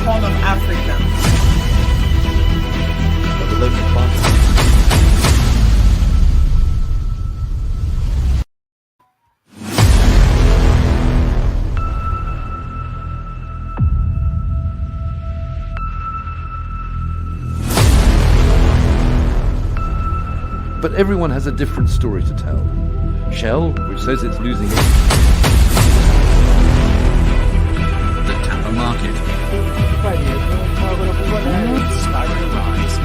Horn of Africa. But everyone has a different story to tell. Shell, which says it's losing it. The Tapper Market. Starting to rise. In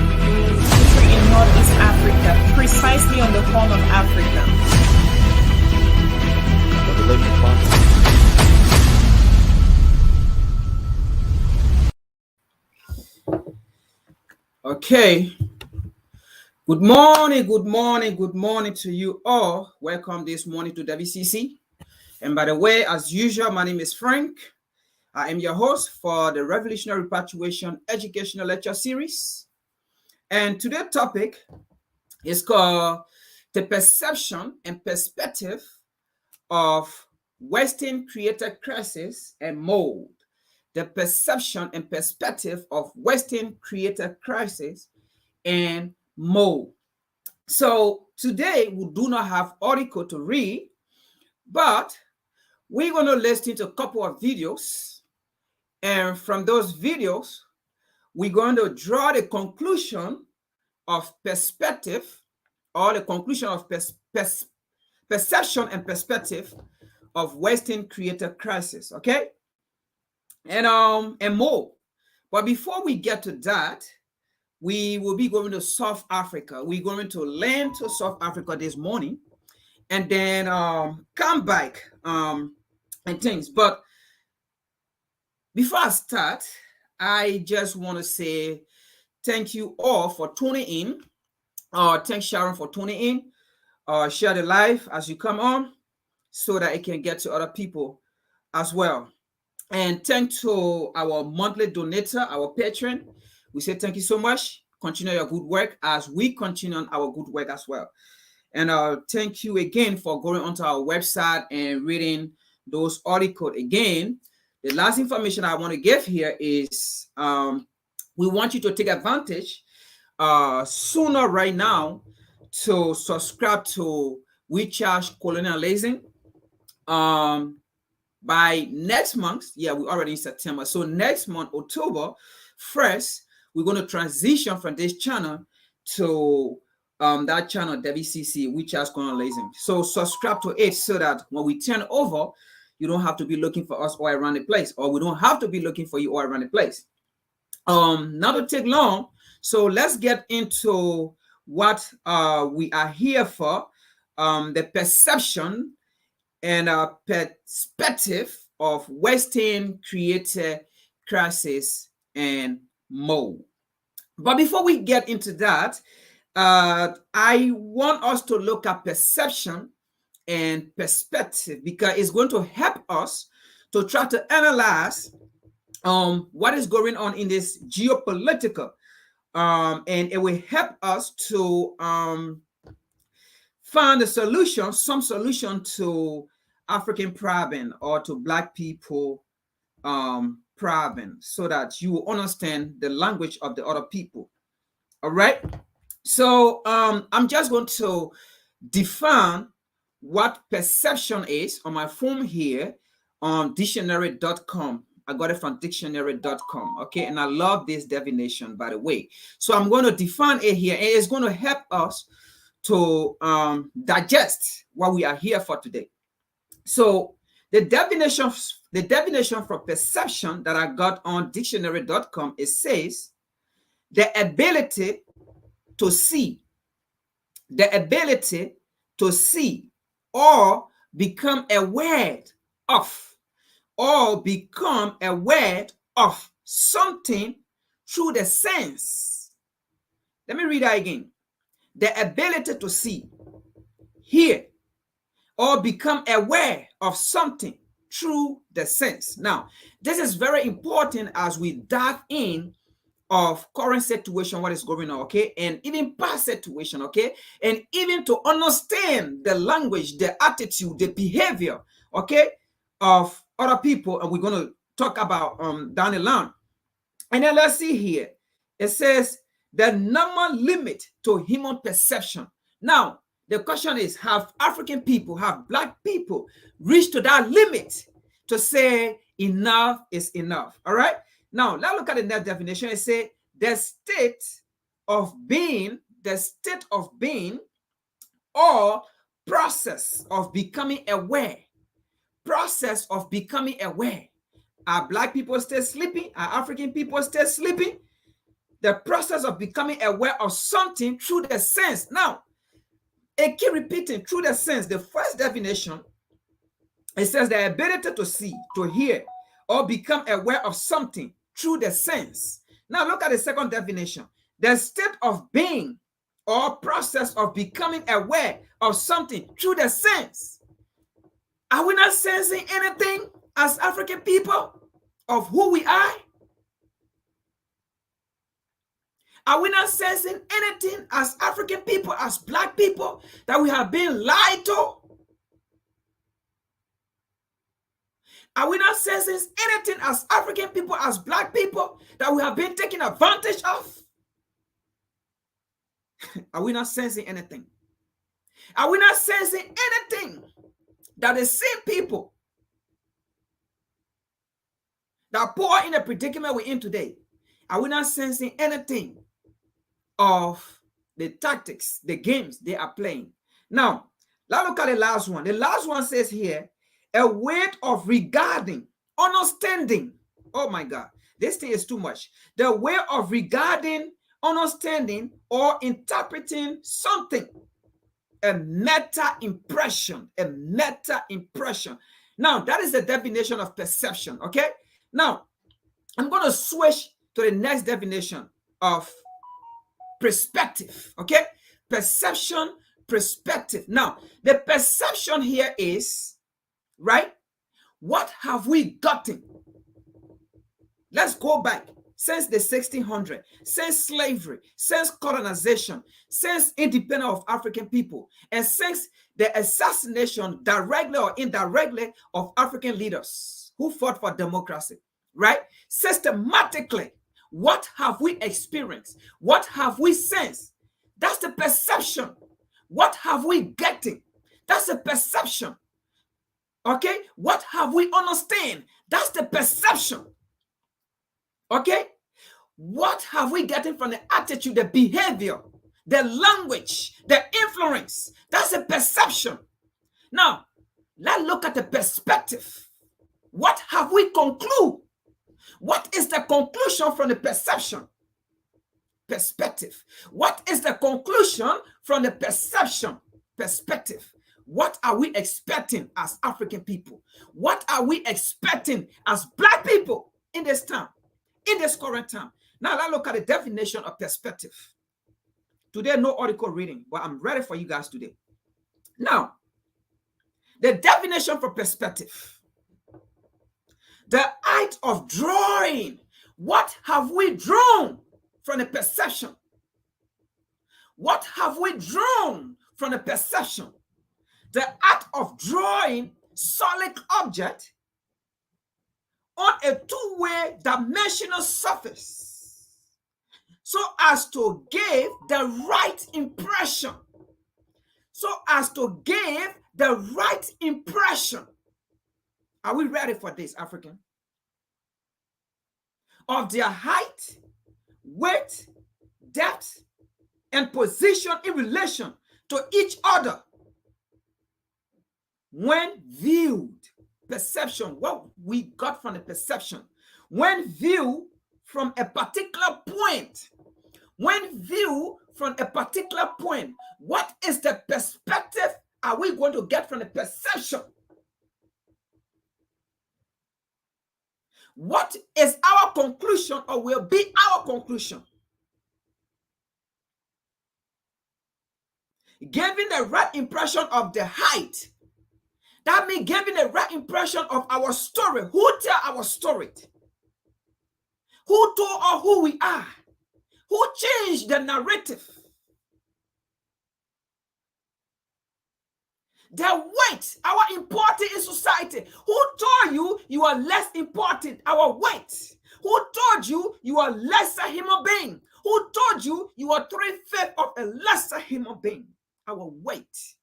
Northeast Africa, precisely on the Horn of Africa. Okay. Good morning to you all. Welcome this morning to WCC. And by the way, as usual, my name is Frank. I am your host for the Revolutionary Repatriation Educational Lecture Series. And today's topic is called The Perception and Perspective of Western Created Crisis and Mold. The Perception and Perspective of Western Created Crisis and mold. So today we do not have article to read, but we're going to listen to a couple of videos, and from those videos we're going to draw the conclusion of perspective, or the conclusion of perception and perspective of Western created crisis. Okay, and mold. But before we get to that, we will be going to South Africa. We're going to land to South Africa this morning and then come back and things. But before I start, I just want to say thank you all for tuning in. Thanks, Sharon, for tuning in. Share the live as you come on so that it can get to other people as well. And thanks to our monthly donator, our patron. We say thank you so much. Continue your good work as we continue on our good work as well. And thank you again for going onto our website and reading those articles again. The last information I want to give here is we want you to take advantage sooner right now to subscribe to We Charge Colonialism. By next month, yeah, we're already in September. So next month, October 1st, we're going to transition from this channel to that channel, WCC, which has colonialism. So subscribe to it so that when we turn over, you don't have to be looking for us all around the place, or we don't have to be looking for you all around the place. Not to take long, so let's get into what we are here for, the perception and perspective of Western created crisis and mold. But before we get into that, I want us to look at perception and perspective, because it's going to help us to try to analyze what is going on in this geopolitical, and it will help us to find a solution, some solution to African problem or to Black people problem, so that you will understand the language of the other people. All right. So I'm just going to define what perception is on my phone here on dictionary.com. I got it from dictionary.com. Okay. And I love this definition, by the way. So I'm going to define it here, and it's going to help us to digest what we are here for today. So the definition for perception that I got on dictionary.com, it says the ability to see or become aware of something through the sense. Let me read that again. The ability to see, hear, or become aware of something through the sense. Now, this is very important as we dive in of current situation, what is going on, okay, and even past situation, okay, and even to understand the language, the attitude, the behavior, okay, of other people, and we're going to talk about down the line. And then let's see here. It says the normal limit to human perception. Now, the question is, have African people, have Black people reached to that limit to say enough is enough? All right. Now, let's look at the next definition. It says the state of being or process of becoming aware. Process of becoming aware. Are Black people still sleeping? Are African people still sleeping? The process of becoming aware of something through the sense. Now, it keep repeating, through the sense. The first definition, it says the ability to see, to hear, or become aware of something through the sense. Now, look at the second definition. The state of being or process of becoming aware of something through the sense. Are we not sensing anything as African people of who we are? Are we not sensing anything as African people, as Black people, that we have been lied to? Are we not sensing anything as African people, as Black people, that we have been taken advantage of? Are we not sensing anything? Are we not sensing anything that the same people that poor in the predicament we're in today, are we not sensing anything of the tactics, the games they are playing? Now, let's look at the last one. The last one says here, a way of regarding, understanding. Oh my God, this thing is too much. The way of regarding, understanding, or interpreting something. A meta impression. A meta impression. Now, that is the definition of perception. Okay. Now, I'm going to switch to the next definition of perspective. Okay. Perception, perspective. Now, the perception here is, right? What have we gotten? Let's go back. Since the 1600s, since slavery, since colonization, since independence of African people, and since the assassination directly or indirectly of African leaders who fought for democracy, right? Systematically, what have we experienced? What have we sensed? That's the perception. What have we getting? That's the perception. Okay? What have we understand? That's the perception. Okay? What have we gotten from the attitude, the behavior, the language, the influence? That's a perception. Now, let's look at the perspective. What have we concluded? What is the conclusion from the perception? Perspective. What is the conclusion from the perception? Perspective. What are we expecting as African people? What are we expecting as Black people in this time, in this current time? Now, let's look at the definition of perspective. Today, no article reading, but I'm ready for you guys today. Now, the definition for perspective. The act of drawing. What have we drawn from the perception? What have we drawn from the perception? The act of drawing solid object on a two-way dimensional surface so as to give the right impression. So as to give the right impression. Are we ready for this, African? Of their height, weight, depth, and position in relation to each other. When viewed, perception, what we got from the perception. When viewed from a particular point, what is the perspective are we going to get from the perception? What is our conclusion or will be our conclusion? Giving the right impression of the height. That means giving the right impression of our story. Who tell our story? Who told us who we are? Who changed the narrative? The weight, our importance in society. Who told you you are less important? Our weight. Who told you you are lesser human being? Who told you you are 3/5 of a lesser human being? Our weight.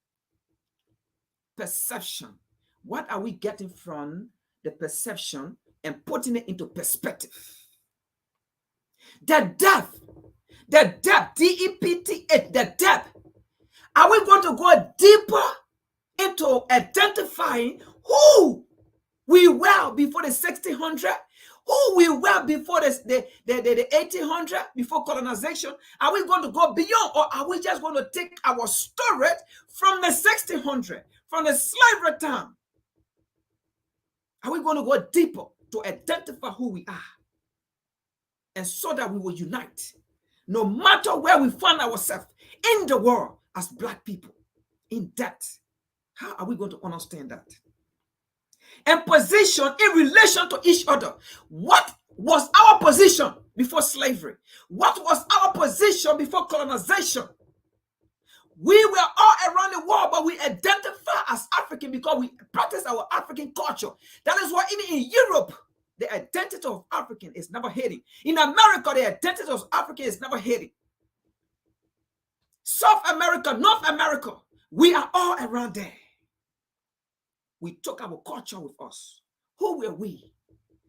Perception. What are we getting from the perception and putting it into perspective? The depth, D-E-P-T-H, the depth. Are we going to go deeper into identifying who we were before the 1600? Who we were before the 1800, before colonization? Are we going to go beyond, or are we just going to take our story from the 1600, from the slavery time? Are we going to go deeper to identify who we are? And so that we will unite, no matter where we find ourselves in the world as Black people, in depth. How are we going to understand that? And position in relation to each other. What was our position before slavery? What was our position before colonization? We were all around the world, but we identify as African because we practice our African culture. That is why even in Europe, the identity of African is never hidden. In America, the identity of African is never hidden. South America, North America, we are all around there. We took our culture with us. Who were we?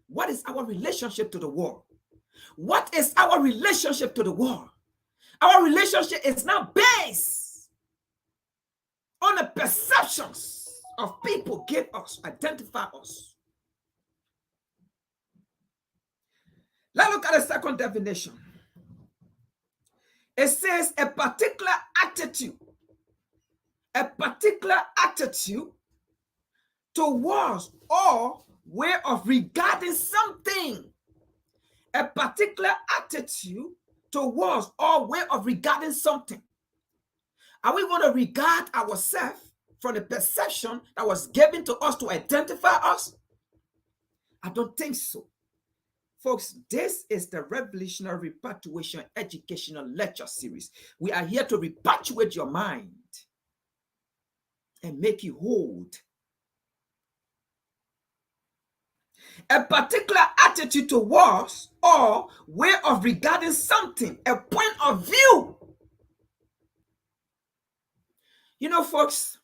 What is our relationship to the world? What is our relationship to the world? Our relationship is now based on the perceptions of people give us, identify us. Let's look at the second definition. It says a particular attitude towards or way of regarding something. A particular attitude towards or way of regarding something. Are we going to regard ourselves from the perception that was given to us to identify us? I don't think so. Folks, this is the Revolutionary Repatriation Educational Lecture Series. We are here to repatriate your mind and make you hold. A particular attitude towards or way of regarding something, a point of view. You know, folks,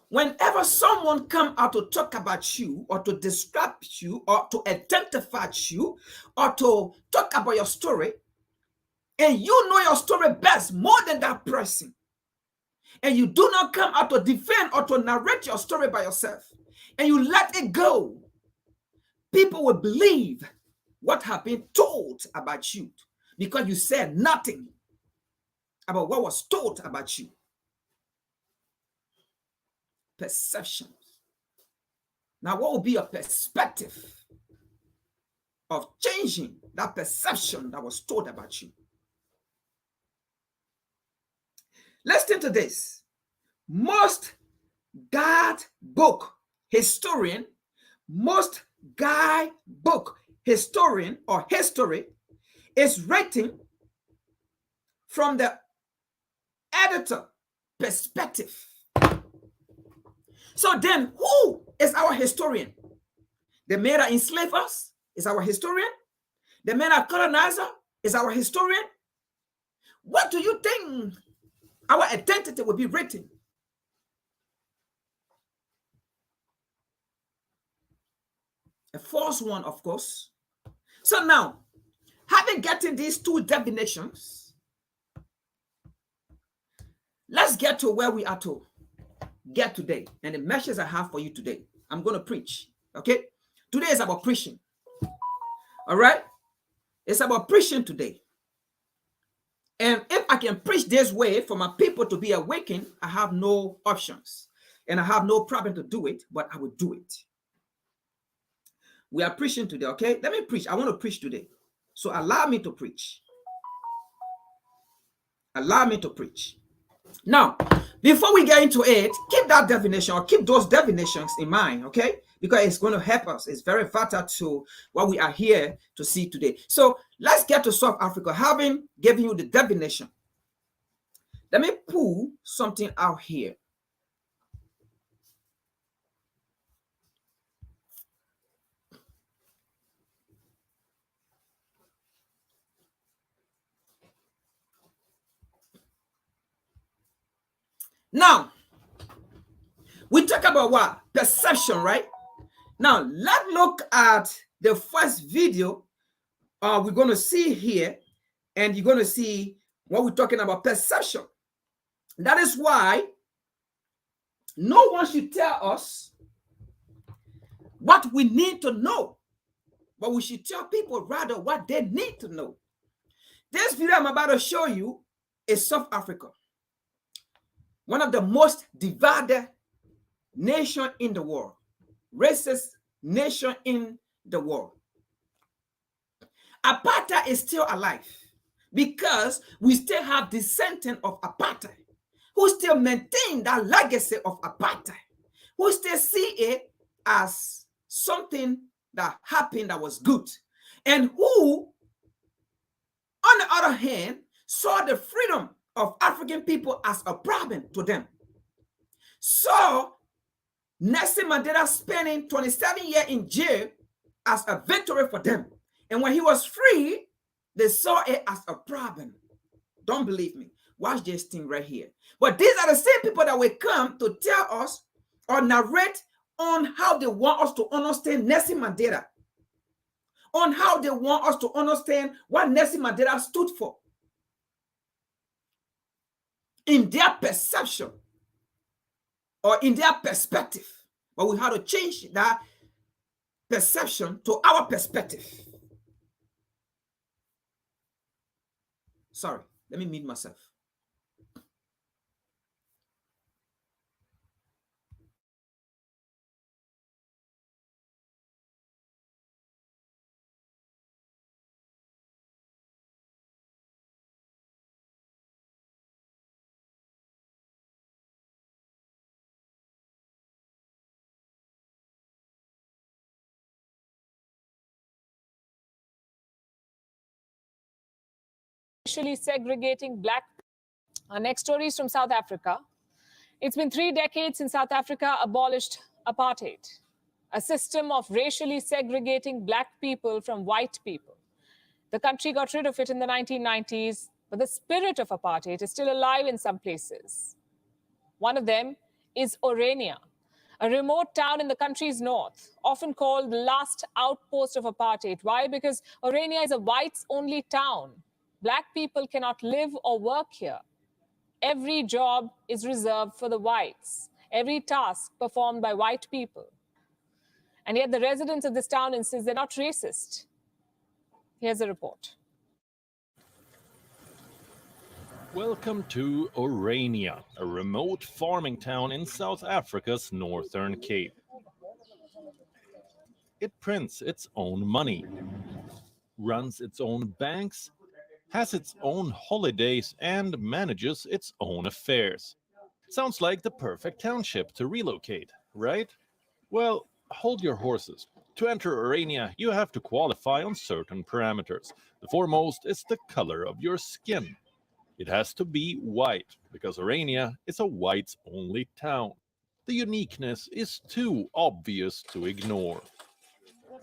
whenever someone comes out to talk about you or to describe you or to identify you or to talk about your story, and you know your story best more than that person, and you do not come out to defend or to narrate your story by yourself, and you let it go, people will believe what have been told about you because you said nothing about what was told about you. Perceptions. Now, what will be your perspective of changing that perception that was told about you? Listen to this. Most guidebook historian or history is written from the editor perspective. So then, who is our historian? The man that enslaved us is our historian. The man that colonized us is our historian. What do you think our identity will be written? A false one, of course. So now, having gotten these two definitions, let's get to where we are to get today and the message I have for you today. I'm going to preach. Okay, today is about preaching. All right, it's about preaching today. And if I can preach this way for my people to be awakened, I have no options and I have no problem to do it, but I will do it. We are preaching today. Okay, let me preach. I want to preach today, so allow me to preach. Allow me to preach. Now, before we get into it, keep that definition or keep those definitions in mind, okay? Because it's going to help us. It's very vital to what we are here to see today. So let's get to South Africa. Having given you the definition, let me pull something out here. Now, we talk about what? Perception, right? Now, let's look at the first video we're going to see here, and you're going to see what we're talking about, perception. That is why no one should tell us what we need to know, but we should tell people rather what they need to know. This video I'm about to show you is South Africa, one of the most divided nations in the world, racist nation in the world. Apartheid is still alive because we still have descendants of apartheid who still maintain that legacy of apartheid, who still see it as something that happened that was good, and who, on the other hand, saw the freedom of African people as a problem to them. So Nelson Mandela spending 27 years in jail as a victory for them. And when he was free, they saw it as a problem. Don't believe me. Watch this thing right here. But these are the same people that will come to tell us or narrate on how they want us to understand Nelson Mandela, on how they want us to understand what Nelson Mandela stood for in their perception or in their perspective. But we have to change that perception to our perspective. Sorry, let me mute myself. Racially segregating black. Our next story is from South Africa. It's been 3 decades since South Africa abolished apartheid, a system of racially segregating black people from white people. The country got rid of it in the 1990s, but the spirit of apartheid is still alive in some places. One of them is Orania, a remote town in the country's north, often called the last outpost of apartheid. Why? Because Orania is a whites-only town. Black people cannot live or work here. Every job is reserved for the whites. Every task performed by white people. And yet the residents of this town insist they're not racist. Here's a report. Welcome to Orania, a remote farming town in South Africa's Northern Cape. It prints its own money, runs its own banks, has its own holidays, and manages its own affairs. Sounds like the perfect township to relocate, right? Well, hold your horses. To enter Orania, you have to qualify on certain parameters. The foremost is the color of your skin. It has to be white, because Orania is a whites-only town. The uniqueness is too obvious to ignore.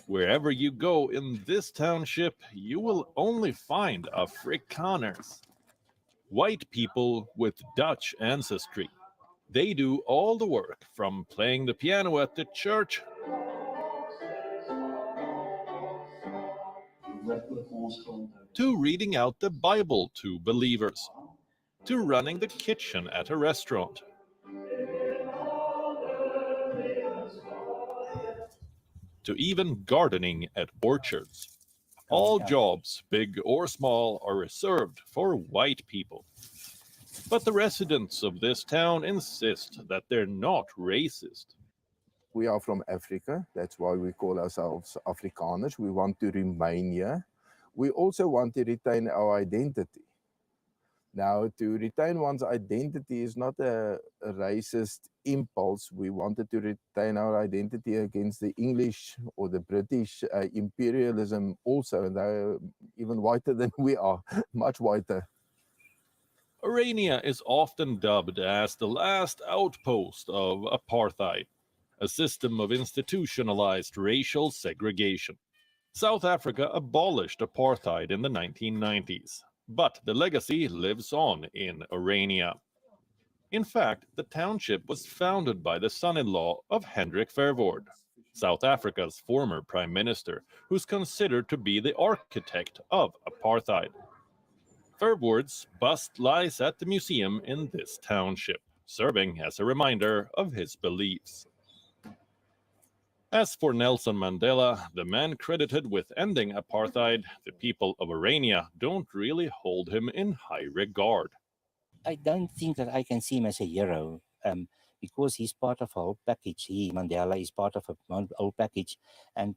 Wherever you go in this township, you will only find Afrikaners, white people with Dutch ancestry. They do all the work, from playing the piano at the church to reading out the Bible to believers, to running the kitchen at a restaurant. To even gardening at orchards. All jobs, big or small, are reserved for white people. But the residents of this town insist that they're not racist. We are from Africa. That's why we call ourselves Afrikaners. We want to remain here. We also want to retain our identity. Now, to retain one's identity is not a racist impulse. We wanted to retain our identity against the English or the British imperialism also. They're even whiter than we are, much whiter. Orania is often dubbed as the last outpost of apartheid, a system of institutionalized racial segregation. South Africa abolished apartheid in the 1990s. But the legacy lives on in Orania. In fact, the township was founded by the son-in-law of Hendrik Verwoerd, South Africa's former prime minister, who's considered to be the architect of apartheid. Verwoerd's bust lies at the museum in this township, serving as a reminder of his beliefs. As for Nelson Mandela, the man credited with ending apartheid, the people of Orania don't really hold him in high regard. I don't think that I can see him as a hero because he's part of a whole package. Mandela, is part of a whole package. And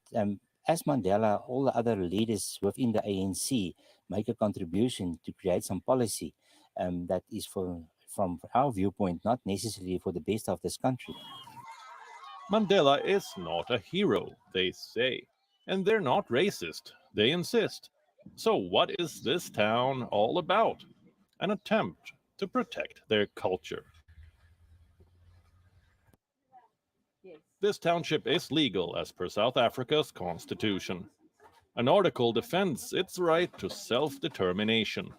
as Mandela, all the other leaders within the ANC make a contribution to create some policy that is, from our viewpoint, not necessarily for the best of this country. Mandela is not a hero, they say, and they're not racist, they insist. So what is this town all about? An attempt to protect their culture. This township is legal as per South Africa's constitution. An article defends its right to self-determination.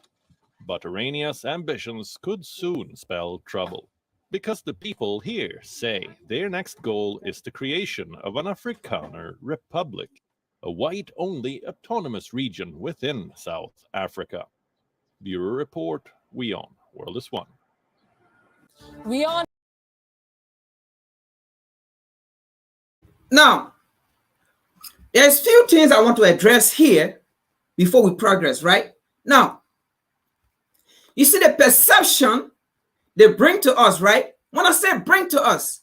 But Orania's ambitions could soon spell trouble, because the people here say their next goal is the creation of an Afrikaner republic, a white-only autonomous region within South Africa. Bureau Report, WION, World is One. WION. Now, there's few things I want to address here before we progress, right? Now, you see the perception they bring to us, right? When I say bring to us,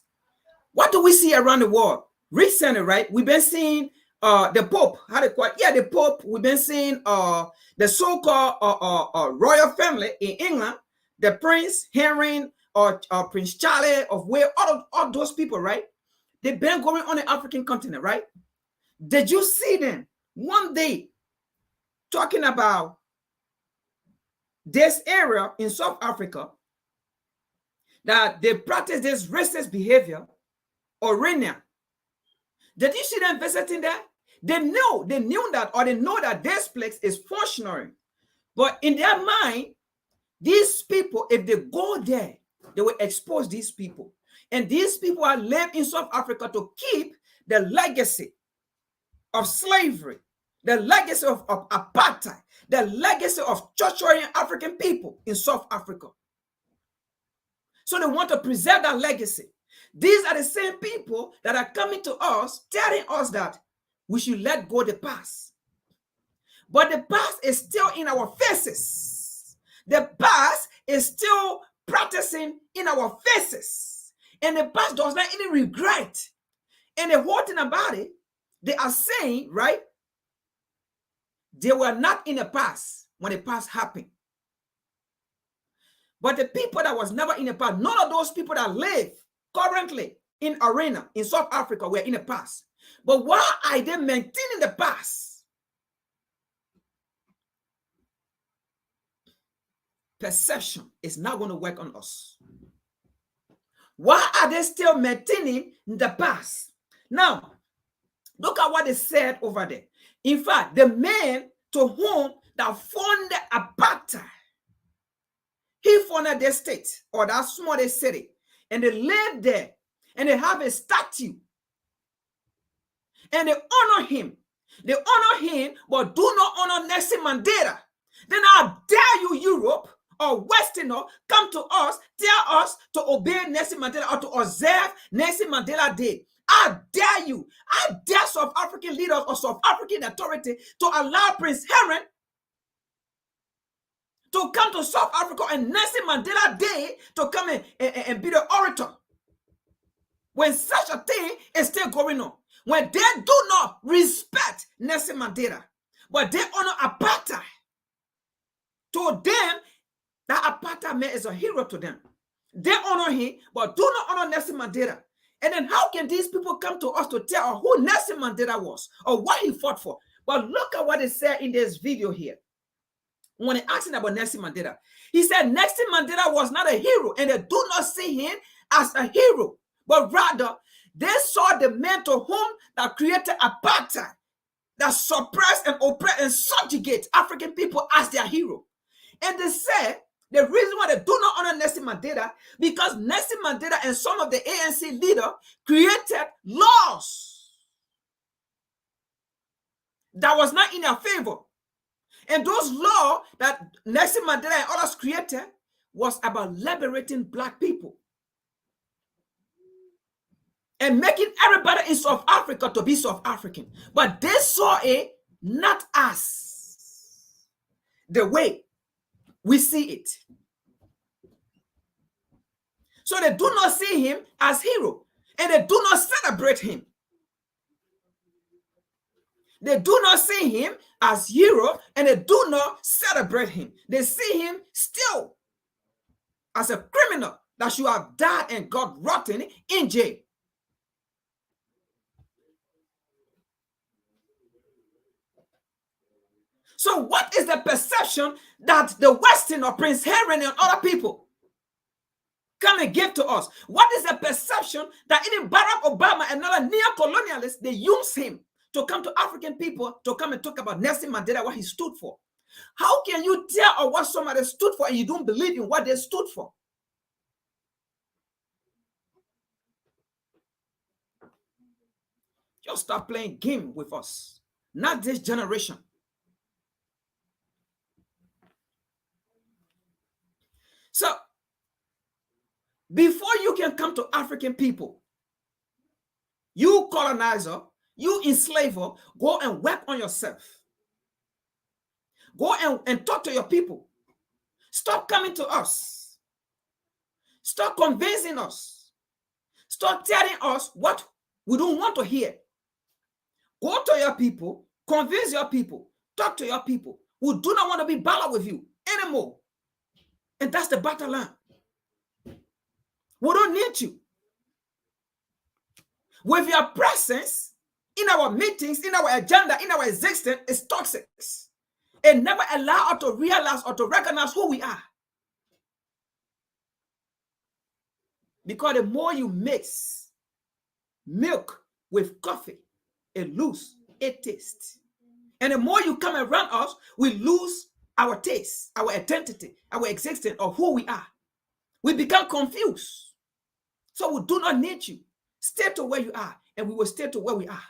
what do we see around the world? Recently, right? We've been seeing the Pope, how they call it? Yeah, the Pope. We've been seeing the so-called royal family in England, the Prince Henry or Prince Charlie of Wales, all those people, right? They've been going on the African continent, right? Did you see them one day talking about this area in South Africa that they practice this racist behavior or Orania? Did you see them visiting there? They knew that, or they know that this place is functioning. But in their mind, these people, if they go there, they will expose these people. And these people are left in South Africa to keep the legacy of slavery, the legacy of apartheid, the legacy of torturing African people in South Africa. So they want to preserve that legacy. These are the same people that are coming to us, telling us that we should let go the past. But the past is still in our faces. The past is still practicing in our faces. And the past does not even regret. And the whole thing about it, they are saying, right, they were not in the past when the past happened. But the people that was never in the past, none of those people that live currently in Orania, in South Africa, were in the past. But why are they maintaining the past? Perception is not going to work on us. Why are they still maintaining the past? Now, look at what they said over there. In fact, the man to whom that funded apartheid, he funded their state or that small city, and they live there, and they have a statue, and they honor him. They honor him, but do not honor Nelson Mandela. Then how dare you, Europe or Westerner, come to us, tell us to obey Nelson Mandela or to observe Nelson Mandela Day? How dare you? How dare South African leaders or South African authority to allow Prince Henry to come to South Africa and Nelson Mandela Day to come and be the orator? When such a thing is still going on, when they do not respect Nelson Mandela, but they honor apartheid, to them, that apartheid man is a hero to them. They honor him, but do not honor Nelson Mandela. And then how can these people come to us to tell us who Nelson Mandela was or what he fought for? But look at what he said in this video here. When he asked him about Nelson Mandela, he said Nelson Mandela was not a hero, and they do not see him as a hero, but rather they saw the man to whom that created apartheid, that suppressed and oppressed and subjugate African people as their hero. And they said The reason why they do not honor Nelson Mandela, because Nelson Mandela and some of the ANC leaders created laws that was not in their favor. And those laws that Nelson Mandela and others created was about liberating black people and making everybody in South Africa to be South African. But they saw it not as the way we see it. So they do not see him as hero, and they do not celebrate him. They do not see him as hero, and they do not celebrate him. They see him still as a criminal that should have died and got rotten in jail. So what is the perception that the Western or Prince Harry and other people come and give to us? What is the perception that even Barack Obama and other neo-colonialists, they use him to come to African people to come and talk about Nelson Mandela, what he stood for? How can you tell or what somebody stood for and you don't believe in what they stood for? Just stop playing game with us. Not this generation. So, before you can come to African people, you colonizer, you enslaver, go and work on yourself. Go and talk to your people. Stop coming to us. Stop convincing us. Stop telling us what we don't want to hear. Go to your people, convince your people, talk to your people who do not want to be bothered with you anymore. And that's the battle line. We don't need you. With your presence in our meetings, in our agenda, in our existence is toxic. It never allows us to realize or to recognize who we are. Because the more you mix milk with coffee, it loses its taste. And the more you come around us, we lose our taste, our identity, our existence of who we are. We become confused. So we do not need you. Stay to where you are, and we will stay to where we are.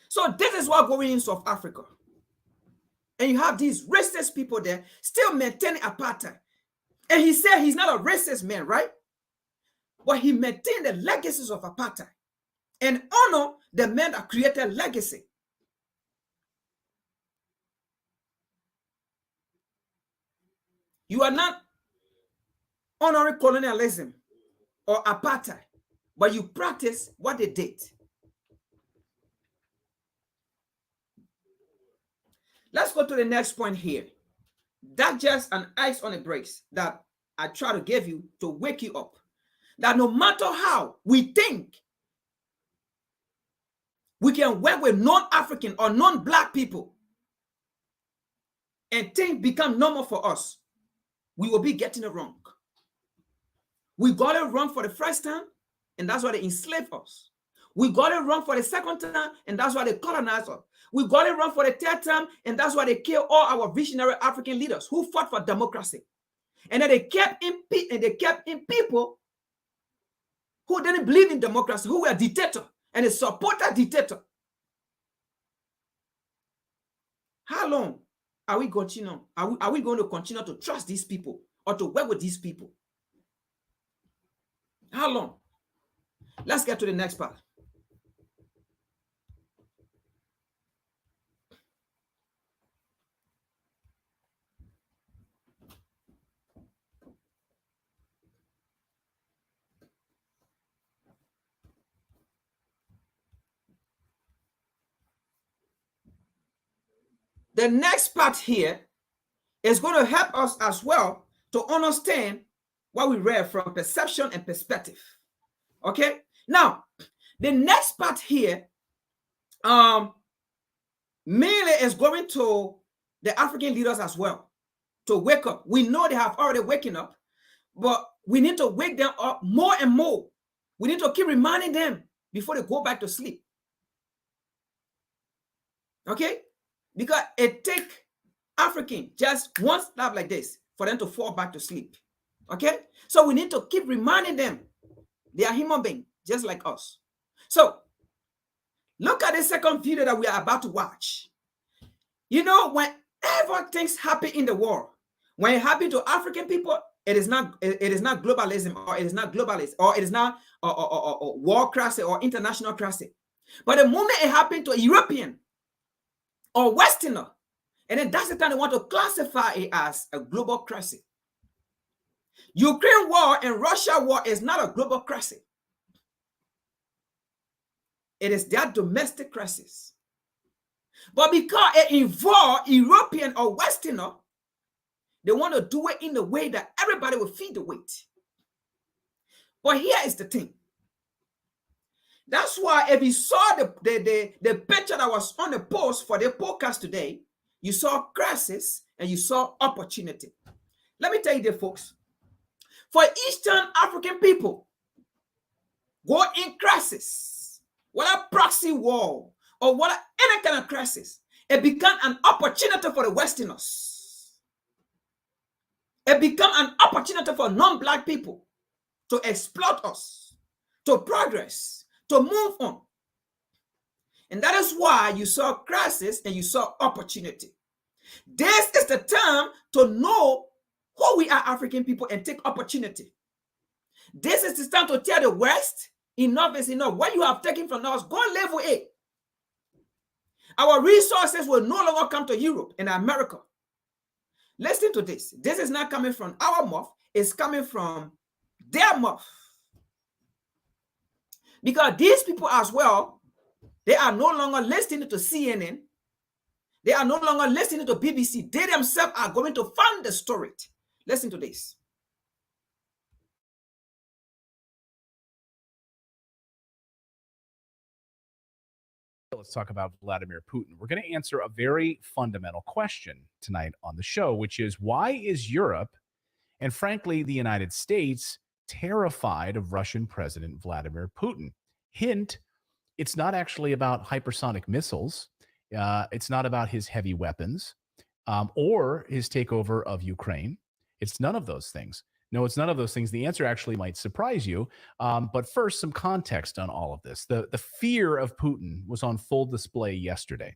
So this is what going in South Africa. And you have these racist people there still maintaining apartheid. And he said he's not a racist man, right? But he maintained the legacies of apartheid and honor the men that created legacy. You are not honoring colonialism or apartheid, but you practice what they did. Let's go to the next point here. That's just an ice on the brakes that I try to give you to wake you up. That no matter how we think we can work with non-African or non-Black people and things become normal for us, we will be getting it wrong. We got it wrong for the first time, and that's why they enslaved us. We got it wrong for the second time, and that's why they colonized us. We got it wrong for the third time, and that's why they killed all our visionary African leaders who fought for democracy. And then they kept in people who didn't believe in democracy, who were dictators, and they supported dictator. How long are we going to continue to trust these people or to work with these people? How long? Let's get to the next part. The next part here is going to help us as well to understand what we read from perception and perspective. Okay? Now, the next part here mainly is going to the African leaders as well to wake up. We know they have already waken up, but we need to wake them up more and more. We need to keep reminding them before they go back to sleep. Okay? Because it takes African just one slap like this for them to fall back to sleep. Okay? So we need to keep reminding them they are human beings, just like us. So look at the second video that we are about to watch. You know, whenever things happen in the world, when it happens to African people, it is not globalism, or it is not globalist, or it is not war crisis or international crisis. But the moment it happened to a European or Westerner, and then that's the time they want to classify it as a global crisis. Ukraine war and Russia war is not a global crisis. It is their domestic crisis. But because it involves European or Westerner, they want to do it in a way that everybody will feel the weight. But here is the thing. That's why if you saw the picture that was on the post for the podcast today, you saw crisis and you saw opportunity. Let me tell you this, folks. For Eastern African people, go in crisis, whether proxy war or whether any kind of crisis, it became an opportunity for the Westerners. It became an opportunity for non-Black people to exploit us, to progress, to move on. And that is why you saw crisis and you saw opportunity. This is the time to know who we are, African people, and take opportunity. This is the time to tell the West, enough is enough. What you have taken from us, go level A. Our resources will no longer come to Europe and America. Listen to this. This is not coming from our mouth. It's coming from their mouth. Because these people as well, they are no longer listening to CNN. They are no longer listening to BBC. They themselves are going to fund the story. Listen to this. Let's talk about Vladimir Putin. We're going to answer a very fundamental question tonight on the show, which is, why is Europe and frankly the United States terrified of Russian President Vladimir Putin? Hint, it's not actually about hypersonic missiles. It's not about his heavy weapons or his takeover of Ukraine. It's none of those things. No, it's none of those things. The answer actually might surprise you. But first, some context on all of this. The fear of Putin was on full display yesterday.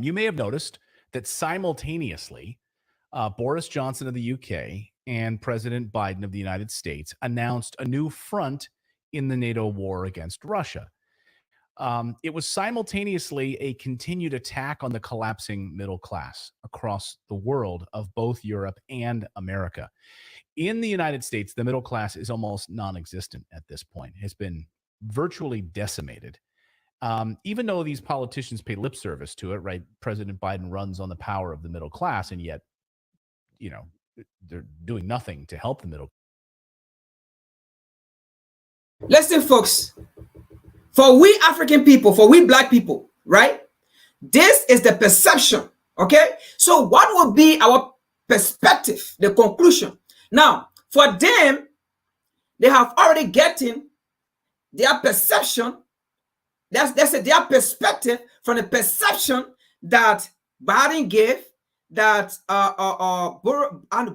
You may have noticed that simultaneously, Boris Johnson of the UK and President Biden of the United States announced a new front in the NATO war against Russia. It was simultaneously a continued attack on the collapsing middle class across the world of both Europe and America. In the United States, the middle class is almost non-existent at this point. It has been virtually decimated. Even though these politicians pay lip service to it, right? President Biden runs on the power of the middle class, and yet, you know, they're doing nothing to help the middle. Listen, folks. For we African people, for we Black people, right? This is the perception, okay? So what will be our perspective, the conclusion? Now, for them, they have already gotten their perception, that's their perspective from the perception that Biden gave, that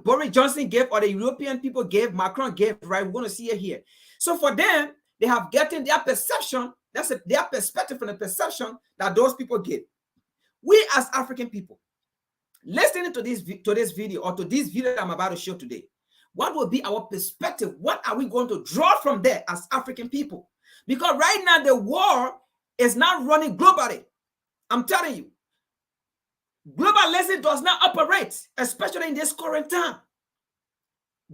Boris Johnson gave, or the European people gave, Macron gave, right? We're going to see it here. So for them, they have gotten their perception, their perspective from the perception that those people give. We as African people, listening to this video, or to this video that I'm about to show today, what will be our perspective? What are we going to draw from there as African people? Because right now the war is not running globally. I'm telling you, globalism does not operate, especially in this current time.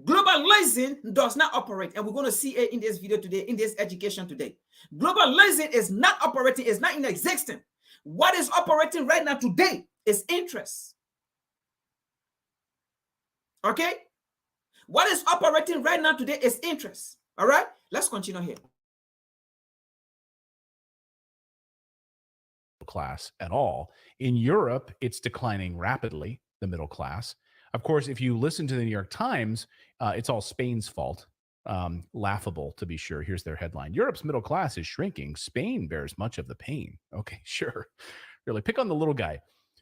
Globalizing does not operate, and we're going to see it in this video today, in this education today. Globalizing is not operating, it's not in existence. What is operating right now today is interest. Okay? What is operating right now today is interest. All right? Let's continue here. Class at all. In Europe, it's declining rapidly, the middle class. Of course, if you listen to the New York Times, it's all Spain's fault. Laughable, to be sure. Here's their headline. Europe's middle class is shrinking. Spain bears much of the pain. Okay, sure. Really, pick on the little guy.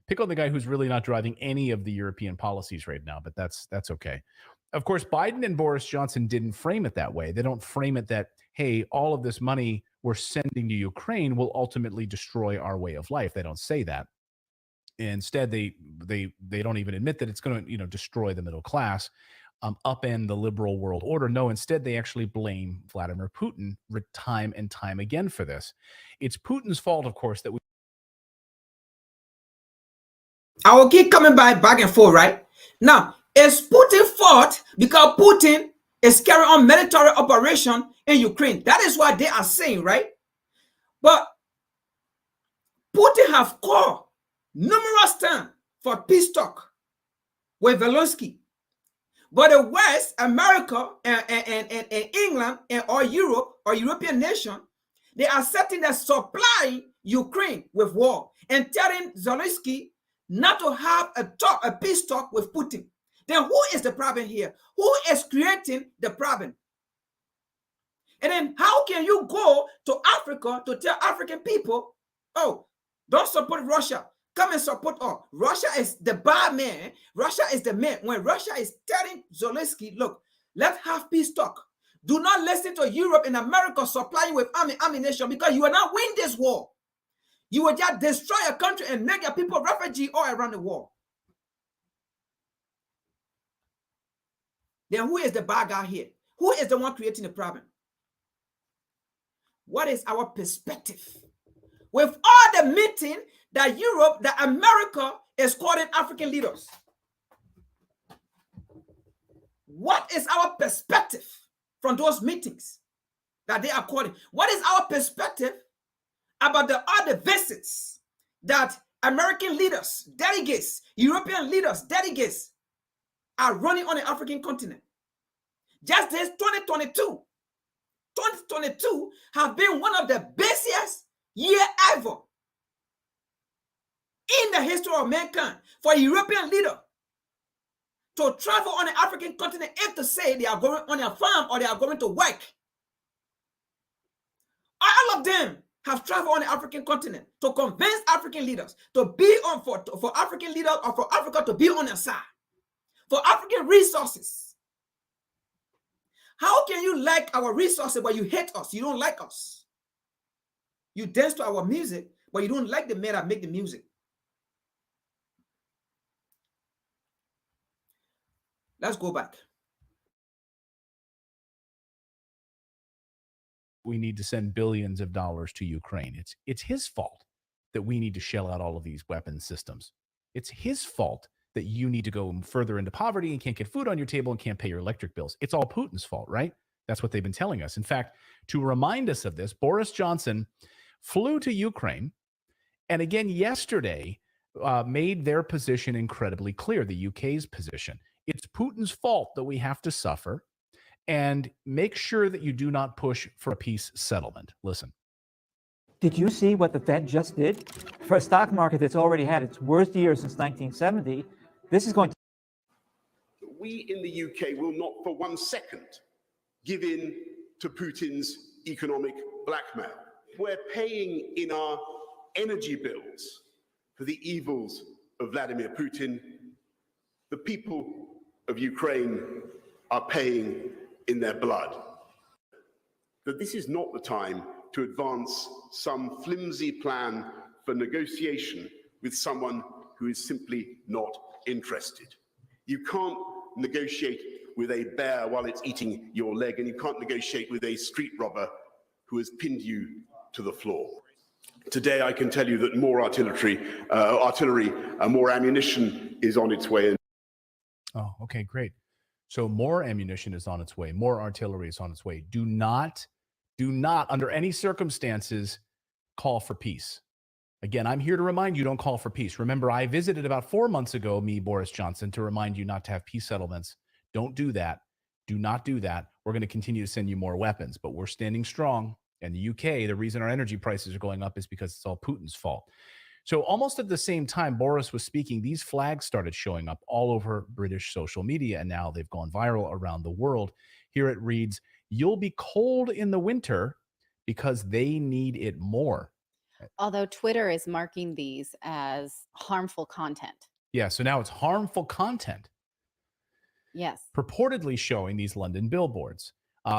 Pick on the guy who's really not driving any of the European policies right now, but that's okay. Of course, Biden and Boris Johnson didn't frame it that way. They don't frame it that, hey, all of this money we're sending to Ukraine will ultimately destroy our way of life. They don't say that. Instead, they don't even admit that it's going to destroy the middle class, upend the liberal world order. No, instead they actually blame Vladimir Putin time and time again for this. It's Putin's fault, of course, that I will keep coming back and forth, right? Now, is Putin fault because Putin is carrying on military operation in Ukraine? That is what they are saying, right? But Putin have called numerous times for peace talk with Zelensky. But the West, America, and England, or Europe, or European nation, they are setting that supplying Ukraine with war and telling Zelensky not to have a peace talk with Putin. Then who is the problem here? Who is creating the problem? And then how can you go to Africa to tell African people, oh, don't support Russia. Come and support us. Russia is the bad man. Russia is the man. When Russia is telling Zelensky, look, let's have peace talk. Do not listen to Europe and America supplying with ammunition because you will not win this war. You will just destroy a country and make your people refugees all around the world. Then who is the bad guy here? Who is the one creating the problem? What is our perspective? With all the meeting that Europe, that America is calling African leaders, what is our perspective from those meetings that they are calling? What is our perspective about the other visits that American leaders, delegates, European leaders, delegates are running on the African continent? Just this 2022 have been one of the busiest year ever in the history of mankind for a European leader to travel on the African continent and to say they are going on a farm or they are going to work. All of them have traveled on the African continent to convince African leaders to be on for African leaders or for Africa to be on their side, for African resources. How can you like our resources but you hate us? You don't like us. You dance to our music, but you don't like the men that make the music. Let's go back. we need to send billions of dollars to Ukraine. It's his fault that we need to shell out all of these weapons systems. It's his fault that you need to go further into poverty and can't get food on your table and can't pay your electric bills. It's all Putin's fault, right? That's what they've been telling us. In fact, to remind us of this, Boris Johnson flew to Ukraine and again yesterday made their position incredibly clear, the UK's position. It's Putin's fault that we have to suffer, and make sure that you do not push for a peace settlement. Listen. Did you see what the Fed just did? For a stock market that's already had its worst year since 1970, this is going to... We in the UK will not for 1 second give in to Putin's economic blackmail. We're paying in our energy bills for the evils of Vladimir Putin. The people of Ukraine are paying in their blood. That this is not the time to advance some flimsy plan for negotiation with someone who is simply not interested. You can't negotiate with a bear while it's eating your leg, and you can't negotiate with a street robber who has pinned you to the floor. Today, I can tell you that more artillery, more ammunition is on its way. Oh, okay, great. So more ammunition is on its way. More artillery is on its way. Do not, under any circumstances, call for peace. Again, I'm here to remind you, don't call for peace. Remember, I visited about 4 months ago, Boris Johnson, to remind you not to have peace settlements. Don't do that. Do not do that. We're going to continue to send you more weapons, but we're standing strong. And the UK, the reason our energy prices are going up is because it's all Putin's fault. So almost at the same time Boris was speaking, these flags started showing up all over British social media, and now they've gone viral around the world. Here it reads, "You'll be cold in the winter because they need it more." Although Twitter is marking these as harmful content. Yeah, so now it's harmful content. Yes. Purportedly showing these London billboards.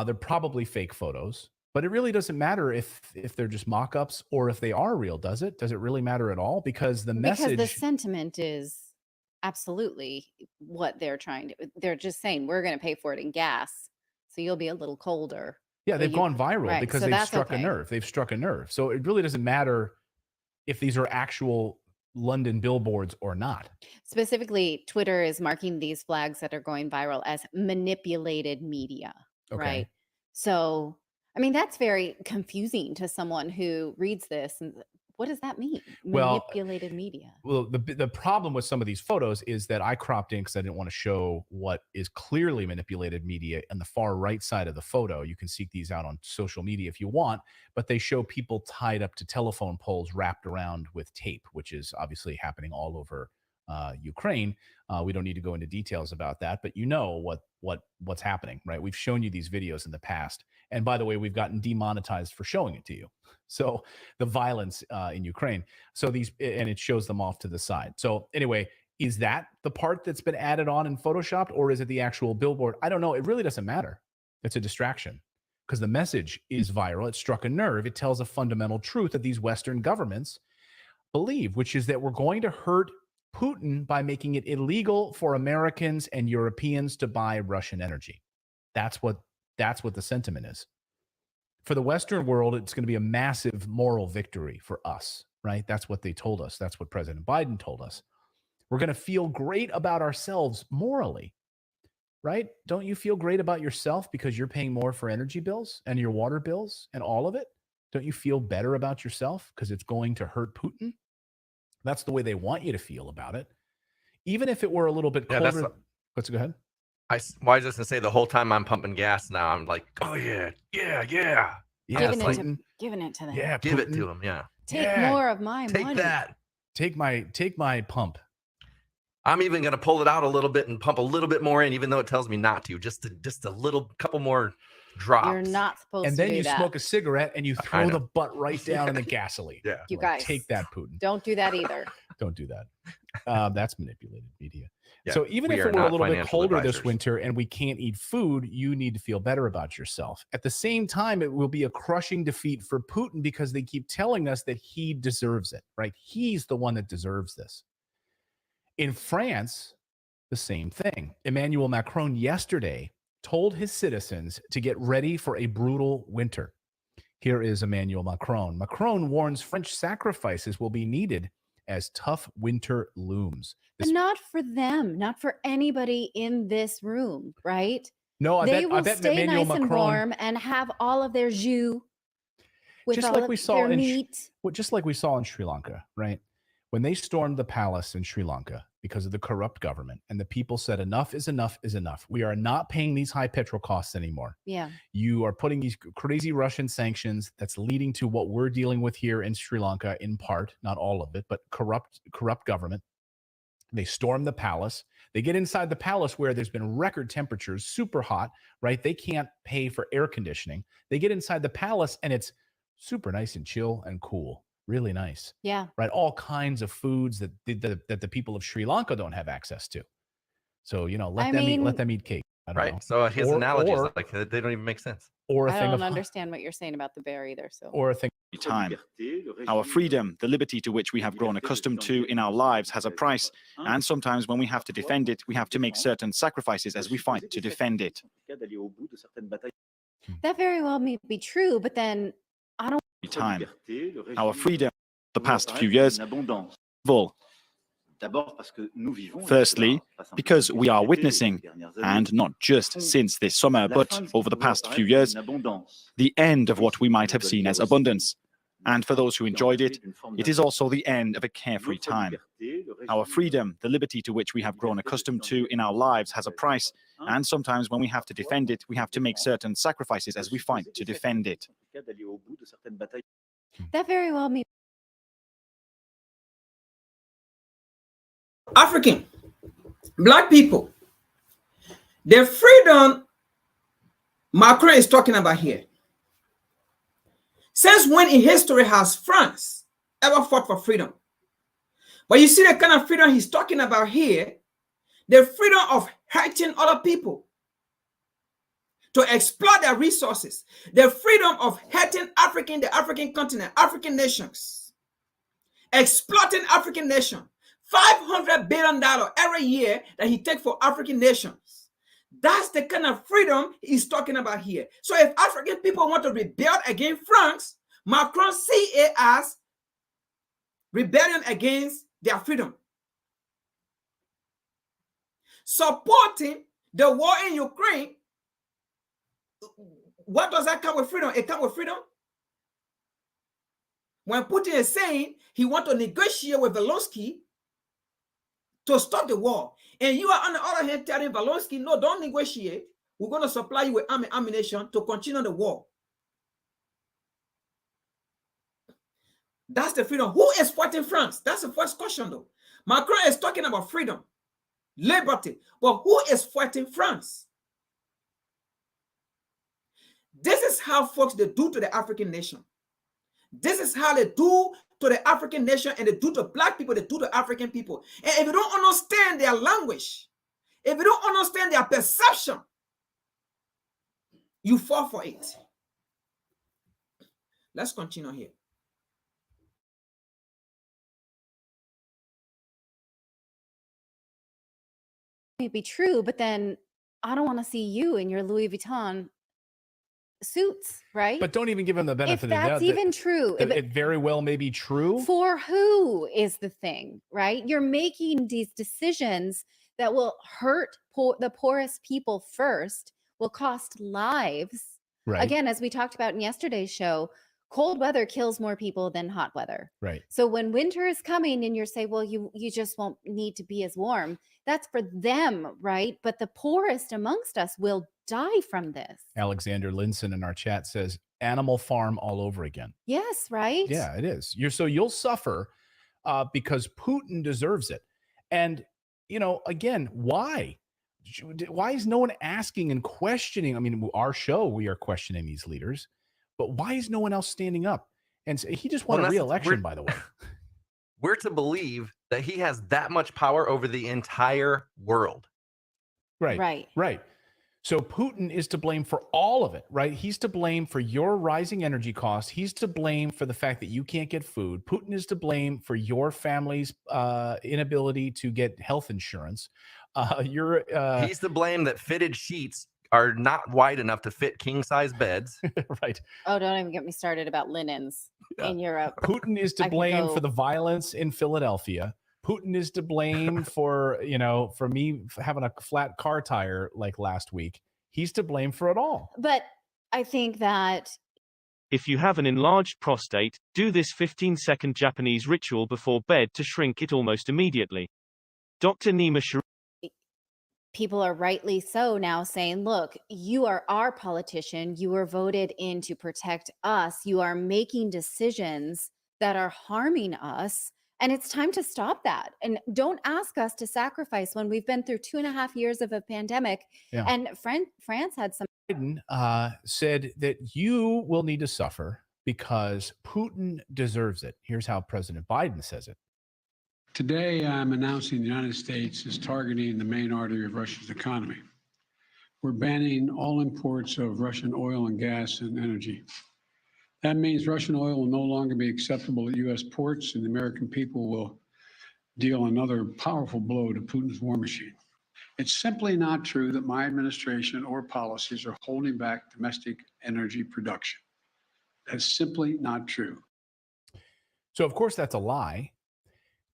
They're probably fake photos, but it really doesn't matter if they're just mock-ups or if they are real, does it? Does it really matter at all? Because the message... Because the sentiment is absolutely what they're trying to... They're just saying, we're going to pay for it in gas, so you'll be a little colder. Yeah, they've gone viral right, because so they've that's struck a okay. nerve. They've struck a nerve. So it really doesn't matter if these are actual London billboards or not. Specifically, Twitter is marking these flags that are going viral as manipulated media, right? So, I mean, that's very confusing to someone who reads this. And what does that mean? Well, Manipulated media. Well, the problem with some of these photos is that I cropped in because I didn't want to show what is clearly manipulated media on the far right side of the photo. You can seek these out on social media if you want, but they show people tied up to telephone poles wrapped around with tape, which is obviously happening all over Ukraine. We don't need to go into details about that, but you know what's happening, right? We've shown you these videos in the past. And by the way, we've gotten demonetized for showing it to you. So the violence in Ukraine. So and it shows them off to the side. So anyway, is that the part that's been added on and photoshopped, or is it the actual billboard? I don't know. It really doesn't matter. It's a distraction because the message is viral. It struck a nerve. It tells a fundamental truth that these Western governments believe, which is that we're going to hurt Putin by making it illegal for Americans and Europeans to buy Russian energy. That's what the sentiment is. For the Western world, it's going to be a massive moral victory for us, right? That's what they told us. That's what President Biden told us. We're going to feel great about ourselves morally, right? Don't you feel great about yourself because you're paying more for energy bills and your water bills and all of it? Don't you feel better about yourself because it's going to hurt Putin? That's the way they want you to feel about it. Even if it were a little bit colder. Let's go ahead. I was just going to say, the whole time I'm pumping gas now, I'm like, oh, yeah. Giving it to them. Yeah, give it to them. Yeah. Take more of my money. Take that. Take my pump. I'm even going to pull it out a little bit and pump a little bit more in, even though it tells me not to. Just a little couple more drops. You're not supposed to do that. And then you smoke a cigarette and you throw the butt right down in the gasoline. Yeah. You guys. Take that, Putin. Don't do that either. Don't do that. That's manipulated media. Yeah, so even if it were a little bit colder this winter and we can't eat food, you need to feel better about yourself. At the same time, it will be a crushing defeat for Putin because they keep telling us that he deserves it, right? He's the one that deserves this. In France, the same thing. Emmanuel Macron yesterday told his citizens to get ready for a brutal winter. Here is Emmanuel Macron. Macron warns French sacrifices will be needed as tough winter looms. But not for them, not for anybody in this room, right? No, they will stay Emmanuel nice Macron, and warm and have all of their jus with just all like of we saw their meat. Just like we saw in Sri Lanka, right? When they stormed the palace in Sri Lanka because of the corrupt government, and the people said, enough is enough is enough. We are not paying these high petrol costs anymore. Yeah. You are putting these crazy Russian sanctions that's leading to what we're dealing with here in Sri Lanka, in part, not all of it, but corrupt government. They storm the palace. They get inside the palace where there's been record temperatures, super hot, right? They can't pay for air conditioning. They get inside the palace and it's super nice and chill and cool. Really nice. Yeah. Right. All kinds of foods that the people of Sri Lanka don't have access to. So, let them eat cake. I don't know. So his analogies, like, they don't even make sense. Or I don't understand what you're saying about the bear either. So. Or a thing. Time. Our freedom, the liberty to which we have grown accustomed to in our lives, has a price. And sometimes when we have to defend it, we have to make certain sacrifices as we fight to defend it. That very well may be true, but then I don't. Time. Our freedom, the past few years, full. Firstly, because we are witnessing, and not just since this summer, but over the past few years, the end of what we might have seen as abundance. And for those who enjoyed it, it is also the end of a carefree time. Our freedom, the liberty to which we have grown accustomed to in our lives, has a price. And sometimes when we have to defend it, we have to make certain sacrifices as we fight to defend it. That very well may. African, black people, the freedom Macron is talking about here. Since when in history has France ever fought for freedom. But you see the kind of freedom he's talking about here, the freedom of hurting other people to exploit their resources, the freedom of hurting the African continent, African nations, exploiting African nations, $500 billion every year that he takes for African nations. That's the kind of freedom he's talking about here. So if African people want to rebel against France, Macron see it as rebellion against their freedom. Supporting the war in Ukraine, what does that come with freedom? It comes with freedom. When Putin is saying he wants to negotiate with Zelensky to stop the war, and you are on the other hand telling Zelensky, no, don't negotiate. We're going to supply you with ammunition to continue the war. That's the freedom. Who is fighting France? That's the first question, though. Macron is talking about freedom, liberty. But who is fighting France? This is how folks they do to the African nation. This is how they do to the African nation, and they do to black people, they do to African people. And if you don't understand their language, if you don't understand their perception, you fall for it. Let's continue here. It'd be true, but then I don't want to see you in your Louis Vuitton suits, right? But don't even give him the benefit of the doubt. If that's even true. It very well may be true. For who is the thing, right? You're making these decisions that will hurt the poorest people first, will cost lives. Right. Again, as we talked about in yesterday's show, cold weather kills more people than hot weather. Right. So when winter is coming and you're saying, well, you just won't need to be as warm, that's for them, right? But the poorest amongst us will die from this. Alexander Linson in our chat says, Animal Farm all over again. Yes, right? Yeah, it is. You'll suffer because Putin deserves it. And, again, why? Why is no one asking and questioning? I mean, our show, we are questioning these leaders. But why is no one else standing up? And he just won a re-election, by the way. We're to believe that he has that much power over the entire world. Right. So Putin is to blame for all of it, right? He's to blame for your rising energy costs. He's to blame for the fact that you can't get food. Putin is to blame for your family's inability to get health insurance. He's to blame that fitted sheets are not wide enough to fit king-size beds. Right. Oh, don't even get me started about linens in Europe. Putin is to blame for the violence in Philadelphia. Putin is to blame for me having a flat car tire like last week. He's to blame for it all. But I think that if you have an enlarged prostate, do this 15-second Japanese ritual before bed to shrink it almost immediately. Dr. Nima people are rightly so now saying, look, you are our politician. You were voted in to protect us. You are making decisions that are harming us. And it's time to stop that. And don't ask us to sacrifice when we've been through 2.5 years of a pandemic. Yeah. And France had some. Biden said that you will need to suffer because Putin deserves it. Here's how President Biden says it. Today, I'm announcing the United States is targeting the main artery of Russia's economy. We're banning all imports of Russian oil and gas and energy. That means Russian oil will no longer be acceptable at U.S. ports, and the American people will deal another powerful blow to Putin's war machine. It's simply not true that my administration or policies are holding back domestic energy production. That's simply not true. So, of course, that's a lie.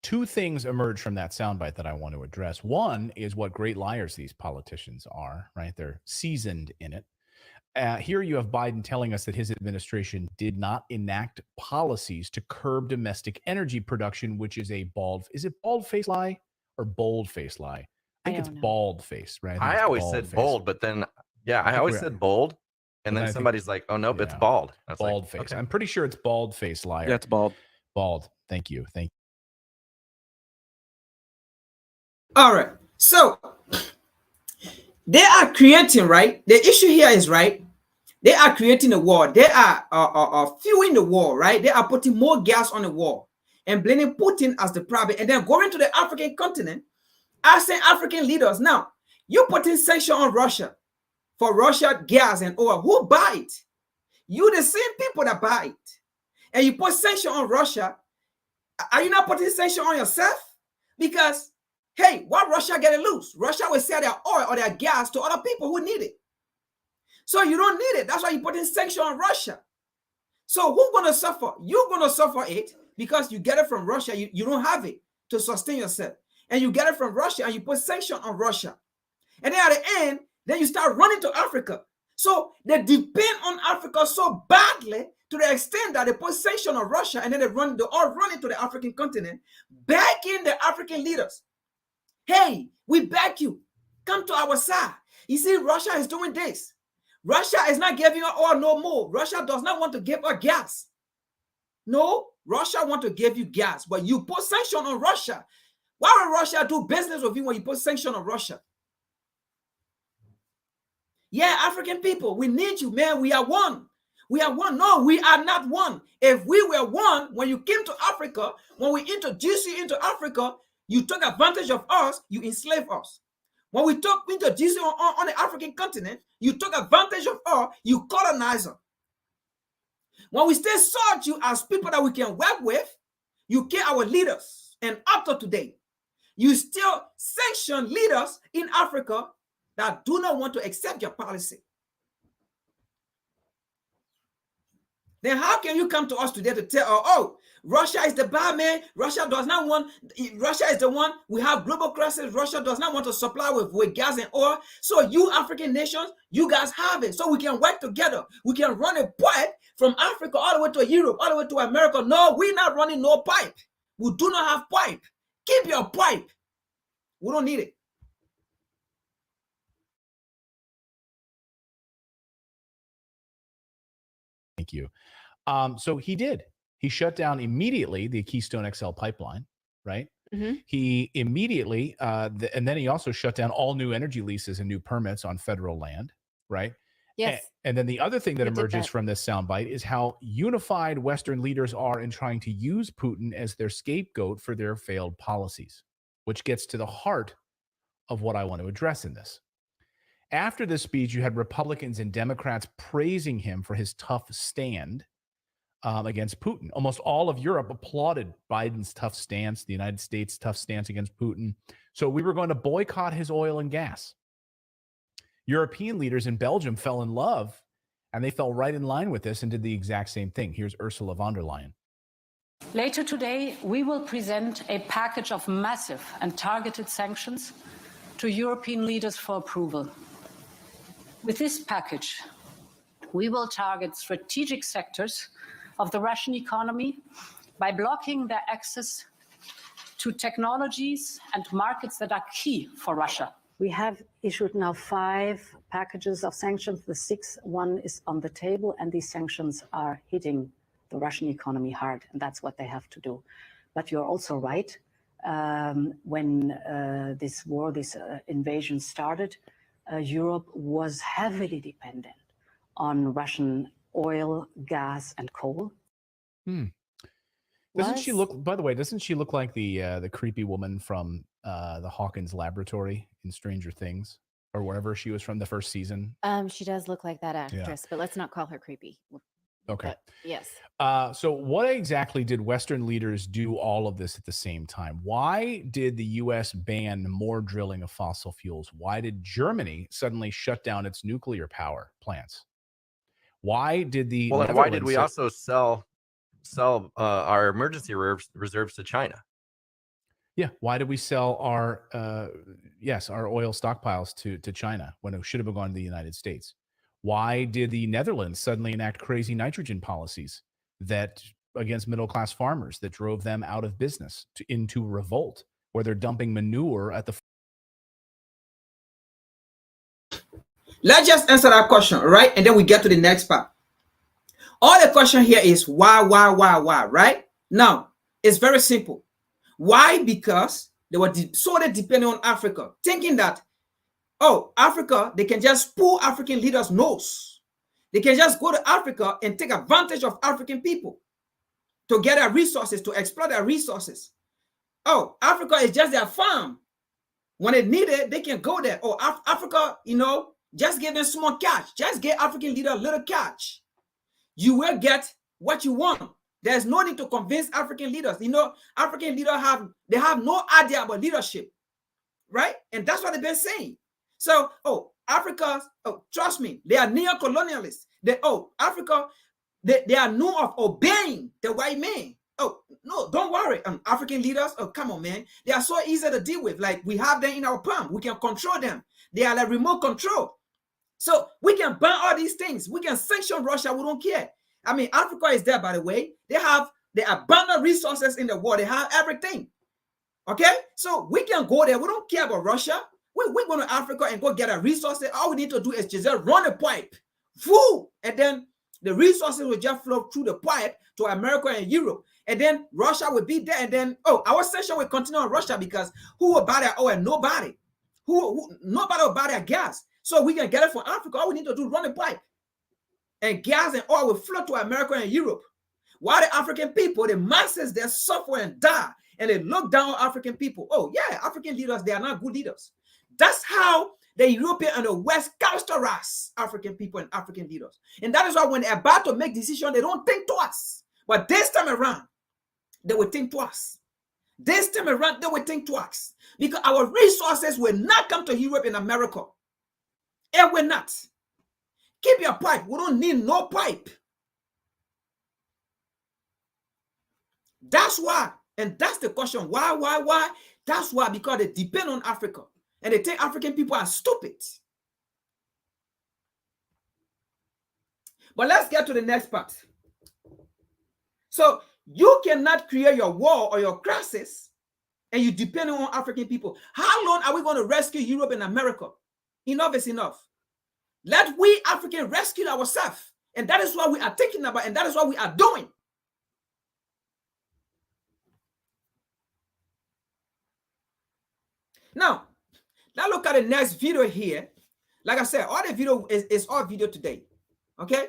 Two things emerge from that soundbite that I want to address. One is what great liars these politicians are, right? They're seasoned in it. Here you have Biden telling us that his administration did not enact policies to curb domestic energy production, which is a is it bald-faced lie or bold-faced lie? I think it's bald-faced, right? I always said bold, but then, I always said bold. And then somebody's like, oh, nope, it's bald. That's bald-faced. Like, okay. I'm pretty sure it's bald-faced liar. Yeah, it's bald. Bald. Thank you. All right. So they are creating, right? The issue here is, right? They are creating a war. They are fueling the war, right? They are putting more gas on the war. and blaming Putin as the problem, and then going to the African continent, asking African leaders, now, you putting sanctions on Russia for Russia gas and oil. Who buy it? You the same people that buy it. And you put sanctions on Russia. Are you not putting sanctions on yourself? Because, hey, what Russia getting loose? Russia will sell their oil or their gas to other people who need it. So you don't need it. That's why you put in sanctions on Russia. So who's going to suffer? You're going to suffer it because you get it from Russia. You don't have it to sustain yourself. And you get it from Russia and you put sanctions on Russia. And then at the end, then you start running to Africa. So they depend on Africa so badly to the extent that they put sanctions on Russia and then they all run into the African continent, begging the African leaders. Hey, we beg you, come to our side. You see, Russia is doing this. Russia is not giving us oil no more. Russia does not want to give us gas. No, Russia want to give you gas, but you put sanctions on Russia. Why would Russia do business with you when you put sanctions on Russia? Yeah, African people, we need you, man. We are one. We are one. No, we are not one. If we were one, when you came to Africa, when we introduced you into Africa, you took advantage of us, you enslaved us. When we introduced you on the African continent, you took advantage of us, you colonized us. When we still saw you as people that we can work with, you kill our leaders. And up to today, you still sanction leaders in Africa that do not want to accept your policy. Then how can you come to us today to tell, oh, Russia is the bad man. Russia does not want, Russia is the one, we have global crisis. Russia does not want to supply with gas and oil. So you African nations, you guys have it. So we can work together. We can run a pipe from Africa all the way to Europe, all the way to America. No, we're not running no pipe. We do not have pipe. Keep your pipe. We don't need it. Thank you. So he did. He shut down immediately the Keystone XL pipeline, right? Mm-hmm. He immediately, and then he also shut down all new energy leases and new permits on federal land, right? Yes. And then the other thing that He did emerges that. from this soundbite is how unified Western leaders are in trying to use Putin as their scapegoat for their failed policies, which gets to the heart of what I want to address in this. After this speech, you had Republicans and Democrats praising him for his tough stand against Putin. Almost all of Europe applauded Biden's tough stance, the United States' tough stance against Putin. So we were going to boycott his oil and gas. European leaders in Belgium fell in love, and they fell right in line with this and did the exact same thing. Here's Ursula von der Leyen. Later today, we will present a package of massive and targeted sanctions to European leaders for approval. With this package, we will target strategic sectors of the Russian economy by blocking their access to technologies and markets that are key for Russia. We have issued now 5 packages of sanctions. The 6th one is on the table, and these sanctions are hitting the Russian economy hard, and that's what they have to do. But you're also right. When this war, this invasion started, Europe was heavily dependent on Russian oil, gas, and coal. Doesn't she look? By the way, doesn't she look like the creepy woman from the Hawkins Laboratory in Stranger Things, or wherever she was from the first season? She does look like that actress, but let's not call her creepy. Okay. But yes. So what exactly did Western leaders do all of this at the same time? Why did the U.S. ban more drilling of fossil fuels? Why did Germany suddenly shut down its nuclear power plants? Why did the and why did we also sell our emergency reserves to China? Yeah, why did we sell our our oil stockpiles to China when it should have gone to the United States? Why did the Netherlands suddenly enact crazy nitrogen policies that against middle-class farmers that drove them out of business into revolt, where they're dumping manure at the... Let's just answer that question, right? And then we get to the next part. All the question here is why, right? Now, it's very simple. Why? Because they were solely depending on Africa, thinking that, oh, Africa, they can just pull African leaders' nose. They can just go to Africa and take advantage of African people. to get their resources, to exploit their resources. Oh, Africa is just their farm. When they need it, they can go there. Oh, Africa, just give them small cash. Just give African leader a little cash. You will get what you want. There's no need to convince African leaders. African leaders have no idea about leadership, right? And that's what they've been saying. So, Africa, trust me, they are neo-colonialists. Africa, they are known of obeying the white man. Oh, no, don't worry. African leaders, come on, man. They are so easy to deal with. Like, we have them in our palm. We can control them. They are like remote control. So we can ban all these things. We can sanction Russia. We don't care. I mean, Africa is there, by the way. They have the abundant resources in the world. They have everything. Okay? So we can go there. We don't care about Russia. We go to Africa and go get our resources. All we need to do is just run a pipe. Woo! And then the resources will just flow through the pipe to America and Europe. And then Russia will be there. And then, our sanction will continue on Russia because who will buy their oil? Nobody. Nobody will buy their gas. So we can get it from Africa. All we need to do is run a pipe. And gas and oil will flow to America and Europe. While the African people, the masses, they suffer and die. And they look down on African people. Oh, yeah, African leaders, they are not good leaders. That's how the European and the West characterize African people and African leaders. And that is why when they're about to make decisions, they don't think twice. But this time around, they will think twice. This time around, they will think twice. Because our resources will not come to Europe and America. It will not. Keep your pipe. We don't need no pipe. That's why. And that's the question. Why? That's why, because they depend on Africa. And they think African people are stupid. But let's get to the next part. So you cannot create your war or your crisis and you depend on African people. How long are we going to rescue Europe and America? Enough is enough. Let we Africans rescue ourselves. And that is what we are thinking about, and that is what we are doing. Now, let's look at the next video here. Like I said, all the video is all video today. Okay?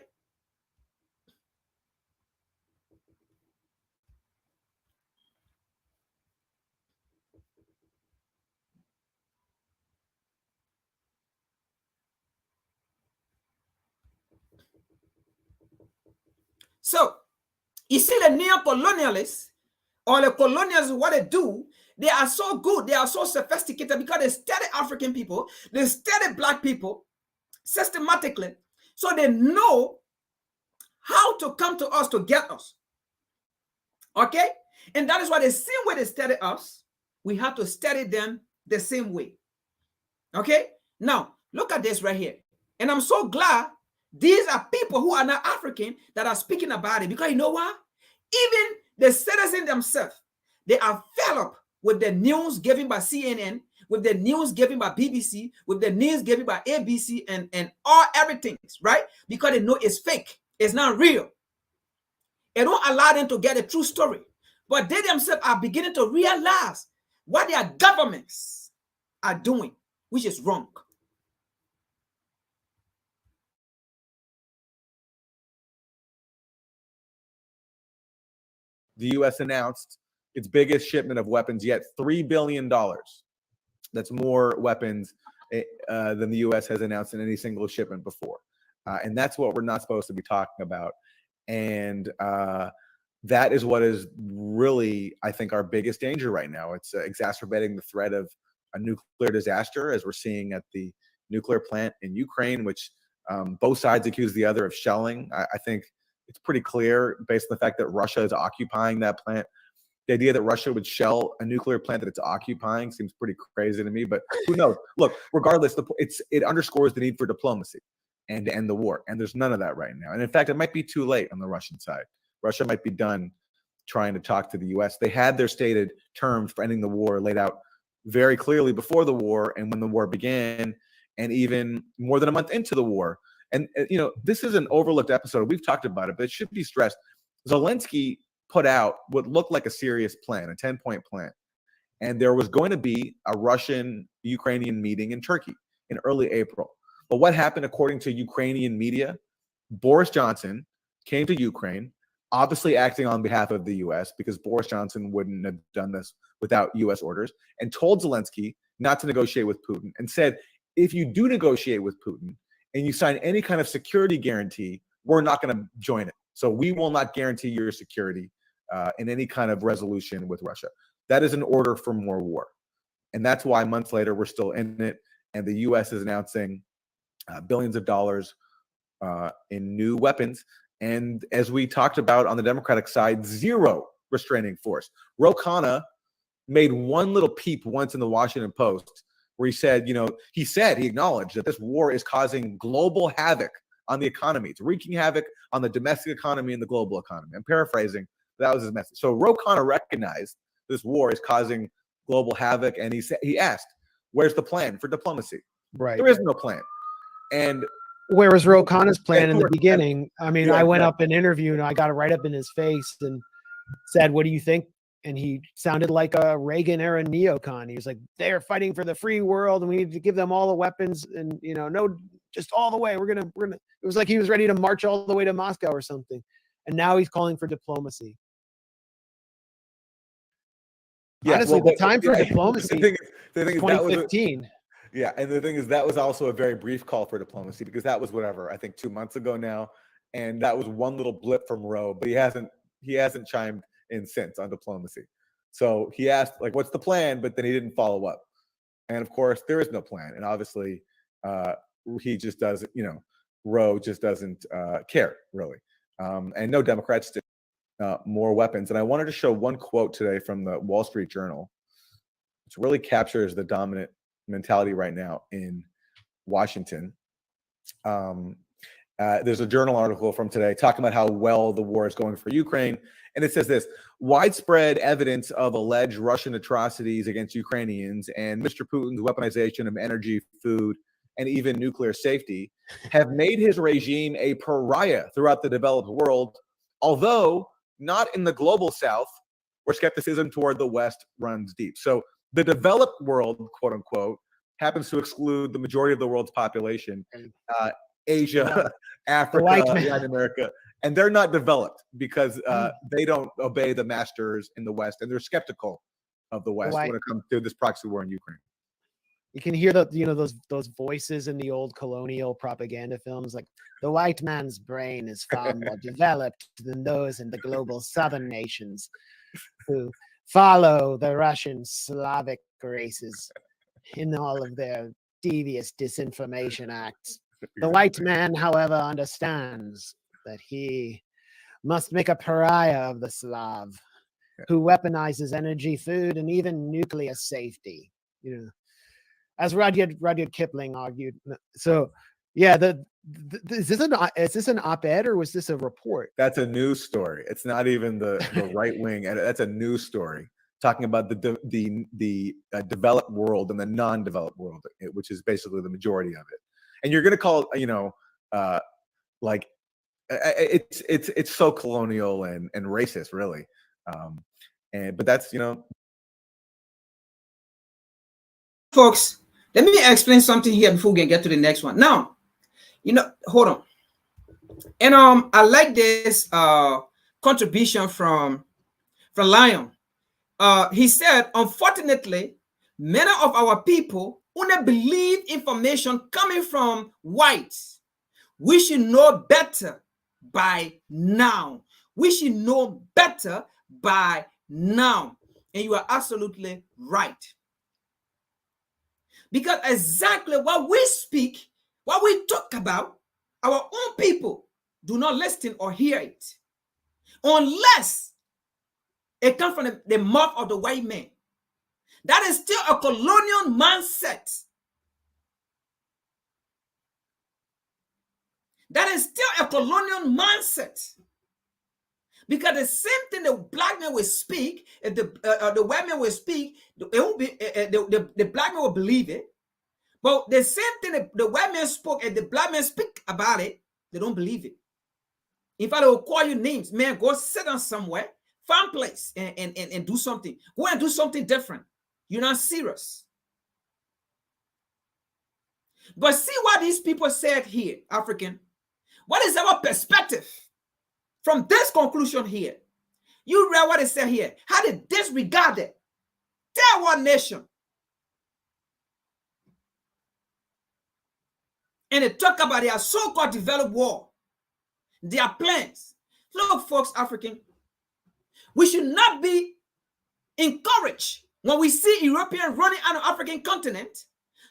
So, you see the neo-colonialists or the colonials, what they do, they are so good, they are so sophisticated because they study African people, they study Black people systematically, so they know how to come to us to get us. Okay? And that is why the same way they study us, we have to study them the same way. Okay? Now, look at this right here. And I'm so glad these are people who are not African that are speaking about it, because you know what? Even the citizens themselves, they are fed up with the news given by CNN, with the news given by BBC, with the news given by ABC and all everything, right? Because they know it's fake. It's not real. It don't allow them to get a true story. But they themselves are beginning to realize what their governments are doing, which is wrong. The U.S. announced its biggest shipment of weapons yet, $3 billion. That's more weapons than the U.S. has announced in any single shipment before. And that's what we're not supposed to be talking about. And that is what is really, I think, our biggest danger right now. It's exacerbating the threat of a nuclear disaster, as we're seeing at the nuclear plant in Ukraine, which both sides accuse the other of shelling. I think it's pretty clear, based on the fact that Russia is occupying that plant. The idea that Russia would shell a nuclear plant that it's occupying seems pretty crazy to me, but who knows? Look, regardless, it underscores the need for diplomacy and to end the war, and there's none of that right now. And in fact, it might be too late on the Russian side. Russia might be done trying to talk to the U.S. They had their stated terms for ending the war laid out very clearly before the war and when the war began, and even more than a month into the war. And, you know, this is an overlooked episode. We've talked about it, but it should be stressed. Zelensky put out what looked like a serious plan, a 10-point plan. And there was going to be a Russian-Ukrainian meeting in Turkey in early April. But what happened, according to Ukrainian media? Boris Johnson came to Ukraine, obviously acting on behalf of the U.S. because Boris Johnson wouldn't have done this without U.S. orders, and told Zelensky not to negotiate with Putin, and said, if you do negotiate with Putin and you sign any kind of security guarantee, we're not going to join it. So we will not guarantee your security in any kind of resolution with Russia. That is an order for more war. And that's why months later, we're still in it. And the U.S. is announcing billions of dollars in new weapons. And as we talked about on the Democratic side, zero restraining force. Ro Khanna made one little peep once in the Washington Post where he said, he acknowledged that this war is causing global havoc on the economy. It's wreaking havoc on the domestic economy and the global economy. I'm paraphrasing. That was his message. So Ro Khanna recognized this war is causing global havoc, and he asked, "Where's the plan for diplomacy?" Right. There is no plan. And where was Ro Khanna's plan in the Where- beginning? I mean, Yeah, I went exactly. up in an interview and I got it right up in his face and said, "What do you think?" And he sounded like a Reagan era neocon. He was like, "They're fighting for the free world, and we need to give them all the weapons, and no, just all the way. We're gonna." It was like he was ready to march all the way to Moscow or something. And now he's calling for diplomacy. Yeah, Honestly, well, the time for diplomacy the thing is that was 2015. Yeah, and the thing is that was also a very brief call for diplomacy because that was whatever, I think 2 months ago now, and that was one little blip from Roe, but he hasn't chimed in since on diplomacy. So he asked like, "What's the plan?" But then he didn't follow up, and of course there is no plan, and obviously he just doesn't, Roe just doesn't care really, and no Democrats do. More weapons, and I wanted to show one quote today from the Wall Street Journal, which really captures the dominant mentality right now in Washington. There's a journal article from today talking about how well the war is going for Ukraine. And it says this: widespread evidence of alleged Russian atrocities against Ukrainians and Mr. Putin's weaponization of energy, food, and even nuclear safety have made his regime a pariah throughout the developed world, although not in the global south, where skepticism toward the West runs deep. So the developed world, quote unquote, happens to exclude the majority of the world's population, Asia, Africa, Latin America, and they're not developed because they don't obey the masters in the West, and they're skeptical of the West when it comes to this proxy war in Ukraine. You can hear those voices in the old colonial propaganda films, like the white man's brain is far more developed than those in the global southern nations who follow the Russian Slavic races in all of their devious disinformation acts. The white man, however, understands that he must make a pariah of the Slav who weaponizes energy, food, and even nuclear safety. As Rudyard Kipling argued. So, yeah, is this an op-ed or was this a report? That's a news story. It's not even the right wing. That's a news story talking about the developed world and the non-developed world, which is basically the majority of it. And you're going to call it, like it's so colonial and racist, really. But that's folks. Let me explain something here before we can get to the next one. Now, hold on. And I like this contribution from Lion. He said, unfortunately, many of our people only believe information coming from whites. We should know better by now. We should know better by now. And you are absolutely right. Because exactly what we speak, what we talk about, our own people do not listen or hear it. Unless it comes from the mouth of the white man. That is still a colonial mindset. That is still a colonial mindset. Because the same thing the black man will speak, if the white man will speak, it won't be, the black man will believe it. But the same thing the white man spoke and the black man speak about it, they don't believe it. In fact, they will call you names. Man, go sit down somewhere, find a place and do something. Go and do something different. You're not serious. But see what these people said here, African. What is our perspective? From this conclusion here, you read what it said here. How they disregarded their one nation. And they talk about their so-called developed world, their plans. Look, folks, African, we should not be encouraged when we see Europeans running out of African continent,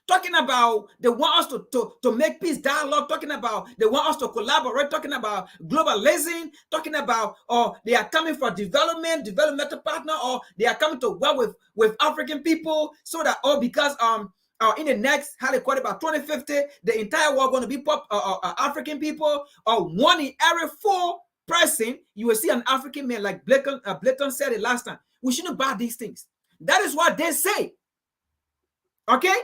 talking about they want us to make peace dialogue, talking about they want us to collaborate, talking about globalizing, talking about they are coming for developmental partner, or they are coming to work with African people so that because in the next, how they call it, about 2050, the entire world going to be African people, or one in every 4 person, you will see an African man, like Blayton said it last time. We shouldn't buy these things. That is what they say. Okay?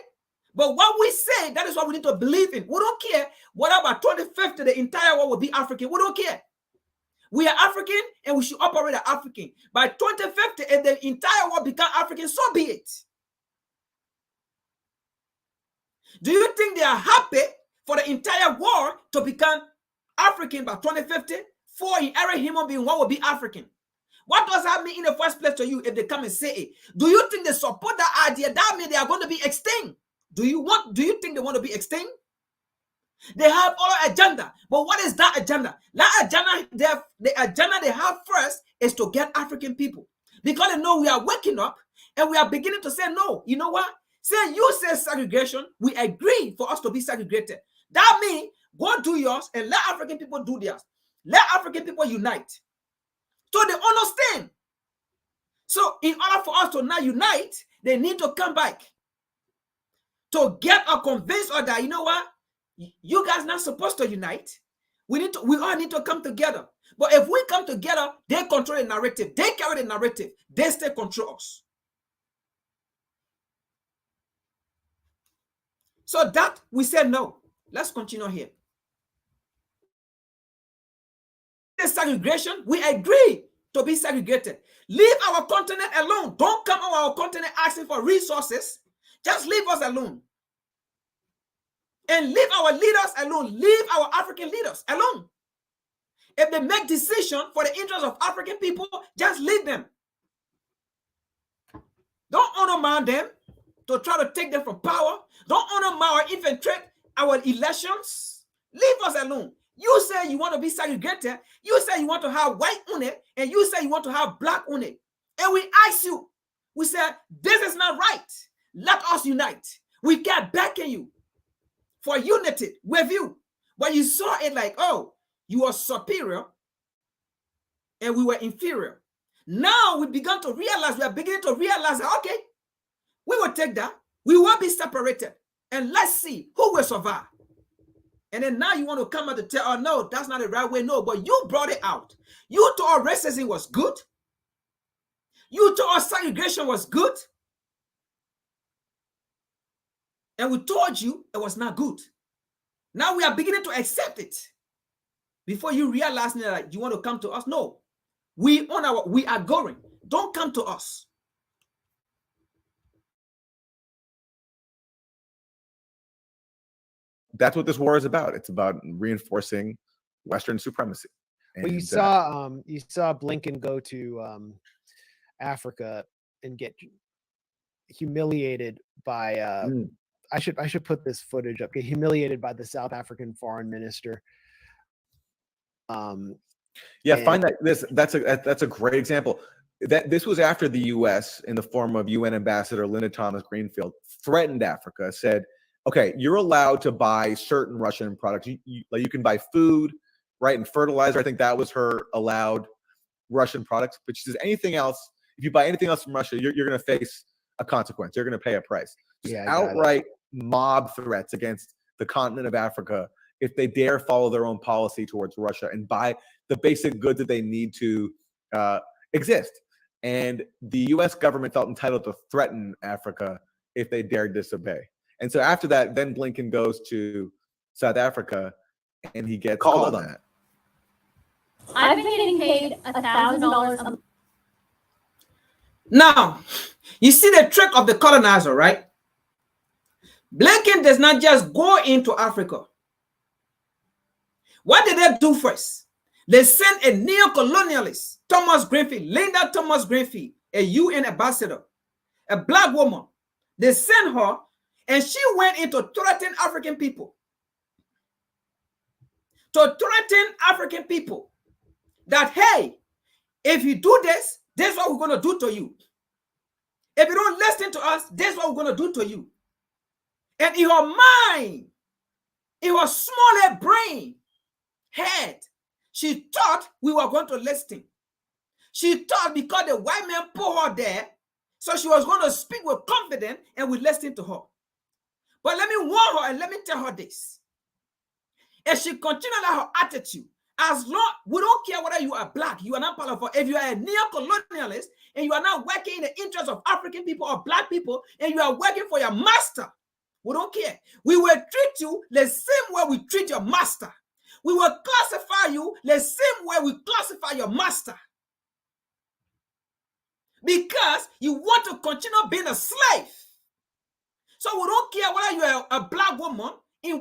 But what we say, that is what we need to believe in. We don't care what about 2050, the entire world will be African. We don't care. We are African and we should operate as African. By 2050, if the entire world become African, so be it. Do you think they are happy for the entire world to become African by 2050? For in every human being, one will be African. What does that mean in the first place to you if they come and say it? Do you think they support that idea? That means they are going to be extinct. Do you think they want to be extinct? They have all agenda. But what is that agenda? That agenda, the agenda they have first is to get African people. Because they know we are waking up and we are beginning to say, no, you know what? Say you say segregation, we agree for us to be segregated. That means go do yours and let African people do theirs. Let African people unite. So they understand. So in order for us to not unite, they need to come back to get or convince us that, you know what, you guys not supposed to unite. We all need to come together. But if we come together, they control the narrative. They carry the narrative. They still control us. So that we said no. Let's continue here. The segregation, we agree to be segregated. Leave our continent alone. Don't come on our continent asking for resources. Just leave us alone. And leave our leaders alone. Leave our African leaders alone. If they make decisions for the interest of African people, just leave them. Don't undermine them to try to take them from power. Don't undermine or infiltrate our elections. Leave us alone. You say you want to be segregated. You say you want to have white on it. And you say you want to have black on it. And we ask you, we said, this is not right. Let us unite. We can't back you for unity with you. But you saw it like, oh, you are superior and we were inferior. Now we began to realize, we are beginning to realize that, okay, we will take that. We will be separated. And let's see who will survive. And then now you want to come out to tell, oh, no, that's not the right way. No, but you brought it out. You told racism was good. You told segregation was good. And we told you it was not good. Now we are beginning to accept it. Before you realize that you want to come to us, no. We are going. Don't come to us. That's what this war is about. It's about reinforcing Western supremacy. And, well, you saw Blinken go to Africa and get humiliated by. I should put this footage up. Get humiliated by the South African foreign minister. Find that's a great example. That this was after the U.S. in the form of UN Ambassador Linda Thomas Greenfield threatened Africa, said, okay, you're allowed to buy certain Russian products. You can buy food, right, and fertilizer. I think that was her allowed Russian products. But she says anything else, if you buy anything else from Russia, you're going to face a consequence. You're going to pay a price. Just outright mob threats against the continent of Africa if they dare follow their own policy towards Russia and buy the basic goods that they need to exist. And the U.S. government felt entitled to threaten Africa if they dared disobey. And so after that, then Blinken goes to South Africa and he gets called on that. I've been getting paid $1,000 a month. Now, you see the trick of the colonizer, right? Blinken does not just go into Africa. What did they do first? They sent a neo-colonialist, Thomas Greenfield, Linda Thomas Greenfield, a UN ambassador, a black woman. They sent her, and she went in to threaten African people. To threaten African people that, hey, if you do this, this is what we're going to do to you. If you don't listen to us, this is what we're going to do to you. And in her mind, in her smaller brain, head, she thought we were going to listen. She thought because the white man put her there, so she was going to speak with confidence and we listen to her. But let me warn her and let me tell her this. If she continues her attitude, as long, we don't care whether you are black, you are not part of it. If you are a neo-colonialist and you are not working in the interest of African people or black people, and you are working for your master, we don't care. We will treat you the same way we treat your master. We will classify you the same way we classify your master. Because you want to continue being a slave. So we don't care whether you are a black woman, we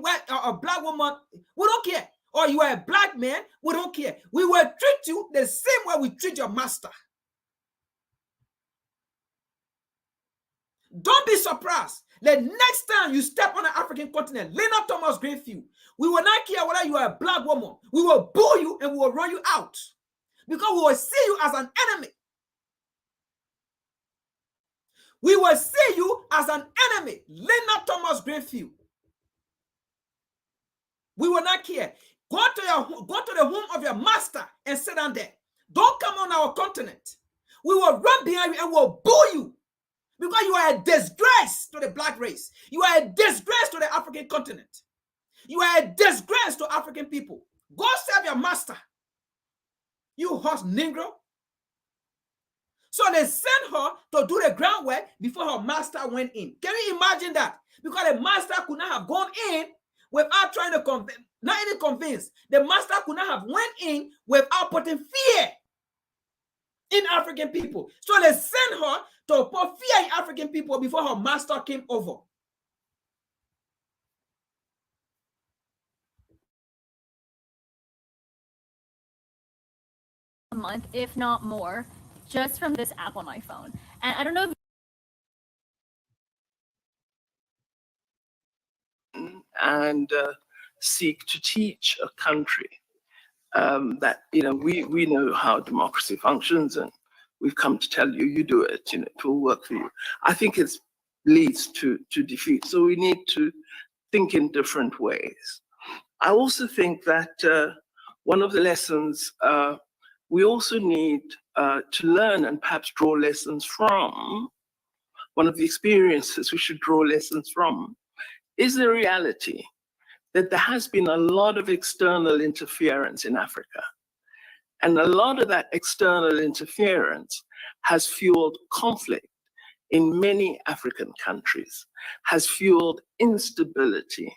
don't care. Or you are a black man, we don't care. We will treat you the same way we treat your master. Don't be surprised. The next time you step on the African continent, Linda Thomas Greenfield, we will not care whether you are a black woman. We will boo you and we will run you out. Because we will see you as an enemy. We will see you as an enemy. Linda Thomas Greenfield. We will not care. Go to the home of your master and sit down there. Don't come on our continent. We will run behind you and we'll boo you. Because you are a disgrace to the black race. You are a disgrace to the African continent. You are a disgrace to African people. Go serve your master. You horse Negro. So they sent her to do the groundwork before her master went in. Can you imagine that? Because the master could not have gone in without trying to convince, not even convince. The master could not have went in without putting fear in African people. So they sent her to put fear in African people before her master came over. A month, if not more, just from this app on my phone. And I don't know if and seek to teach a country that, you know, we know how democracy functions, and we've come to tell you, you do it, you know, it will work for you. I think it leads to defeat. So we need to think in different ways. I also think that one of the lessons we also need to learn and perhaps draw lessons from, one of the experiences we should draw lessons from, is the reality that there has been a lot of external interference in Africa. And a lot of that external interference has fueled conflict in many African countries, has fueled instability,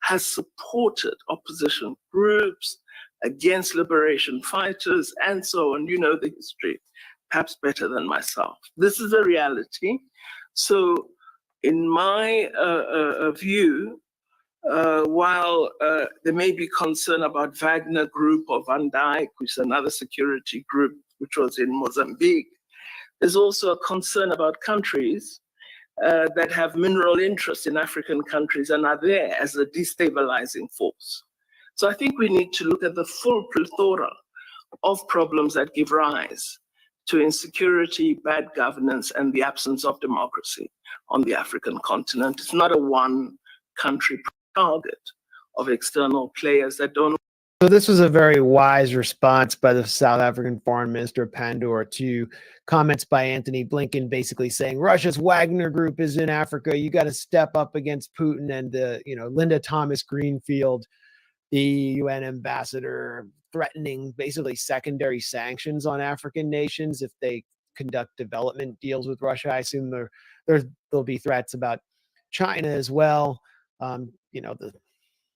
has supported opposition groups against liberation fighters, and so on. You know the history, perhaps better than myself. This is a reality. So in my view, while there may be concern about Wagner Group or Van Dijk, which is another security group which was in Mozambique, there's also a concern about countries that have mineral interests in African countries and are there as a destabilizing force. So I think we need to look at the full plethora of problems that give rise to insecurity, bad governance, and the absence of democracy on the African continent. It's not a one-country target of external players that don't. So this was a very wise response by the South African Foreign Minister Pandor to comments by Antony Blinken, basically saying Russia's Wagner Group is in Africa. You got to step up against Putin. And Linda Thomas Greenfield, the UN ambassador, threatening basically secondary sanctions on African nations if they conduct development deals with Russia. I assume there'll be threats about China as well. The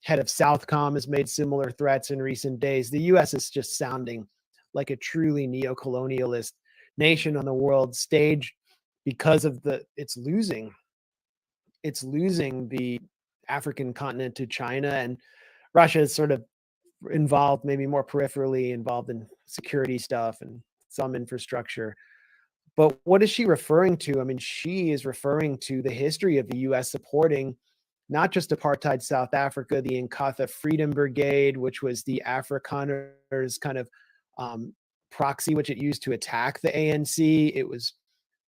head of Southcom has made similar threats in recent days. The U.S. is just sounding like a truly neo-colonialist nation on the world stage because of it's losing the African continent to China, and Russia is sort of involved, maybe more peripherally involved in security stuff and some infrastructure. But what is she referring to? I mean, she is referring to the history of the U.S. supporting not just apartheid South Africa, the Inkatha Freedom Brigade, which was the Afrikaners kind of proxy, which it used to attack the ANC. It was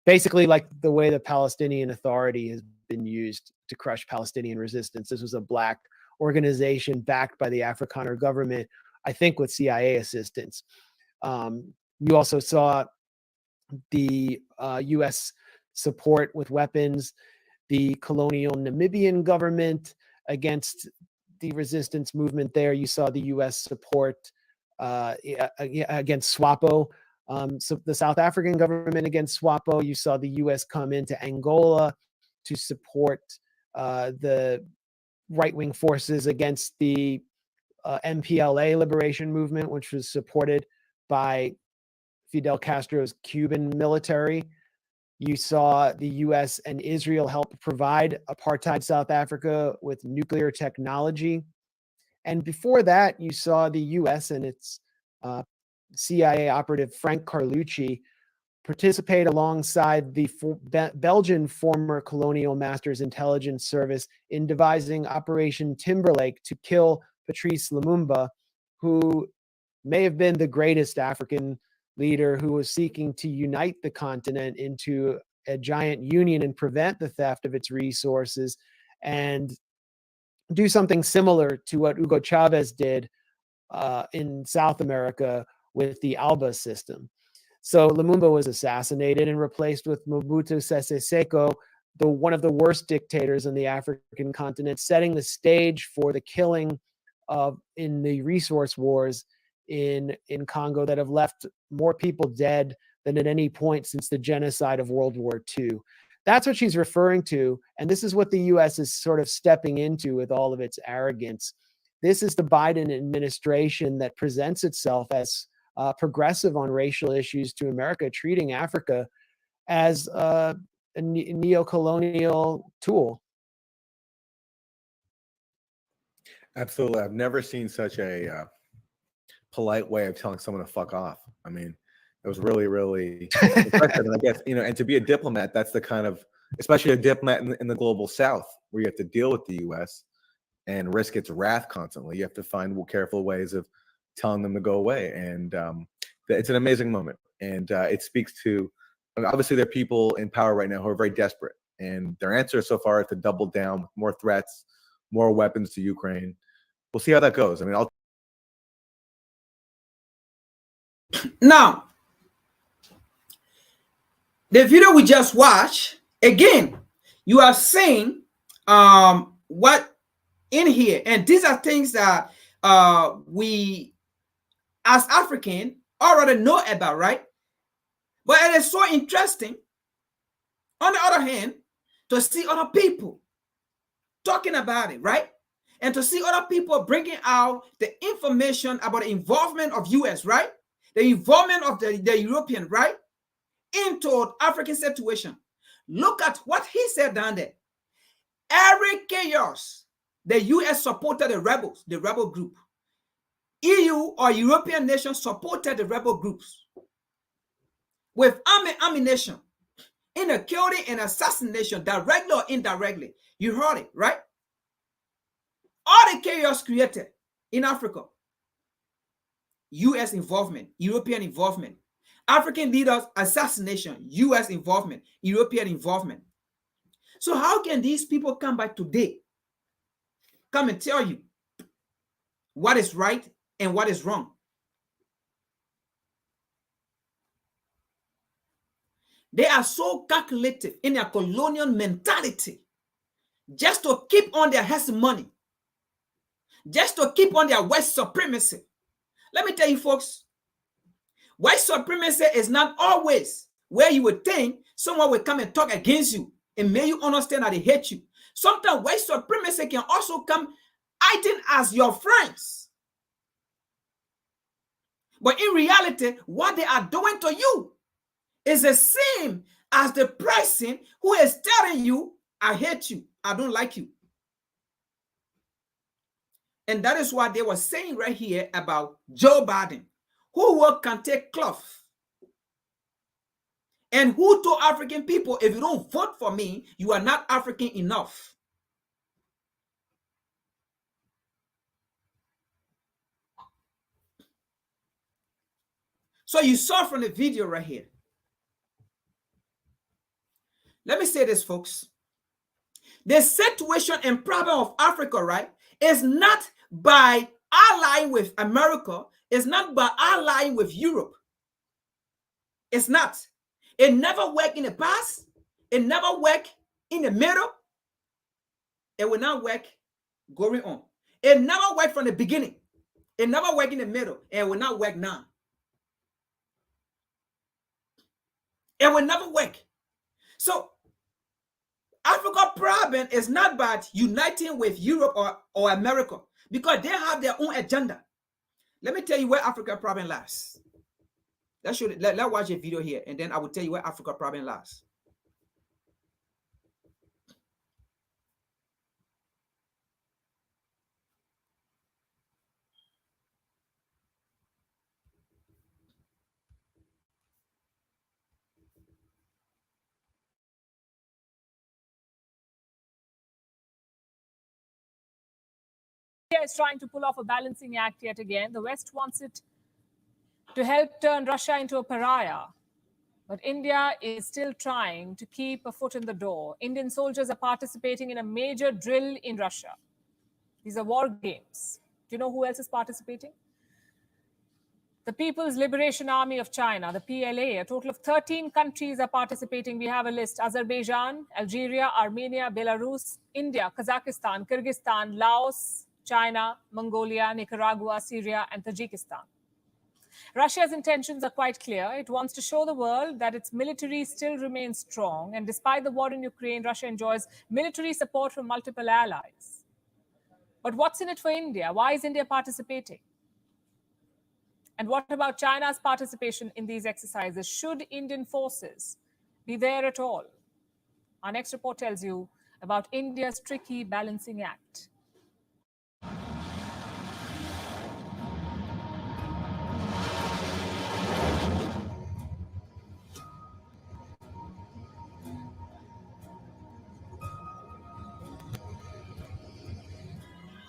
basically like the way the Palestinian Authority has been used to crush Palestinian resistance. This was a black organization backed by the Afrikaner government, I think with CIA assistance. You also saw the U.S. support with weapons, the colonial Namibian government against the resistance movement there. You saw the U.S. support against SWAPO, so the South African government against SWAPO. You saw the U.S. come into Angola to support the right-wing forces against the MPLA liberation movement, which was supported by Fidel Castro's Cuban military. You saw the U.S. and Israel help provide apartheid South Africa with nuclear technology. And before that, you saw the U.S. and its CIA operative Frank Carlucci participate alongside the Belgian former colonial master's intelligence service in devising Operation Timberlake to kill Patrice Lumumba, who may have been the greatest African leader who was seeking to unite the continent into a giant union and prevent the theft of its resources, and do something similar to what Hugo Chavez did in South America with the ALBA system. So Lumumba was assassinated and replaced with Mobutu Sese Seko, one of the worst dictators on the African continent, setting the stage for the killing in the resource wars in Congo that have left more people dead than at any point since the genocide of World War II. That's what she's referring to. And this is what the U.S. is sort of stepping into with all of its arrogance. This is the Biden administration that presents itself as progressive on racial issues to America, treating Africa as a neo-colonial tool. Absolutely. I've never seen such a polite way of telling someone to fuck off. I mean, it was really, really impressive. And I guess, and to be a diplomat, that's the kind of, especially a diplomat in the global South, where you have to deal with the U.S. and risk its wrath constantly. You have to find careful ways of telling them to go away. And it's an amazing moment. And it speaks to, obviously, there are people in power right now who are very desperate. And their answer so far is to double down with more threats, more weapons to Ukraine. We'll see how that goes. I mean, Now, the video we just watched, again, you are saying what in here, and these are things that we as African already know about, right? But it is so interesting, on the other hand, to see other people talking about it, right? And to see other people bringing out the information about the involvement of US, right? The involvement of the European, right? Into African situation. Look at what he said down there. Every chaos, the US supported the rebels, the rebel group. EU or European nations supported the rebel groups with ammunition, killing and assassination, directly or indirectly. You heard it, right? All the chaos created in Africa, US involvement, European involvement. African leaders assassination, US involvement, European involvement. So how can these people come back today, come and tell you what is right and what is wrong? They are so calculative in their colonial mentality, just to keep on their hegemony, just to keep on their white supremacy. Let me tell you, folks, white supremacy is not always where you would think someone will come and talk against you and make you understand that they hate you. Sometimes white supremacy can also come acting as your friends. But in reality, what they are doing to you is the same as the person who is telling you, I hate you, I don't like you. And that is why they were saying right here about Joe Biden, who work can take cloth. And who told African people, if you don't vote for me, you are not African enough. So you saw from the video right here. Let me say this, folks. The situation and problem of Africa, right, is not by allying with America. It's not by allying with Europe. It's not. It never worked in the past. It never worked in the middle. It will not work going on. It never worked from the beginning. It never worked in the middle. And it will not work now. It will never work. So Africa problem is not about uniting with Europe or America, because they have their own agenda. Let me tell you where Africa problem lies. Let's watch a video here, and then I will tell you where Africa problem lies. India is trying to pull off a balancing act yet again. The West wants it to help turn Russia into a pariah. But India is still trying to keep a foot in the door. Indian soldiers are participating in a major drill in Russia. These are war games. Do you know who else is participating? The People's Liberation Army of China, the PLA. A total of 13 countries are participating. We have a list: Azerbaijan, Algeria, Armenia, Belarus, India, Kazakhstan, Kyrgyzstan, Laos, China, Mongolia, Nicaragua, Syria, and Tajikistan. Russia's intentions are quite clear. It wants to show the world that its military still remains strong. And despite the war in Ukraine, Russia enjoys military support from multiple allies. But what's in it for India? Why is India participating? And what about China's participation in these exercises? Should Indian forces be there at all? Our next report tells you about India's tricky balancing act.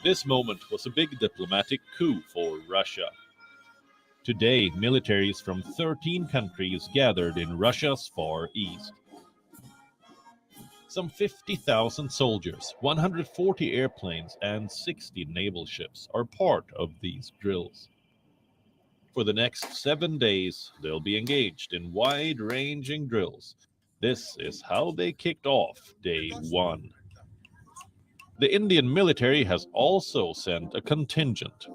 This moment was a big diplomatic coup for Russia. Today, militaries from 13 countries gathered in Russia's Far East. Some 50,000 soldiers, 140 airplanes, and 60 naval ships are part of these drills. For the next 7 days, they'll be engaged in wide-ranging drills. This is how they kicked off day 1. The Indian military has also sent a contingent.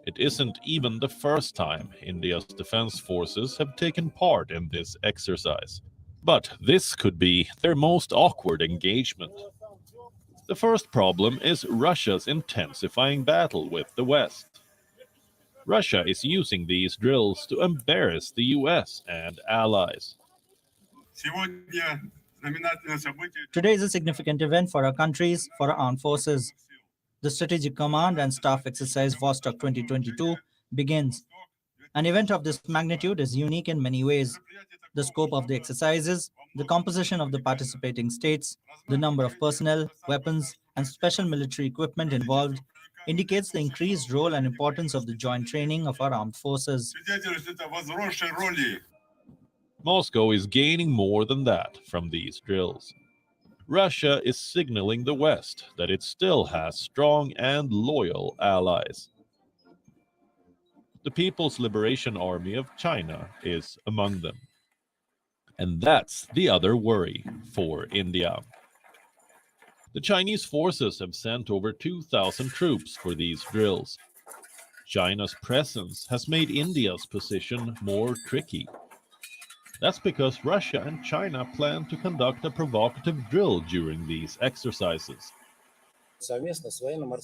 It isn't even the first time India's defense forces have taken part in this exercise. But this could be their most awkward engagement. The first problem is Russia's intensifying battle with the West. Russia is using these drills to embarrass the US and allies. Today is a significant event for our countries, for our armed forces. The Strategic Command and Staff Exercise Vostok 2022 begins. An event of this magnitude is unique in many ways. The scope of the exercises, the composition of the participating states, the number of personnel, weapons, and special military equipment involved indicates the increased role and importance of the joint training of our armed forces. Moscow is gaining more than that from these drills. Russia is signaling the West that it still has strong and loyal allies. The People's Liberation Army of China is among them. And that's the other worry for India. The Chinese forces have sent over 2,000 troops for these drills. China's presence has made India's position more tricky. That's because Russia and China plan to conduct a provocative drill during these exercises.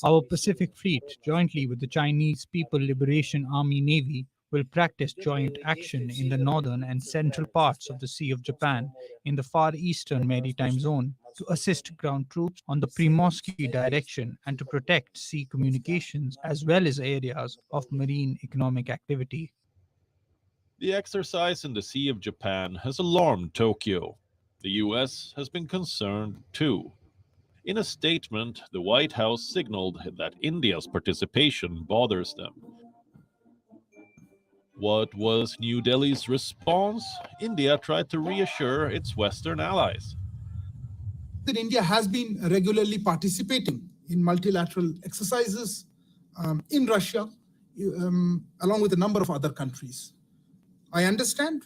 Our Pacific Fleet, jointly with the Chinese People Liberation Army Navy, will practice joint action in the northern and central parts of the Sea of Japan in the Far Eastern Maritime Zone. to assist ground troops on the Primorski direction and to protect sea communications as well as areas of marine economic activity. The exercise in the Sea of Japan has alarmed Tokyo. The US has been concerned too. In a statement, the White House signaled that India's participation bothers them. What was New Delhi's response? India tried to reassure its Western allies. That India has been regularly participating in multilateral exercises in Russia, along with a number of other countries. I understand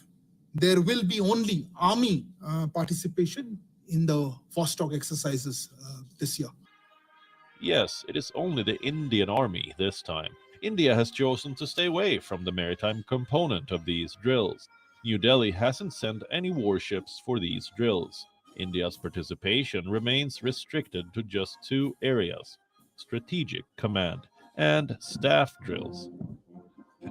there will be only army participation in the Vostok exercises this year. Yes, it is only the Indian Army this time. India has chosen to stay away from the maritime component of these drills. New Delhi hasn't sent any warships for these drills. India's participation remains restricted to just two areas: strategic command and staff drills.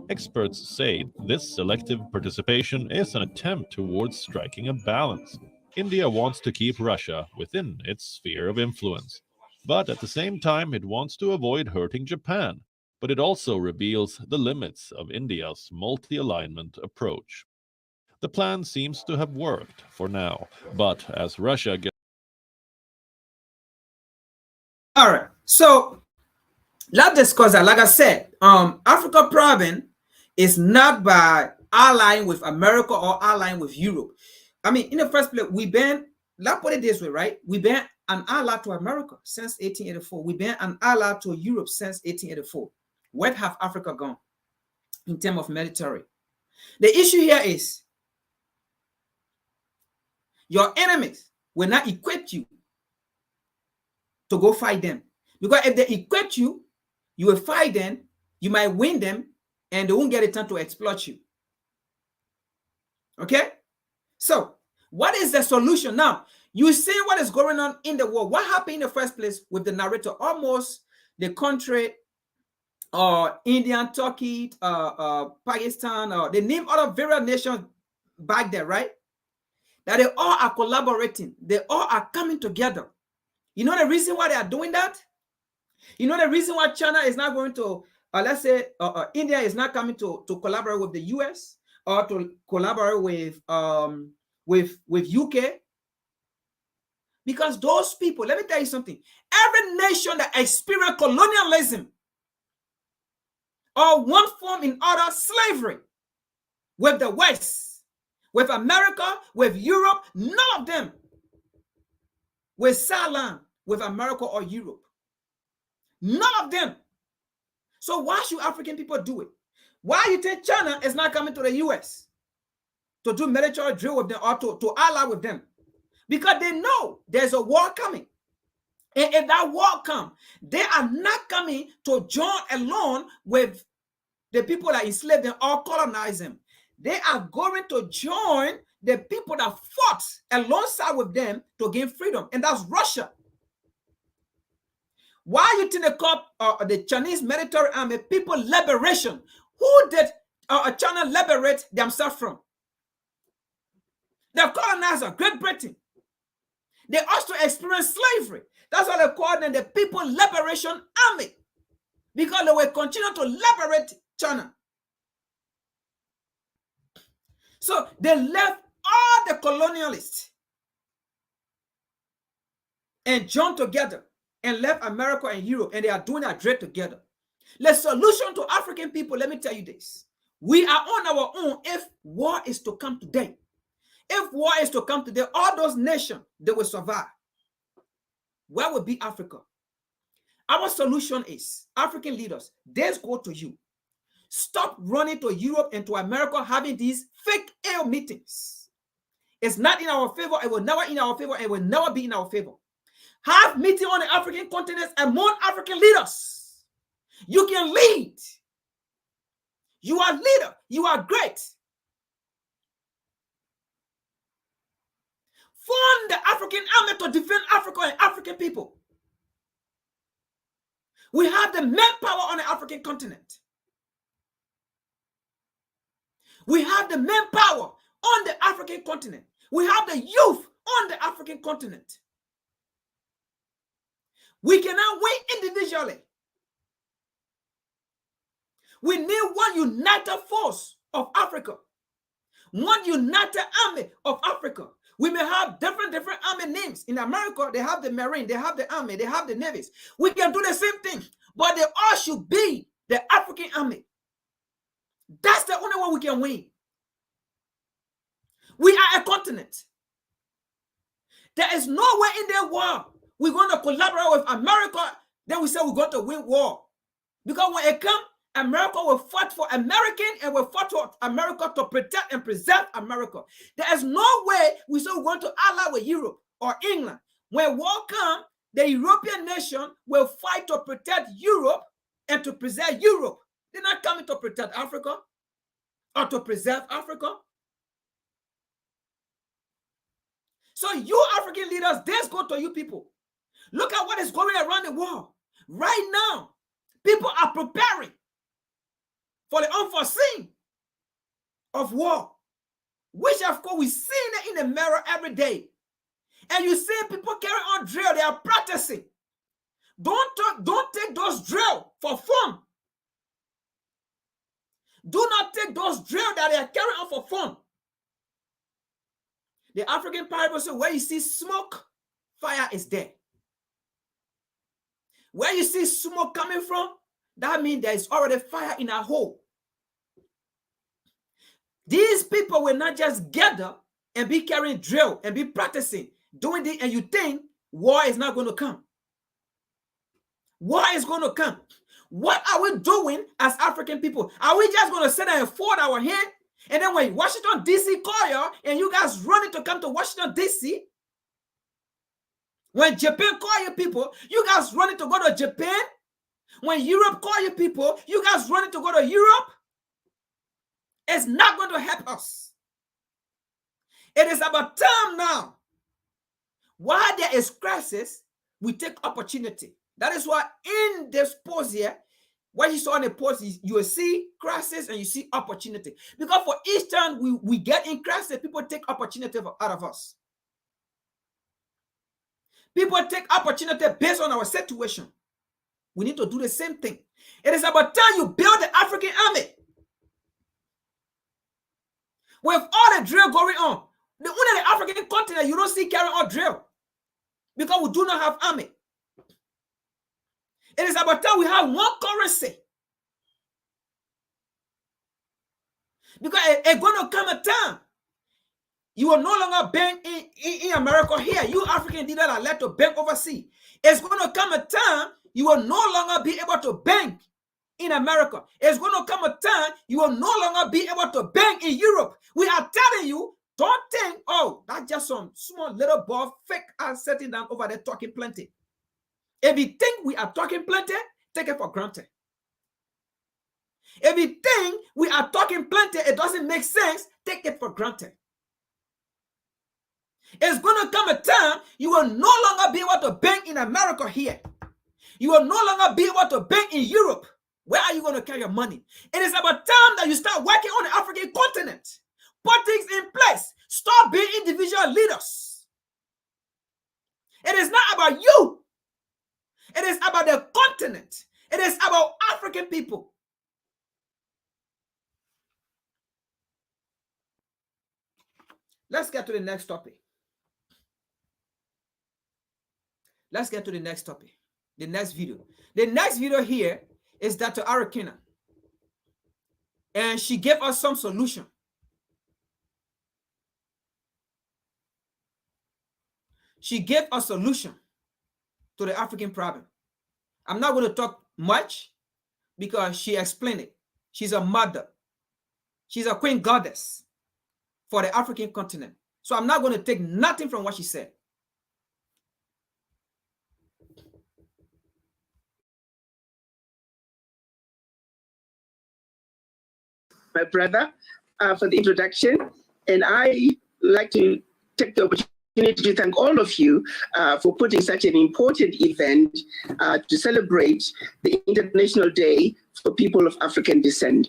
Experts say this selective participation is an attempt towards striking a balance. India wants to keep Russia within its sphere of influence, but at the same time it wants to avoid hurting Japan. But it also reveals the limits of India's multi-alignment approach. The plan seems to have worked for now, but as Russia gets... All right, so let's discuss that. Like I said, Africa problem is not by allying with America or allying with Europe. I mean, in the first place, let's put it this way, right? We've been an ally to America since 1884. We've been an ally to Europe since 1884. Where have Africa gone in terms of military? The issue here is your enemies will not equip you to go fight them. Because if they equip you, you will fight them, you might win them, and they won't get a time to exploit you. Okay? So, what is the solution now? You see what is going on in the world. What happened in the first place with the narrator? Almost the country, India, Turkey, Pakistan, they name other various nations back there, right? That they all are collaborating. They all are coming together. You know the reason why they are doing that? You know the reason why China is not going to, let's say, India is not coming to collaborate with the US or to collaborate with UK? Because those people, let me tell you something, every nation that experienced colonialism or one form in other slavery with the West, with America, with Europe, none of them will sell with America or Europe. None of them. So why should African people do it? Why you think China is not coming to the US to do military drill with them or to ally with them? Because they know there's a war coming. And if that war comes, they are not coming to join alone with the people that enslaved them or colonize them. They are going to join the people that fought alongside with them to gain freedom. And that's Russia. Why you think they call the Chinese military army People Liberation? Who did China liberate themselves from? The colonizer, Great Britain. They also experienced slavery. That's why they call them the People Liberation Army. Because they will continue to liberate China. So they left all the colonialists and joined together and left America and Europe, and they are doing a trade together. The solution to African people, let me tell you this. We are on our own if war is to come today. If war is to come today, all those nations, they will survive. Where will be Africa? Our solution is, African leaders, let's go to you. Stop running to Europe and to America having these fake AU meetings. It's not in our favor. It will never in our favor. It will never be in our favor. Have meeting on the African continent among African leaders. You can lead. You are leader. You are great. Form the African army to defend Africa and African people. We have the manpower on the African continent. We have the manpower on the African continent. We have the youth on the African continent. We cannot win individually. We need one united force of Africa, one united army of Africa. We may have different army names. In America, they have the Marine, they have the Army, they have the Navies. We can do the same thing, but they all should be the African army. That's the only way we can win. We are a continent. There is no way in the world we're going to collaborate with America, then we say we're going to win war. Because when it comes, America will fight for American and will fight for America to protect and preserve America. There is no way we say we're going to ally with Europe or England. When war comes, the European nation will fight to protect Europe and to preserve Europe. They're not coming to protect Africa or to preserve Africa. So you African leaders, let's go to you people. Look at what is going around the world. Right now, people are preparing for the unforeseen of war, which of course we see it in the mirror every day. And you see people carry on drill, they are practicing. Don't take those drill for fun. Do not take those drill that they are carrying on for fun. The African parable says, where you see smoke, fire is there. Where you see smoke coming from, that means there is already fire in our hole. These people will not just gather and be carrying drill and be practicing, doing this, and you think war is not going to come. War is going to come. What are we doing as African people? Are we just going to sit there and fold our hand? And then when Washington, D.C. call you and you guys running to come to Washington, D.C., when Japan call you people, you guys running to go to Japan. When Europe call you people, you guys running to go to Europe. It's not going to help us. It is about time now. While there is crisis, we take opportunity. That is why in this post here, what you saw in the post, you will see crisis and you see opportunity. Because for each time we get in crisis, people take opportunity out of us. People take opportunity based on our situation. We need to do the same thing. It is about time you build the African army. With all the drill going on, the only the African continent you don't see carrying on drill. Because we do not have army. It is about time we have one currency. Because it's going to come a time you will no longer bank in America here. You African leaders are led to bank overseas. It's going to come a time you will no longer be able to bank in America. It's going to come a time you will no longer be able to bank in Europe. We are telling you, don't think, oh, that's just some small little boy fake ass sitting down over there talking plenty. If you think we are talking plenty, take it for granted. If you think we are talking plenty, it doesn't make sense, take it for granted. It's going to come a time you will no longer be able to bank in America here. You will no longer be able to bank in Europe. Where are you going to carry your money? It is about time that you start working on the African continent. Put things in place. Stop being individual leaders. It is not about you. It is about the continent. It is about African people. Let's get to the next topic. Let's get to the next topic. The next video. The next video here is Dr. Arakina. And she gave us some solution. She gave a solution to the African problem. I'm not going to talk much because she explained it. She's a mother. She's a queen goddess for the African continent. So I'm not going to take nothing from what she said. My brother, for the introduction. And I like to take the opportunity to thank all of you for putting such an important event to celebrate the International Day for People of African Descent.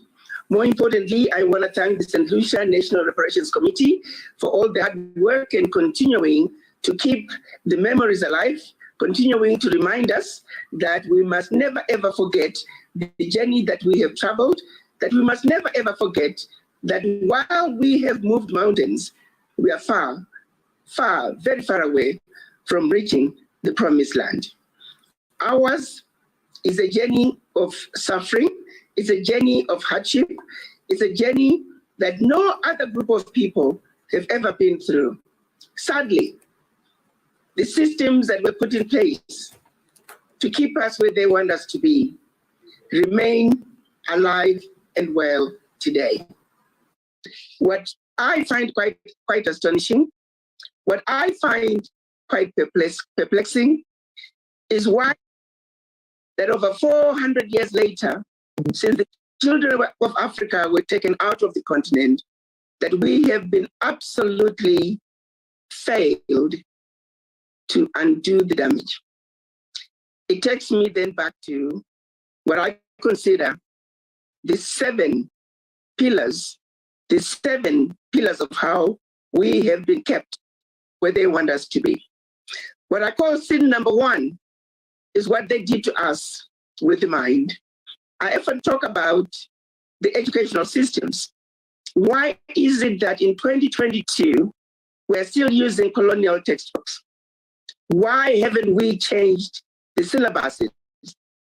More importantly, I want to thank the St. Lucia National Reparations Committee for all their hard work and continuing to keep the memories alive continuing to remind us that we must never ever forget the journey that we have traveled, that we must never ever forget that while we have moved mountains, we are far, far, very far away from reaching the promised land. Ours is a journey of suffering, it's a journey of hardship, it's a journey that no other group of people have ever been through. Sadly, the systems that were put in place to keep us where they want us to be remain alive and well today. What I find quite astonishing, what I find quite perplexing, is why that over 400 years later, since the children of Africa were taken out of the continent, that we have been absolutely failed to undo the damage. It takes me then back to what I consider the 7 pillars, the 7 pillars of how we have been kept where they want us to be. What I call sin number 1 is what they did to us with the mind. I often talk about the educational systems. Why is it that in 2022, we're still using colonial textbooks? Why haven't we changed the syllabuses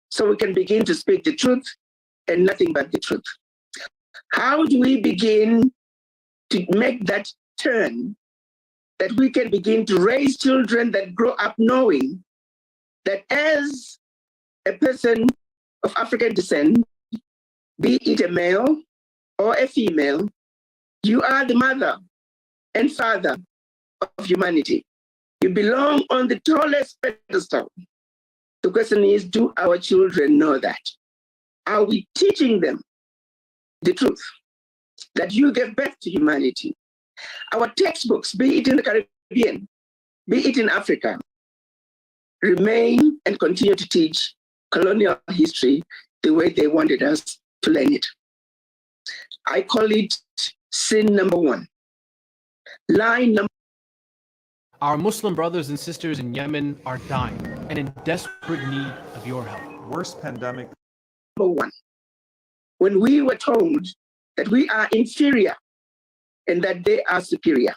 so we can begin to speak the truth and nothing but the truth? How do we begin to make that turn, that we can begin to raise children that grow up knowing that as a person of African descent, be it a male or a female, you are the mother and father of humanity. You belong on the tallest pedestal. The question is, do our children know that? Are we teaching them the truth that you gave birth to humanity? Our textbooks, be it in the Caribbean, be it in Africa, remain and continue to teach colonial history the way they wanted us to learn it. I call it sin number 1. Line number. Our Muslim brothers and sisters in Yemen are dying and in desperate need of your help. Worst pandemic. Number 1. When we were told that we are inferior and that they are superior.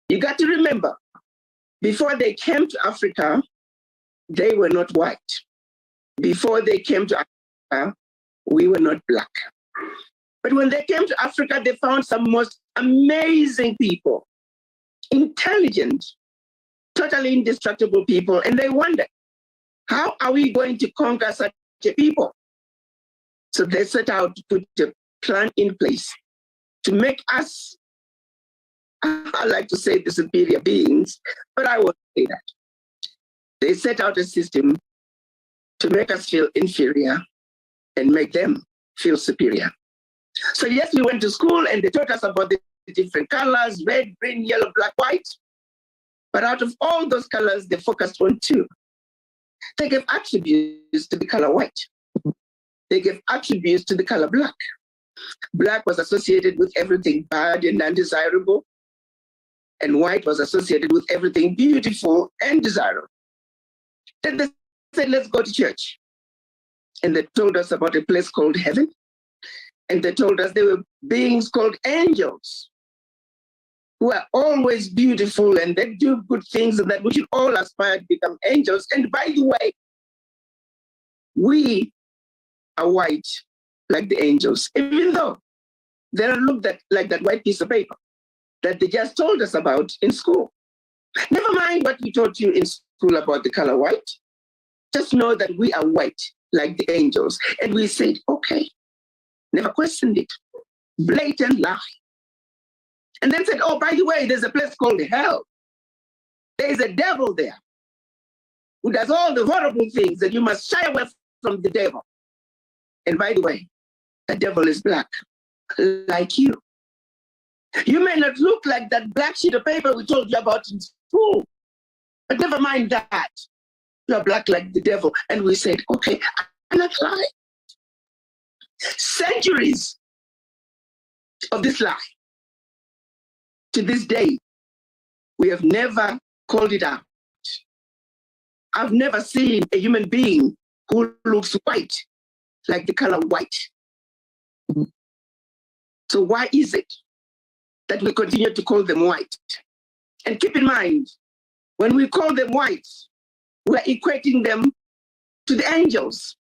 You got to remember, before they came to Africa, they were not white. Before they came to Africa, we were not black. But when they came to Africa, they found some most amazing people, intelligent, totally indestructible people, and they wondered, how are we going to conquer such a people? So they set out to put a plan in place to make us, I like to say the superior beings, but I won't say that. They set out a system to make us feel inferior and make them feel superior. So yes, we went to school and they taught us about the different colors, red, green, yellow, black, white. But out of all those colors, they focused on 2. They gave attributes to the color white. They gave attributes to the color black. Black was associated with everything bad and undesirable, and white was associated with everything beautiful and desirable. Then they said, let's go to church. And they told us about a place called heaven. And they told us there were beings called angels who are always beautiful and they do good things and that we should all aspire to become angels. And by the way, we are white like the angels, even though they don't look like that white piece of paper that they just told us about in school. Never mind what we taught you in school about the color white. Just know that we are white like the angels. And we said, okay, never questioned it. Blatant lie. And then said, oh, by the way, there's a place called hell. There's a devil there who does all the horrible things and you must shy away from the devil. And by the way, the devil is black, like you. You may not look like that black sheet of paper we told you about in school, but never mind that. You are black like the devil. And we said, okay, I'm not lying. Centuries of this lie. To this day, we have never called it out. I've never seen a human being who looks white, like the color white. So why is it that we continue to call them white? And keep in mind, when we call them white, we're equating them to the angels.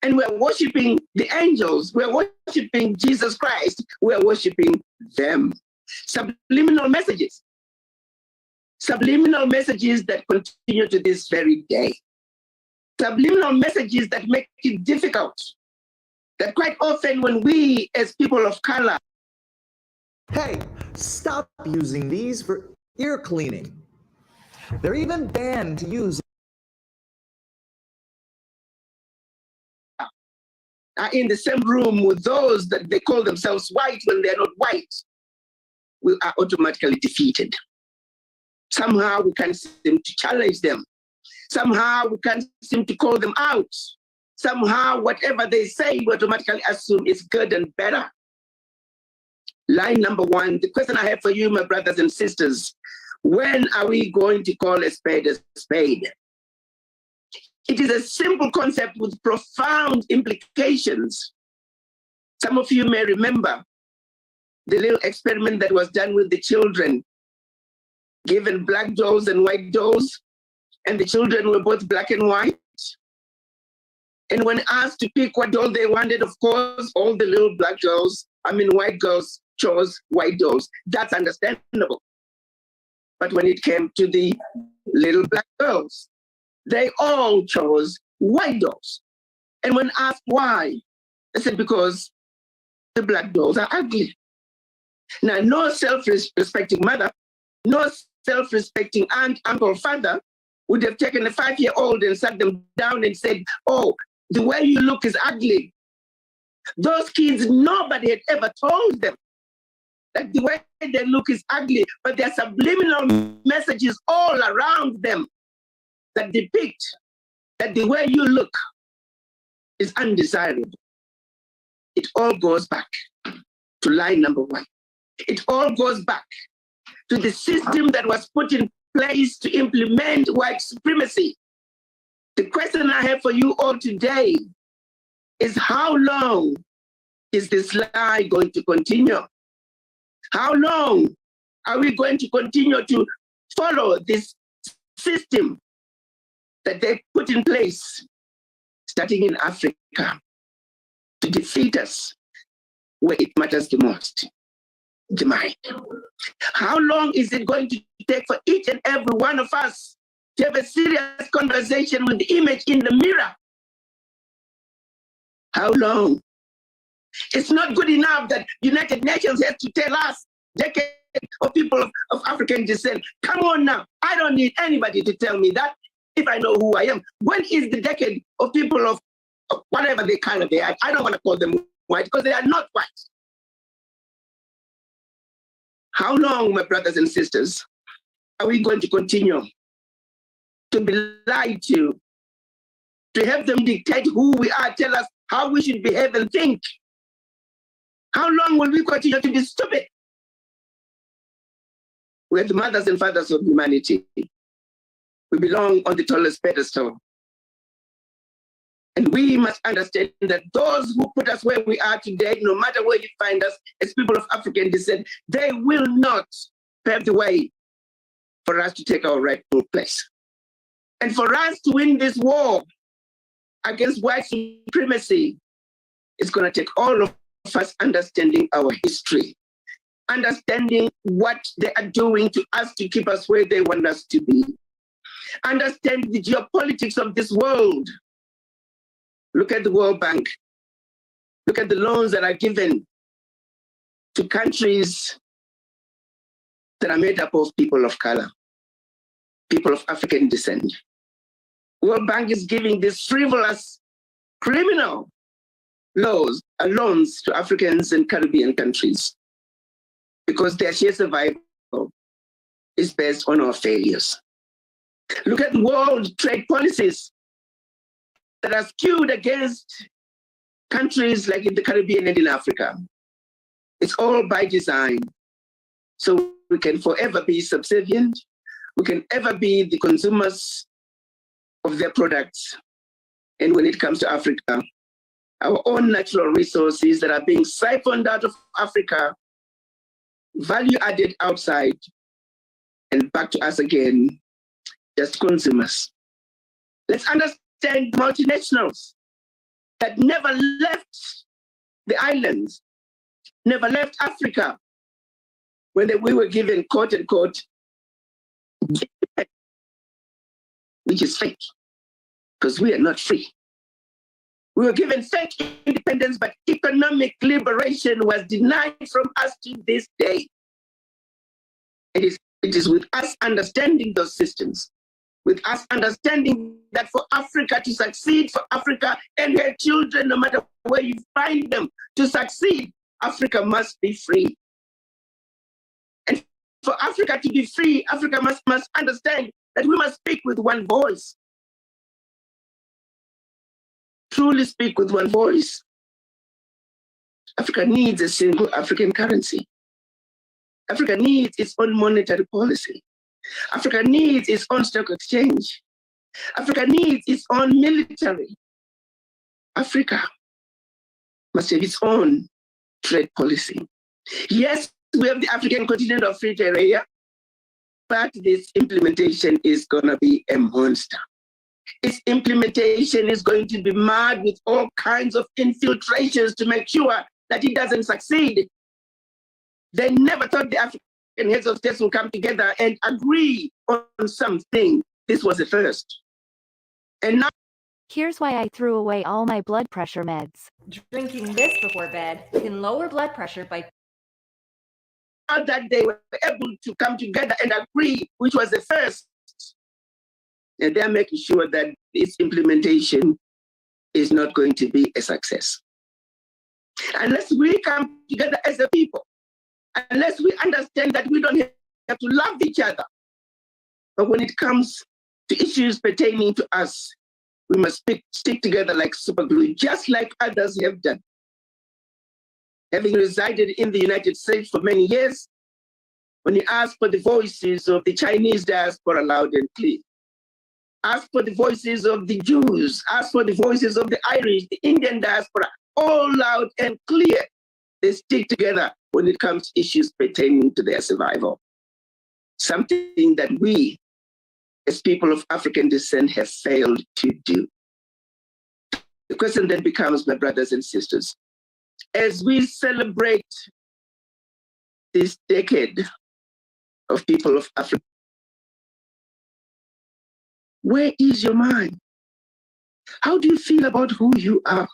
And we're worshiping the angels. We're worshiping Jesus Christ. We're worshiping them. Subliminal messages. Subliminal messages that continue to this very day. Subliminal messages that make it difficult. That quite often when we as people of color. Hey, stop using these for ear cleaning. They're even banned to use. Are in the same room with those that they call themselves white when they're not white, we are automatically defeated. Somehow we can't seem to challenge them. Somehow we can't seem to call them out. Somehow whatever they say, we automatically assume is good and better. Line number one, the question I have for you, my brothers and sisters, when are we going to call a spade a spade? It is a simple concept with profound implications. Some of you may remember the little experiment that was done with the children, given black dolls and white dolls, and the children were both black and white. And when asked to pick what doll they wanted, of course, all the little white girls chose white dolls. That's understandable. But when it came to the little black girls, they all chose white dolls. And when asked why, they said because the black dolls are ugly. Now, no self-respecting mother, no self-respecting aunt, uncle, father would have taken a 5-year-old and sat them down and said, oh, the way you look is ugly. Those kids, nobody had ever told them that the way they look is ugly, but there are subliminal messages all around them that depict that the way you look is undesirable. It all goes back to line number one. It all goes back to the system that was put in place to implement white supremacy. The question I have for you all today is how long is this lie going to continue? How long are we going to continue to follow this system that they put in place, starting in Africa, to defeat us where it matters the most, the mind? How long is it going to take for each and every one of us to have a serious conversation with the image in the mirror? How long? It's not good enough that United Nations has to tell us, decades of people of African descent, come on now, I don't need anybody to tell me that if I know who I am. When is the decade of people of whatever they color they are? I don't want to call them white because they are not white. How long, my brothers and sisters, are we going to continue to be lied to have them dictate who we are, tell us how we should behave and think? How long will we continue to be stupid? We're the mothers and fathers of humanity. We belong on the tallest pedestal. And we must understand that those who put us where we are today, no matter where you find us as people of African descent, they will not pave the way for us to take our rightful place. And for us to win this war against white supremacy, it's going to take all of us understanding our history, understanding what they are doing to us to keep us where they want us to be. Understand the geopolitics of this world. Look at the World Bank. Look at the loans that are given to countries that are made up of people of color, people of African descent. World Bank is giving these frivolous, criminal loans to Africans and Caribbean countries because their sheer survival is based on our failures. Look at world trade policies that are skewed against countries like in the Caribbean and in Africa. It's all by design. So we can forever be subservient. We can ever be the consumers of their products. And when it comes to Africa, our own natural resources that are being siphoned out of Africa, value added outside, and back to us again, just consumers. Let's understand multinationals that never left the islands, never left Africa when we were given quote unquote, which is fake, because we are not free. We were given fake independence, but economic liberation was denied from us to this day. It is with us understanding those systems, with us understanding that for Africa to succeed, for Africa and her children, no matter where you find them, to succeed, Africa must be free. And for Africa to be free, Africa must understand that we must speak with one voice. Truly speak with one voice. Africa needs a single African currency. Africa needs its own monetary policy. Africa needs its own stock exchange. Africa needs its own military. Africa must have its own trade policy. Yes, we have the African Continent of Free Trade Area, but this implementation is going to be a monster. Its implementation is going to be marred with all kinds of infiltrations to make sure that it doesn't succeed. They never thought the African heads of states will come together and agree on something. This was the first. And now, here's why I threw away all my blood pressure meds. Drinking this before bed can lower blood pressure by... that they were able to come together and agree, which was the first. And they're making sure that this implementation is not going to be a success. Unless we come together as a people, unless we understand that we don't have to love each other, but when it comes to issues pertaining to us, we must stick together like super glue, just like others have done. Having resided in the United States for many years, when you ask for the voices of the Chinese diaspora loud and clear, ask for the voices of the Jews, ask for the voices of the Irish, the Indian diaspora, all loud and clear. They stick together when it comes to issues pertaining to their survival. Something that we, as people of African descent, have failed to do. The question then becomes, my brothers and sisters, as we celebrate this decade of people of Africa, where is your mind? How do you feel about who you are?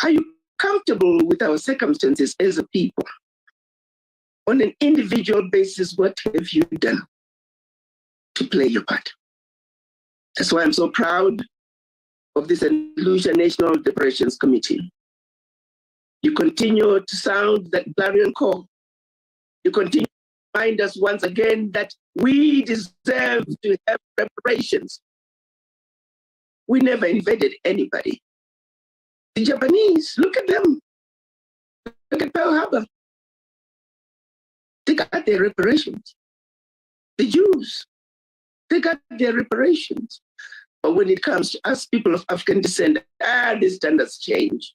Are you comfortable with our circumstances as a people? On an individual basis, what have you done to play your part? That's why I'm so proud of this Illusion National Deliberations Committee. You continue to sound that clarion call. You continue to remind us once again that we deserve to have reparations. We never invaded anybody. The Japanese, look at them. Look at Pearl Harbor. They got their reparations. The Jews, they got their reparations. But when it comes to us, people of African descent, the standards change.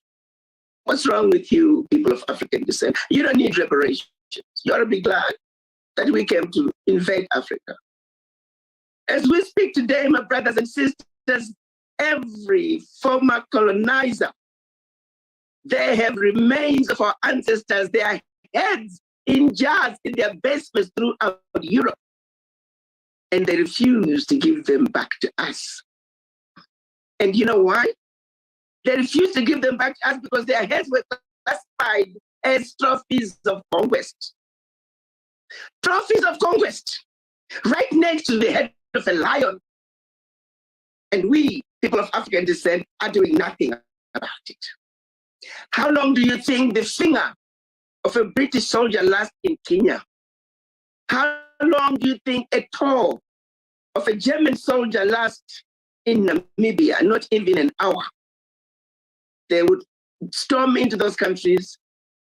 What's wrong with you, people of African descent? You don't need reparations. You ought to be glad that we came to invade Africa. As we speak today, my brothers and sisters, every former colonizer, they have remains of our ancestors, their heads in jars in their basements throughout Europe. And they refuse to give them back to us. And you know why? They refuse to give them back to us because their heads were classified as trophies of conquest. Trophies of conquest, right next to the head of a lion. And we, people of African descent, are doing nothing about it. How long do you think the finger of a British soldier lasts in Kenya? How long do you think a toe of a German soldier lasts in Namibia? Not even an hour. They would storm into those countries,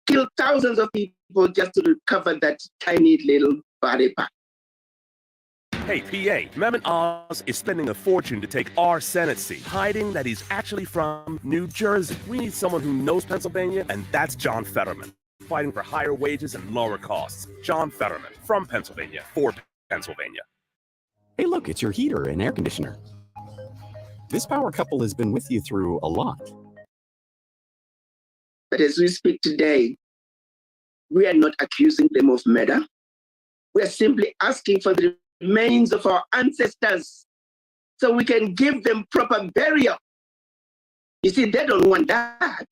kill thousands of people just to recover that tiny little body part. Hey, PA, Mehmet Oz is spending a fortune to take our Senate seat, hiding that he's actually from New Jersey. We need someone who knows Pennsylvania, and that's John Fetterman, fighting for higher wages and lower costs. John Fetterman, from Pennsylvania, for Pennsylvania. Hey, look, it's your heater and air conditioner. This power couple has been with you through a lot. But as we speak today, we are not accusing them of murder. We are simply asking for the remains of our ancestors so we can give them proper burial. You see, they don't want that.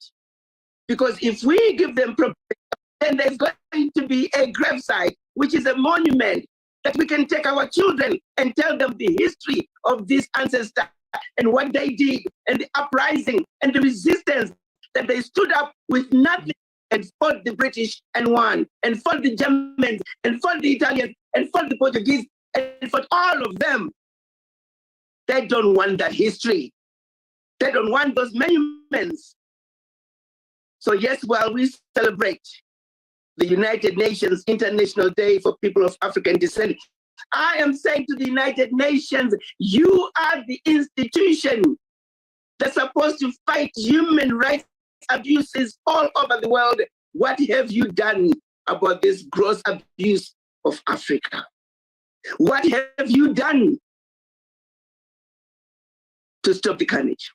Because if we give them proper burial, then there's going to be a gravesite, which is a monument that we can take our children and tell them the history of these ancestors and what they did and the uprising and the resistance that they stood up with nothing and fought the British and won, and fought the Germans, and fought the Italians, and fought the Portuguese, and fought all of them. They don't want that history. They don't want those monuments. So yes, while we celebrate the United Nations International Day for People of African Descent, I am saying to the United Nations, you are the institution that's supposed to fight human rights abuses all over the world. What have you done about this gross abuse of Africa? What have you done to stop the carnage?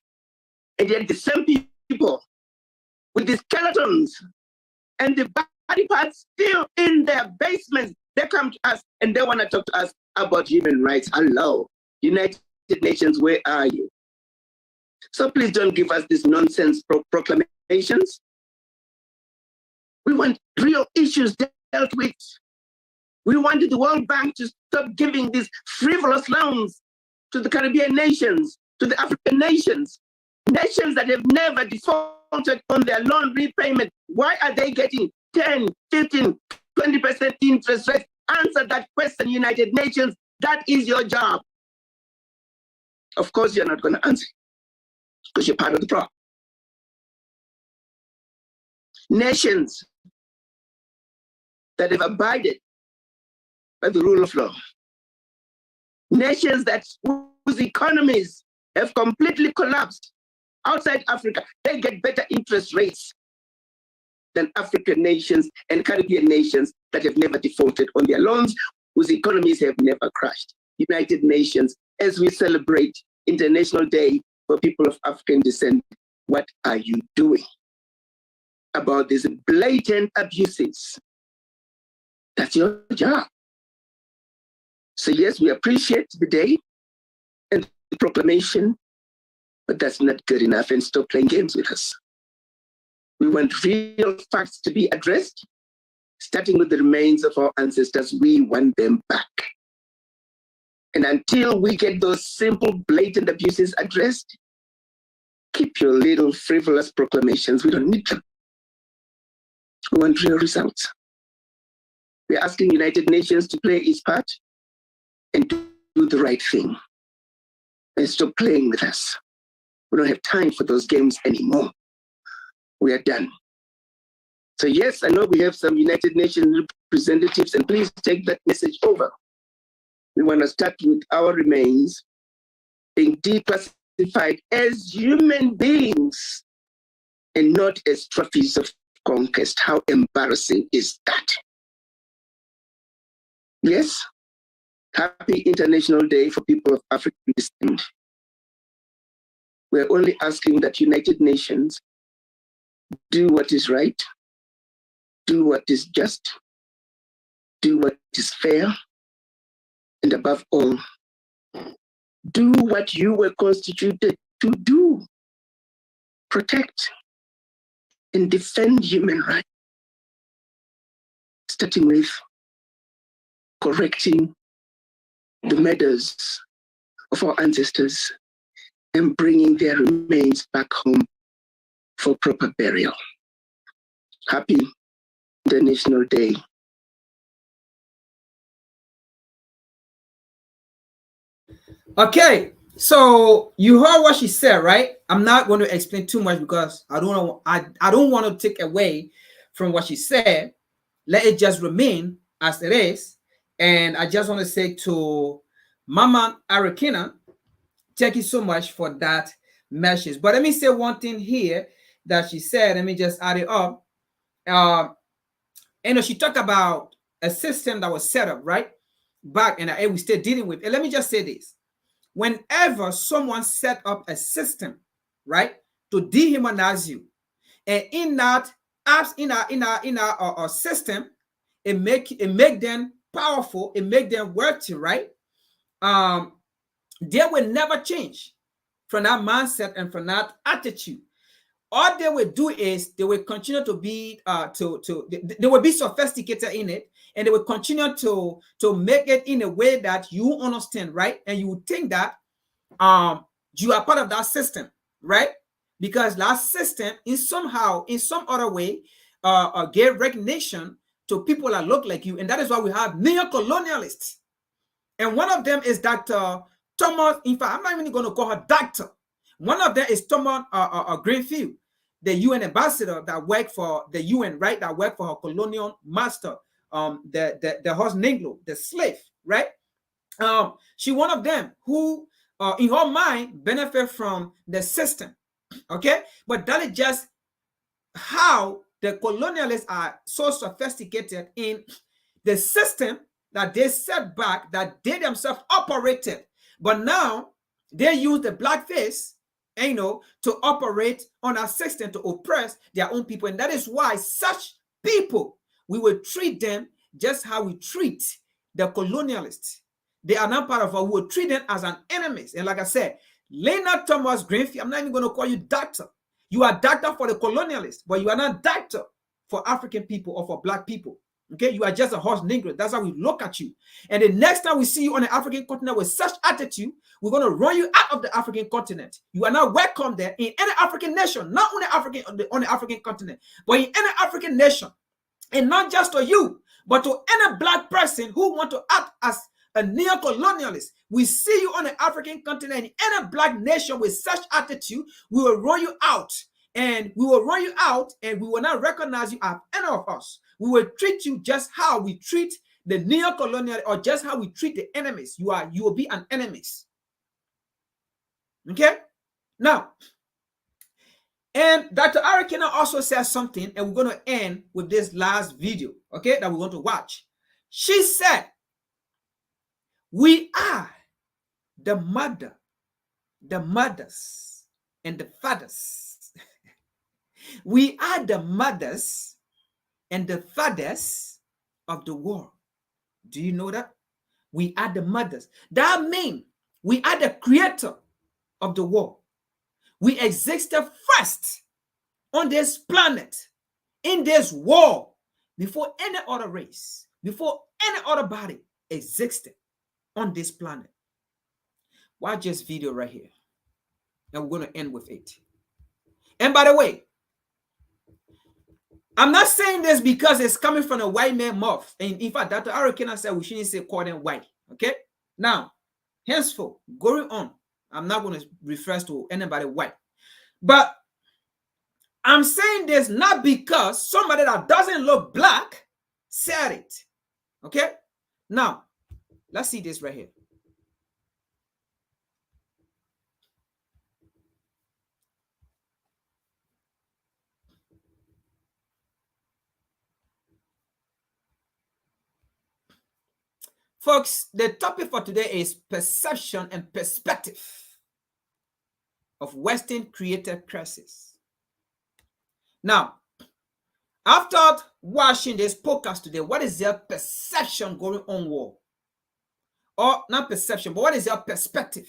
And yet the same people with the skeletons and the body parts still in their basements, they come to us and they want to talk to us about human rights. Hello, United Nations, where are you? So please don't give us these nonsense proclamations. We want real issues dealt with. We wanted the World Bank to stop giving these frivolous loans to the Caribbean nations, to the African nations, nations that have never defaulted on their loan repayment. Why are they getting 10, 15, 20% interest rate? Answer that question, United Nations. That is your job. Of course, you're not going to answer because you're part of the problem. Nations that have abided by the rule of law. Nations whose economies have completely collapsed outside Africa, they get better interest rates than African nations and Caribbean nations that have never defaulted on their loans, whose economies have never crashed. United Nations, as we celebrate International Day for People of African Descent, what are you doing about these blatant abuses? That's your job. So yes, we appreciate the day and the proclamation, but that's not good enough, and stop playing games with us. We want real facts to be addressed, starting with the remains of our ancestors. We want them back. And until we get those simple, blatant abuses addressed, keep your little frivolous proclamations. We don't need them. We want real results. We're asking United Nations to play its part and do the right thing. And stop playing with us. We don't have time for those games anymore. We are done. So yes, I know we have some United Nations representatives, and please take that message over. We want to start with our remains being declassified as human beings and not as trophies of conquest. How embarrassing is that? Yes, happy International Day for People of African Descent. We're only asking that United Nations do what is right, do what is just, do what is fair, and above all, do what you were constituted to do. Protect and defend human rights, starting with correcting the murders of our ancestors and bringing their remains back home for proper burial. Happy International Day. Okay, so you heard what she said, right? I'm not going to explain too much because I don't want to take away from what she said. Let it just remain as it is. And I just want to say to Mama Arakina, thank you so much for that message. But let me say one thing here that she said. Let me just add it up. She talked about a system that was set up right back, and we still dealing with. And let me just say this: whenever someone set up a system, right, to dehumanize you, and in that system, it make them powerful, it make them wealthy, right? They will never change from that mindset and from that attitude. All they will do is they will continue to be they will be sophisticated in it, and they will continue to make it in a way that you understand, right? And you would think that you are part of that system, right? Because that system in some other way gave recognition to people that look like you, and that is why we have neo-colonialists. And one of them is Dr. Thomas. In fact, I'm not even going to call her doctor. One of them is Thomas Greenfield, the UN ambassador that worked for the UN, right? That worked for her colonial master, the horse Negro, the slave, right? She one of them who, in her mind, benefit from the system. Okay, but that is just how the colonialists are so sophisticated in the system that they set back, that they themselves operated. But now they use the blackface, to operate on our system to oppress their own people. And that is why such people, we will treat them just how we treat the colonialists. They are not part of us. We will treat them as an enemies. And like I said, Leonard Thomas Greenfield, I'm not even going to call you doctor. You are doctor for the colonialists, but you are not doctor for African people or for black people. Okay, you are just a horse Negro. That's how we look at you. And the next time we see you on the African continent with such attitude, we're going to run you out of the African continent. You are not welcome there in any African nation, not on the African continent, but in any African nation. And not just to you, but to any black person who want to act as a neo-colonialist. We see you on the African continent in any black nation with such attitude, we will run you out. And we will run you out, and we will not recognize you as any of us. We will treat you just how we treat the neo-colonial, or just how we treat the enemies. You will be an enemies. Okay? Now, and Dr. Arakina also says something, and we're going to end with this last video, okay, that we're going to watch. She said, we are the mothers, and the fathers. We are the mothers and the fathers of the world. Do you know that? We are the mothers. That means we are the creator of the world. We existed first on this planet, in this world, before any other race, before any other body existed on this planet. Watch this video right here, and we're going to end with it. And by the way, I'm not saying this because it's coming from a white man mouth. And in fact, Dr. Arakina said we shouldn't say call them white. Okay? Now, henceforth, going on, I'm not going to refer to anybody white. But I'm saying this not because somebody that doesn't look black said it. Okay? Now, let's see this right here. Folks, the topic for today is perception and perspective of Western created crisis. Now, after watching this podcast today, what is your perception going on war? Or not perception, but what is your perspective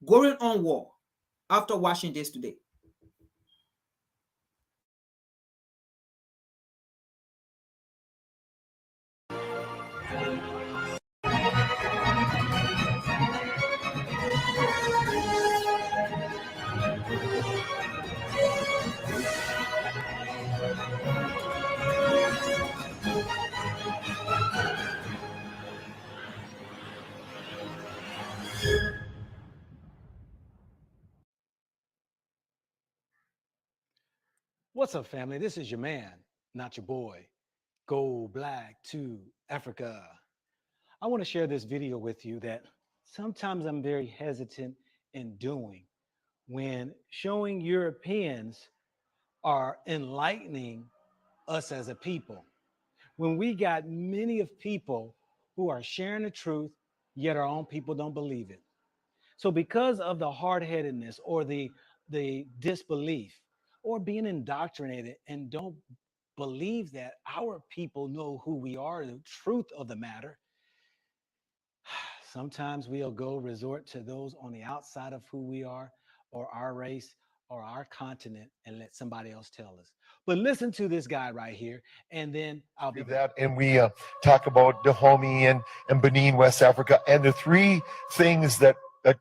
going on war after watching this today? What's up, family? This is your man, not your boy. Go Black to Africa. I want to share this video with you that sometimes I'm very hesitant in doing when showing Europeans are enlightening us as a people. When we got many of people who are sharing the truth, yet our own people don't believe it. So because of the hard-headedness or the disbelief or being indoctrinated and don't believe that our people know who we are, the truth of the matter, sometimes we'll go resort to those on the outside of who we are or our race or our continent and let somebody else tell us. But listen to this guy right here, and then I'll be back. And we talk about Dahomey and Benin, West Africa, and the three things that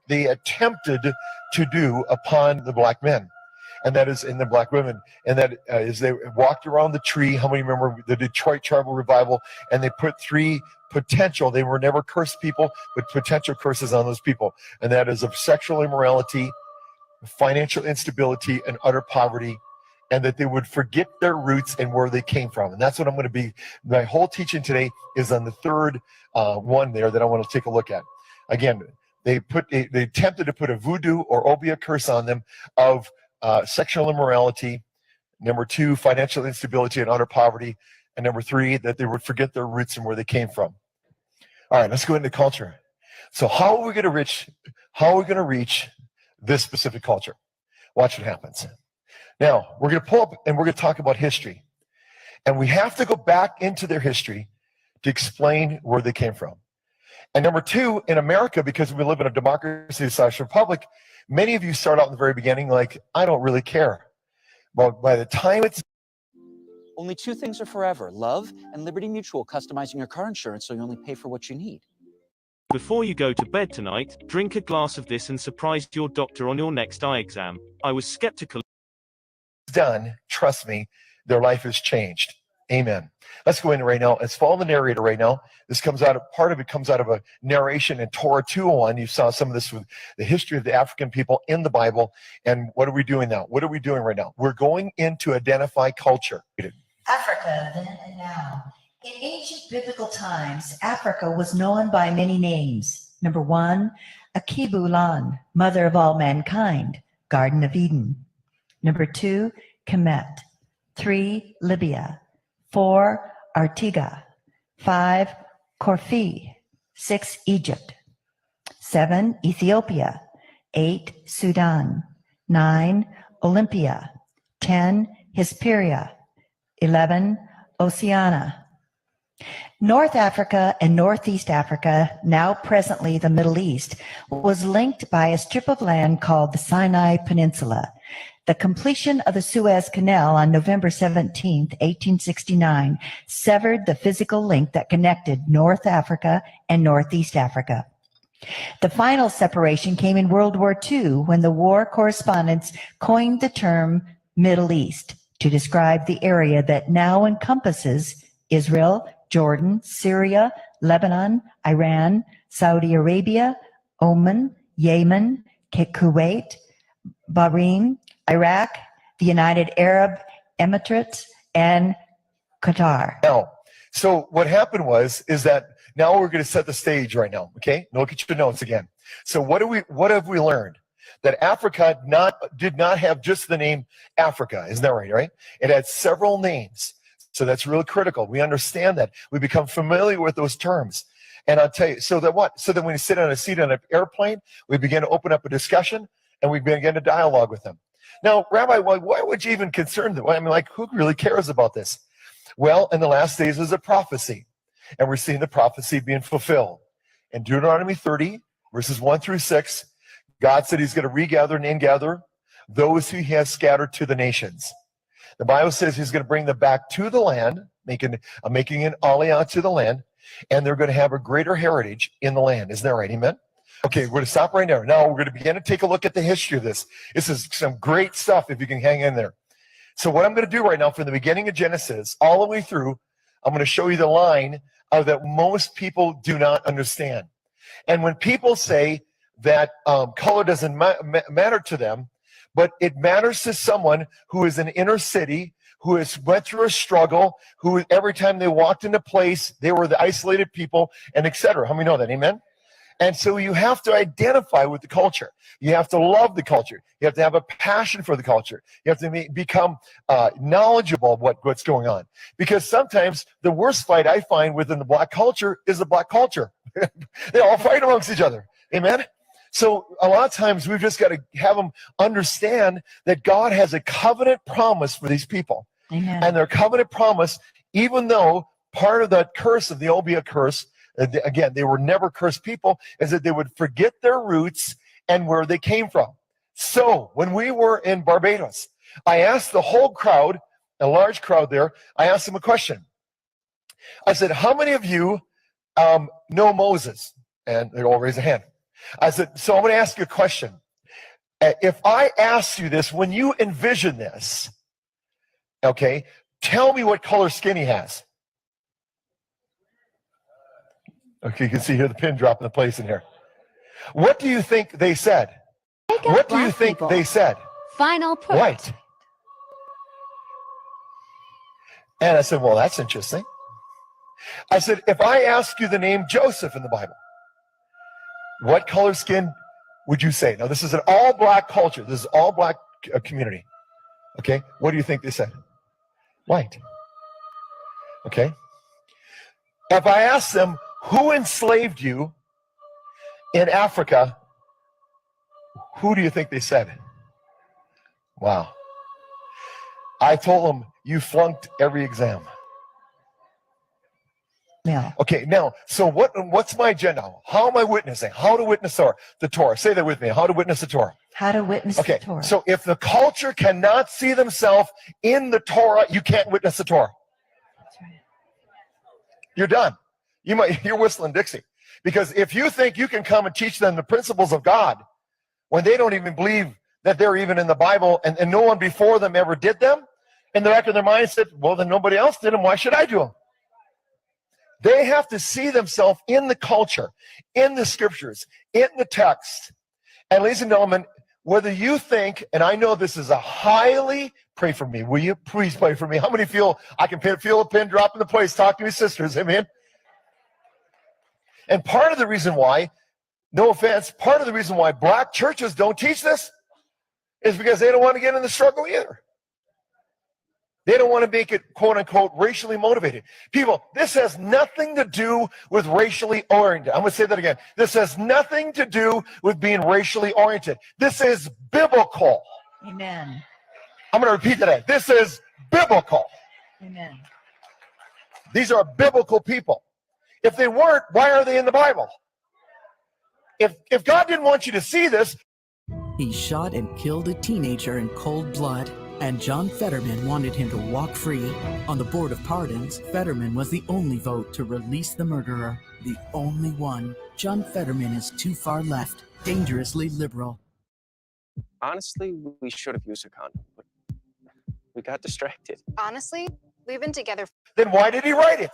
they attempted to do upon the black men, and that is in the black women, and that is they walked around the tree. How many remember the Detroit Tribal Revival? And they put three potential, they were never cursed people, but potential curses on those people, and that is of sexual immorality, financial instability, and utter poverty, and that they would forget their roots and where they came from. And that's what I'm going to be, my whole teaching today is on the third one there that I want to take a look at. Again, they attempted to put a voodoo or obia curse on them of sexual immorality, number 2, financial instability and utter poverty, and number 3, that they would forget their roots and where they came from. All right, let's go into culture. So how are we going to reach this specific culture? Watch what happens. Now, we're going to pull up and we're going to talk about history. And we have to go back into their history to explain where they came from. And number 2, in America, because we live in a democracy/republic, many of you start out in the very beginning like, I don't really care. But by the time it's... Only 2 things are forever: love and Liberty Mutual customizing your car insurance so you only pay for what you need. Before you go to bed tonight, drink a glass of this and surprise your doctor on your next eye exam. I was skeptical. Done, trust me, their life has changed. Amen. Let's go in right now. Let's follow the narrator right now. This comes out of, part of it comes out of a narration in Torah 201. You saw some of this with the history of the African people in the Bible. And what are we doing now? What are we doing right now? We're going in to identify culture. Africa then and now. In ancient biblical times, Africa was known by many names. Number 1, Akibulan, mother of all mankind, Garden of Eden. Number 2, Kemet. 3, Libya. 4, Artiga. 5, Corfu. 6, Egypt. 7, Ethiopia. 8, Sudan. 9, Olympia. 10, Hesperia. 11, Oceania. North Africa and Northeast Africa, now presently the Middle East, was linked by a strip of land called the Sinai Peninsula. The completion of the Suez Canal on November 17, 1869, severed the physical link that connected North Africa and Northeast Africa. The final separation came in World War II when the war correspondents coined the term Middle East to describe the area that now encompasses Israel, Jordan, Syria, Lebanon, Iran, Saudi Arabia, Oman, Yemen, Kuwait, Bahrain, Iraq, the United Arab Emirates, and Qatar. Now, so what happened is that now we're going to set the stage right now, okay? Look at your notes again. So what have we learned? That Africa did not have just the name Africa, isn't that right? It had several names. So that's really critical. We understand that. We become familiar with those terms. And I'll tell you, so that what? So that when you sit on a seat on an airplane, we begin to open up a discussion and we begin to dialogue with them. Now, Rabbi, why would you even concern them? I mean, like, who really cares about this? Well, in the last days is a prophecy, and we're seeing the prophecy being fulfilled. In Deuteronomy 30, verses 1 through 6, God said he's going to regather and ingather those who he has scattered to the nations. The Bible says he's going to bring them back to the land, making an aliyah to the land, and they're going to have a greater heritage in the land. Isn't that right? Amen? Okay, we're going to stop right there. Now we're going to begin to take a look at the history of this. This is some great stuff if you can hang in there. So what I'm going to do right now from the beginning of Genesis all the way through, I'm going to show you the line that most people do not understand. And when people say that color doesn't matter to them, but it matters to someone who is in inner city, who has went through a struggle, who every time they walked into place, they were the isolated people, and etc. How many know that? Amen? And so you have to identify with the culture. You have to love the culture. You have to have a passion for the culture. You have to become knowledgeable of what's going on. Because sometimes the worst fight I find within the black culture is the black culture. They all fight amongst each other. Amen? So a lot of times we've just got to have them understand that God has a covenant promise for these people. Amen. And their covenant promise, even though part of that curse of the Obia curse, again, they were never cursed people, is that they would forget their roots and where they came from. So when we were in Barbados, I asked the whole crowd, a large crowd there, I asked them a question. I said, how many of you know Moses? And they all raised a hand. I said, so I'm going to ask you a question. If I ask you this, when you envision this, okay, tell me what color skin he has. Okay, you can see here the pin dropping the place in here. What do you think they said? What do you think they said? Final put. White. And I said, well, that's interesting. I said, if I ask you the name Joseph in the Bible, what color skin would you say? Now, this is an all-black culture. This is all-black community. Okay, what do you think they said? White. Okay. If I ask them, who enslaved you in Africa, who do you think they said? Wow. I told them, you flunked every exam. Yeah. Okay, now, so what's my agenda? How am I witnessing? How to witness the Torah? Say that with me. How to witness the Torah. How to witness the Torah. So if the culture cannot see themselves in the Torah, you can't witness the Torah. That's right. You're done. You're whistling Dixie. Because if you think you can come and teach them the principles of God when they don't even believe that they're even in the Bible and no one before them ever did them, in the back of their mind said, well, then nobody else did them. Why should I do them? They have to see themselves in the culture, in the scriptures, in the text. And ladies and gentlemen, whether you think, and I know this is a highly, pray for me. Will you please pray for me? How many feel I can feel a pin drop in the place? Talk to me, sisters. Amen. And part of the reason why, no offense, part of the reason why black churches don't teach this is because they don't want to get in the struggle either. They don't want to make it, quote unquote, racially motivated. People, this has nothing to do with racially oriented. I'm going to say that again. This has nothing to do with being racially oriented. This is biblical. Amen. I'm going to repeat that. This is biblical. Amen. These are biblical people. If they weren't, why are they in the Bible? If God didn't want you to see this. He shot and killed a teenager in cold blood, and John Fetterman wanted him to walk free. On the Board of Pardons, Fetterman was the only vote to release the murderer. The only one. John Fetterman is too far left, dangerously liberal. Honestly, we should have used a condom, but we got distracted. Honestly, we've been together. Then why did he write it?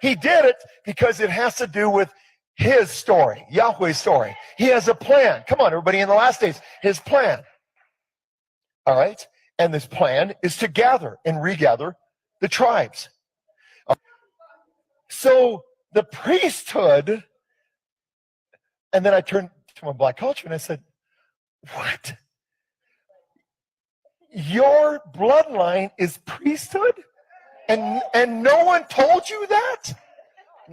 He did it because it has to do with his story, Yahweh's story. He has a plan. Come on, everybody, in the last days, his plan. All right? And this plan is to gather and regather the tribes. So the priesthood, and then I turned to my black culture and I said, what? Your bloodline is priesthood? And no one told you that?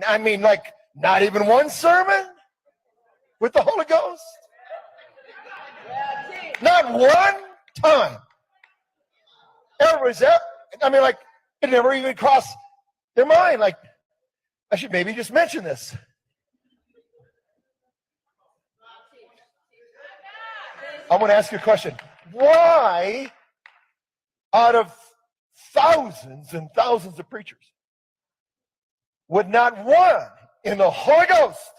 I mean, like, not even one sermon with the Holy Ghost? Not one time. Everybody's there. I mean, like, it never even crossed their mind. Like, I should maybe just mention this. I want to ask you a question. Why, out of thousands and thousands of preachers, would not one in the Holy Ghost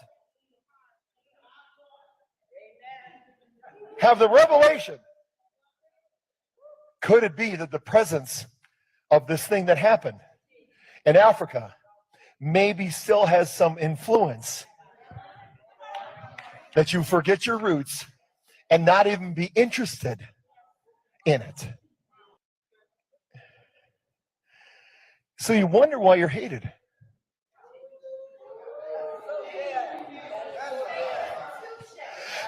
have the revelation? Could it be that the presence of this thing that happened in Africa maybe still has some influence that you forget your roots and not even be interested in it? So you wonder why you're hated.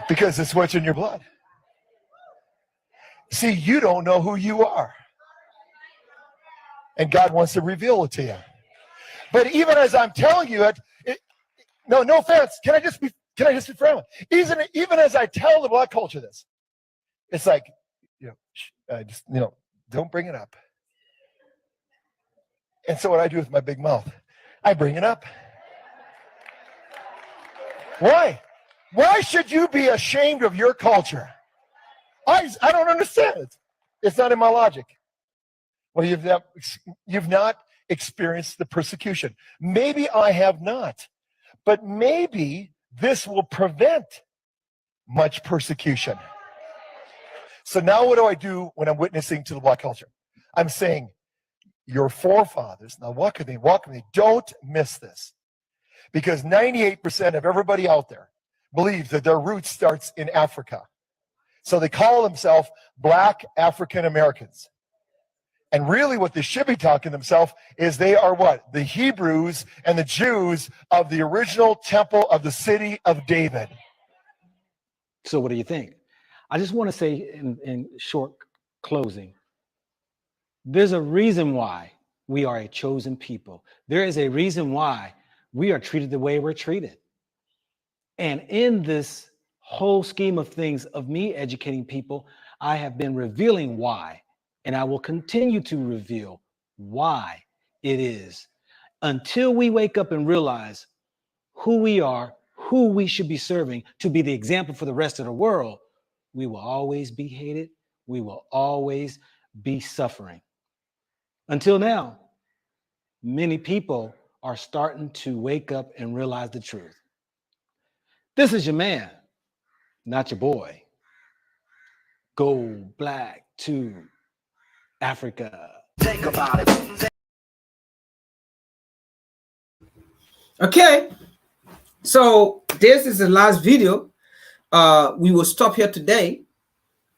because it's what's in your blood. See, you don't know who you are. And God wants to reveal it to you. But even as I'm telling you it, no offense. Can I just be friendly? Even as I tell the Black culture this, it's like, don't bring it up. And so what I do with my big mouth, I bring it up. Why? Why should you be ashamed of your culture? I don't understand it. It's not in my logic. Well, you've not experienced the persecution. Maybe I have not, but maybe this will prevent much persecution. So now what do I do when I'm witnessing to the Black culture? I'm saying, your forefathers, now walk with me, don't miss this. Because 98% of everybody out there believes that their roots starts in Africa. So they call themselves Black African Americans. And really what they should be talking themselves is they are what? The Hebrews and the Jews of the original temple of the city of David. So what do you think? I just want to say in short closing, there's a reason why we are a chosen people. There is a reason why we are treated the way we're treated. And in this whole scheme of things, of me educating people, I have been revealing why, and I will continue to reveal why it is until we wake up and realize who we are, who we should be serving to be the example for the rest of the world. We will always be hated. We will always be suffering. Until now, many people are starting to wake up and realize the truth. This is your man, not your boy. Go black to Africa. Think about it. Okay, so this is the last video. We will stop here today.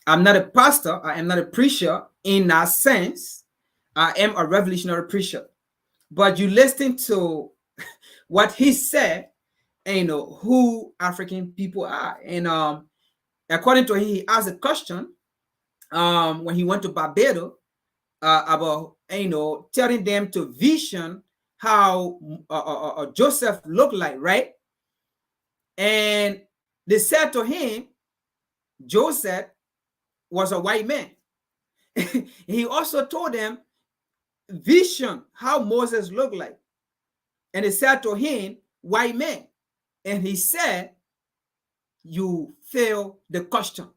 I'm not a pastor. I am not a preacher in that sense. I am a revolutionary preacher. But you listen to what he said, and you know who African people are. And according to him, he asked a question when he went to Barbados about telling them to vision how Joseph looked like, right? And they said to him, Joseph was a white man. He also told them, vision how Moses looked like. And they said to him, white man. And he said, you failed the question.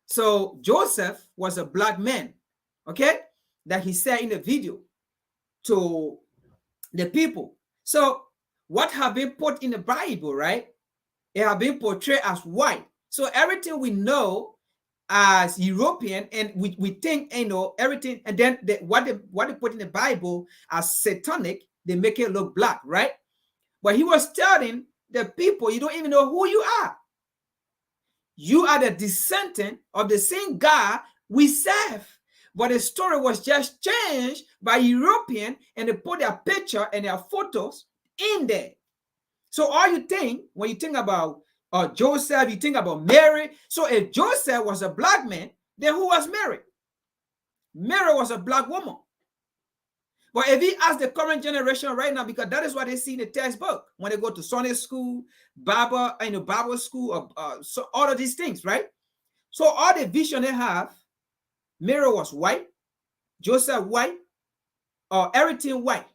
So Joseph was a black man, okay? That he said in the video to the people. So what have been put in the Bible, right? It have been portrayed as white. So everything we know as European, and we think, everything, and then what they put in the Bible as satanic, they make it look black, right? But he was telling the people, you don't even know who you are. You are the descendant of the same God we serve. But the story was just changed by European, and they put their picture and their photos in there. So all you think, when you think about Joseph, you think about Mary. So if Joseph was a black man, then who was Mary? Mary was a black woman. But if he asks the current generation right now, because that is what they see in the textbook when they go to Sunday school, Bible school, so all of these things, right? So all the vision they have, Mary was white, Joseph white, or everything white.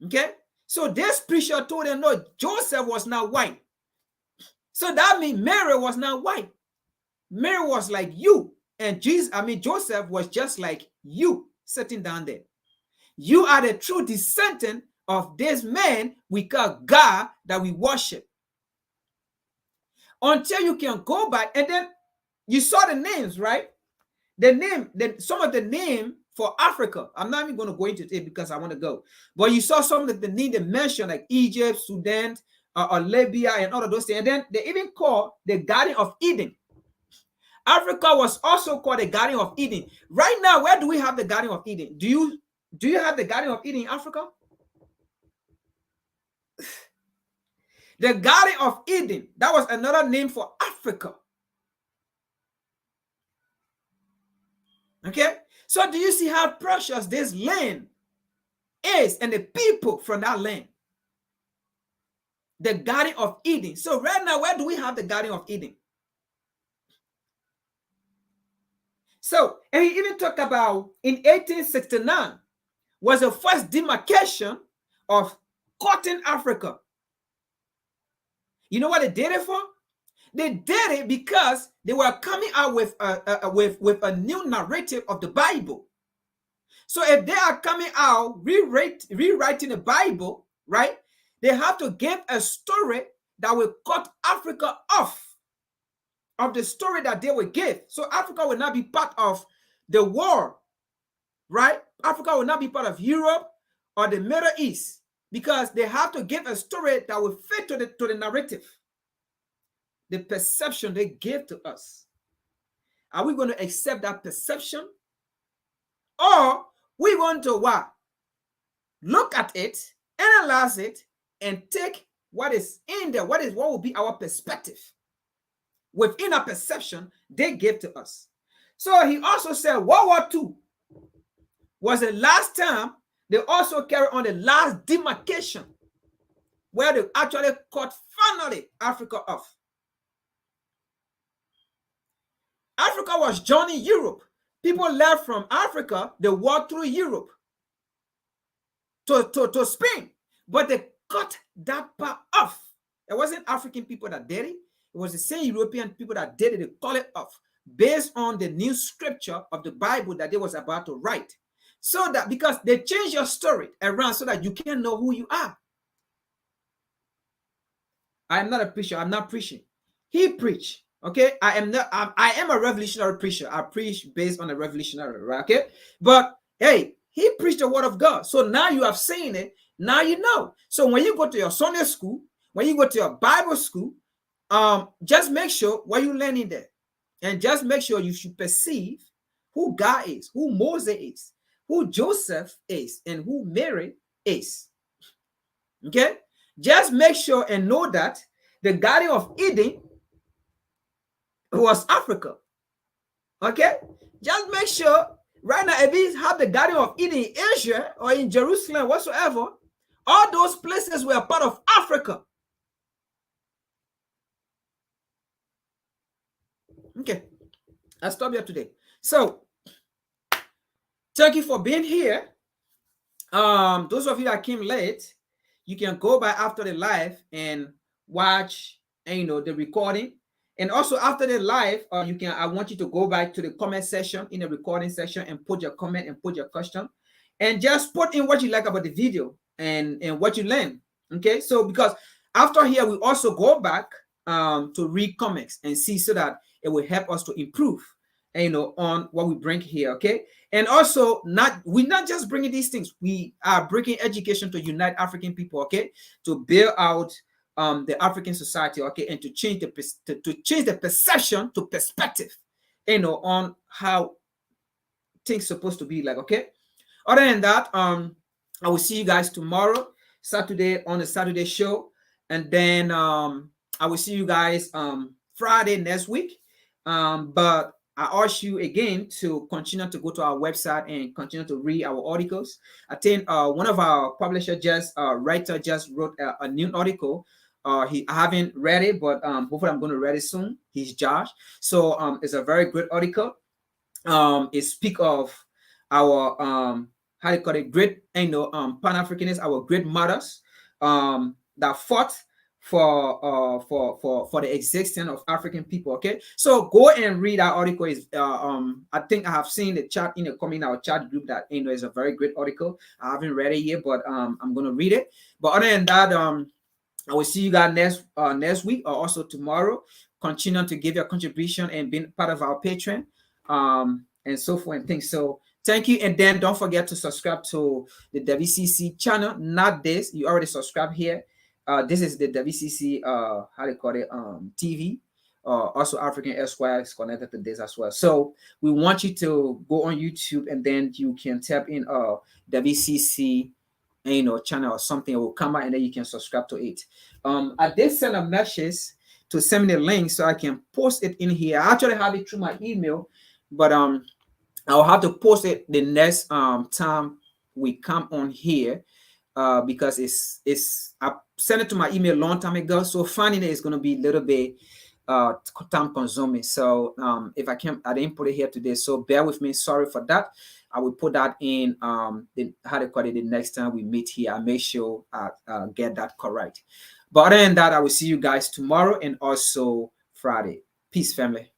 Okay? So this preacher told them, no, Joseph was not white. So that means Mary was not white. Mary was like you. And Joseph was just like you sitting down there. You are the true descendant of this man we call God that we worship. Until you can go back, and then you saw the names, right? Some of the name for Africa. I'm not even going to go into it because I want to go. But you saw some of the name they mentioned, like Egypt, Sudan, Libya, and all of those things. And then they even call the Garden of Eden. Africa was also called the Garden of Eden. Right now, where do we have the Garden of Eden? Do you have the Garden of Eden in Africa? The Garden of Eden, that was another name for Africa. Okay, so do you see how precious this land is and the people from that land? The Garden of Eden. So right now, where do we have the Garden of Eden? So, and he even talked about in 1869 was the first demarcation of cotton Africa. You know what they did it for? They did it because they were coming out with a new narrative of the Bible. So if they are coming out rewriting the Bible, right, they have to give a story that will cut Africa off of the story that they will give. So Africa will not be part of the war, right? Africa will not be part of Europe or the Middle East because they have to give a story that will fit to the narrative, the perception they give to us. Are we going to accept that perception? Or we want to what? Look at it, analyze it, and take what is in there. What will be our perspective within a perception they give to us. So he also said World War II was the last time they also carried on the last demarcation where they actually cut finally Africa off. Africa was joining Europe. People left from Africa, they walked through Europe to Spain, but they cut that part off. It wasn't African people that did it. It was the same European people that did it. They call it off based on the new scripture of the Bible that they was about to write. So that because they change your story around so that you can know who you are. I am not a preacher. I'm not preaching. He preached. Okay, I am not. I am a revolutionary preacher. I preach based on a revolutionary, right? Okay, but hey, he preached the word of God. So now you have seen it. Now you know. So when you go to your Sunday school, when you go to your Bible school, just make sure what you're learning there, and just make sure you should perceive who God is, who Moses is, who Joseph is, and who Mary is. Okay, just make sure and know that the Garden of Eden was Africa. Okay, just make sure right now if you have the Garden of Eden in Asia or in Jerusalem whatsoever, all those places were part of Africa. Okay, I'll stop here today. So thank you for being here. Those of you that came late, you can go by after the live and watch the recording. And also after the live, I want you to go back to the comment section in the recording section and put your comment and put your question, and just put in what you like about the video and what you learned. Okay, so because after here we also go back to read comments and see so that it will help us to improve on what we bring here. Okay, and also we're not just bringing these things, we are bringing education to unite African people, okay, to build out the African society, okay, and to change the perception to perspective, on how things supposed to be like. Okay, other than that, I will see you guys tomorrow, Saturday, on the Saturday show, and then I will see you guys Friday next week. But I urge you again to continue to go to our website and continue to read our articles. I think one of our publishers writer just wrote a new article. I haven't read it, but hopefully I'm going to read it soon. He's Josh. So it's a very good article. It speaks of our how do you call it, great Pan-Africanists, our great mothers that fought for the existence of African people. Okay, so go and read that article. Is I think I have seen the chat in our chat group that is a very great article. I haven't read it yet, but I'm going to read it. But other than that, I will see you guys next week or also tomorrow. Continue to give your contribution and being part of our Patreon, and so forth and things. So thank you, and then don't forget to subscribe to the WCC channel. Not this, you already subscribed here. This is the WCC how do you call it, TV. Also African Esquire is connected to this as well. So we want you to go on YouTube, and then you can tap in WCC channel or something. It will come out and then you can subscribe to it. I did send a message to send me the link so I can post it in here. I actually have it through my email, but I'll have to post it the next time we come on here, because it's I sent it to my email a long time ago, so finding it is going to be a little bit time consuming. So if I didn't put it here today, so bear with me. Sorry for that. I will put that in the next time we meet here. I make sure I get that correct. But other than that, I will see you guys tomorrow and also Friday. Peace, family.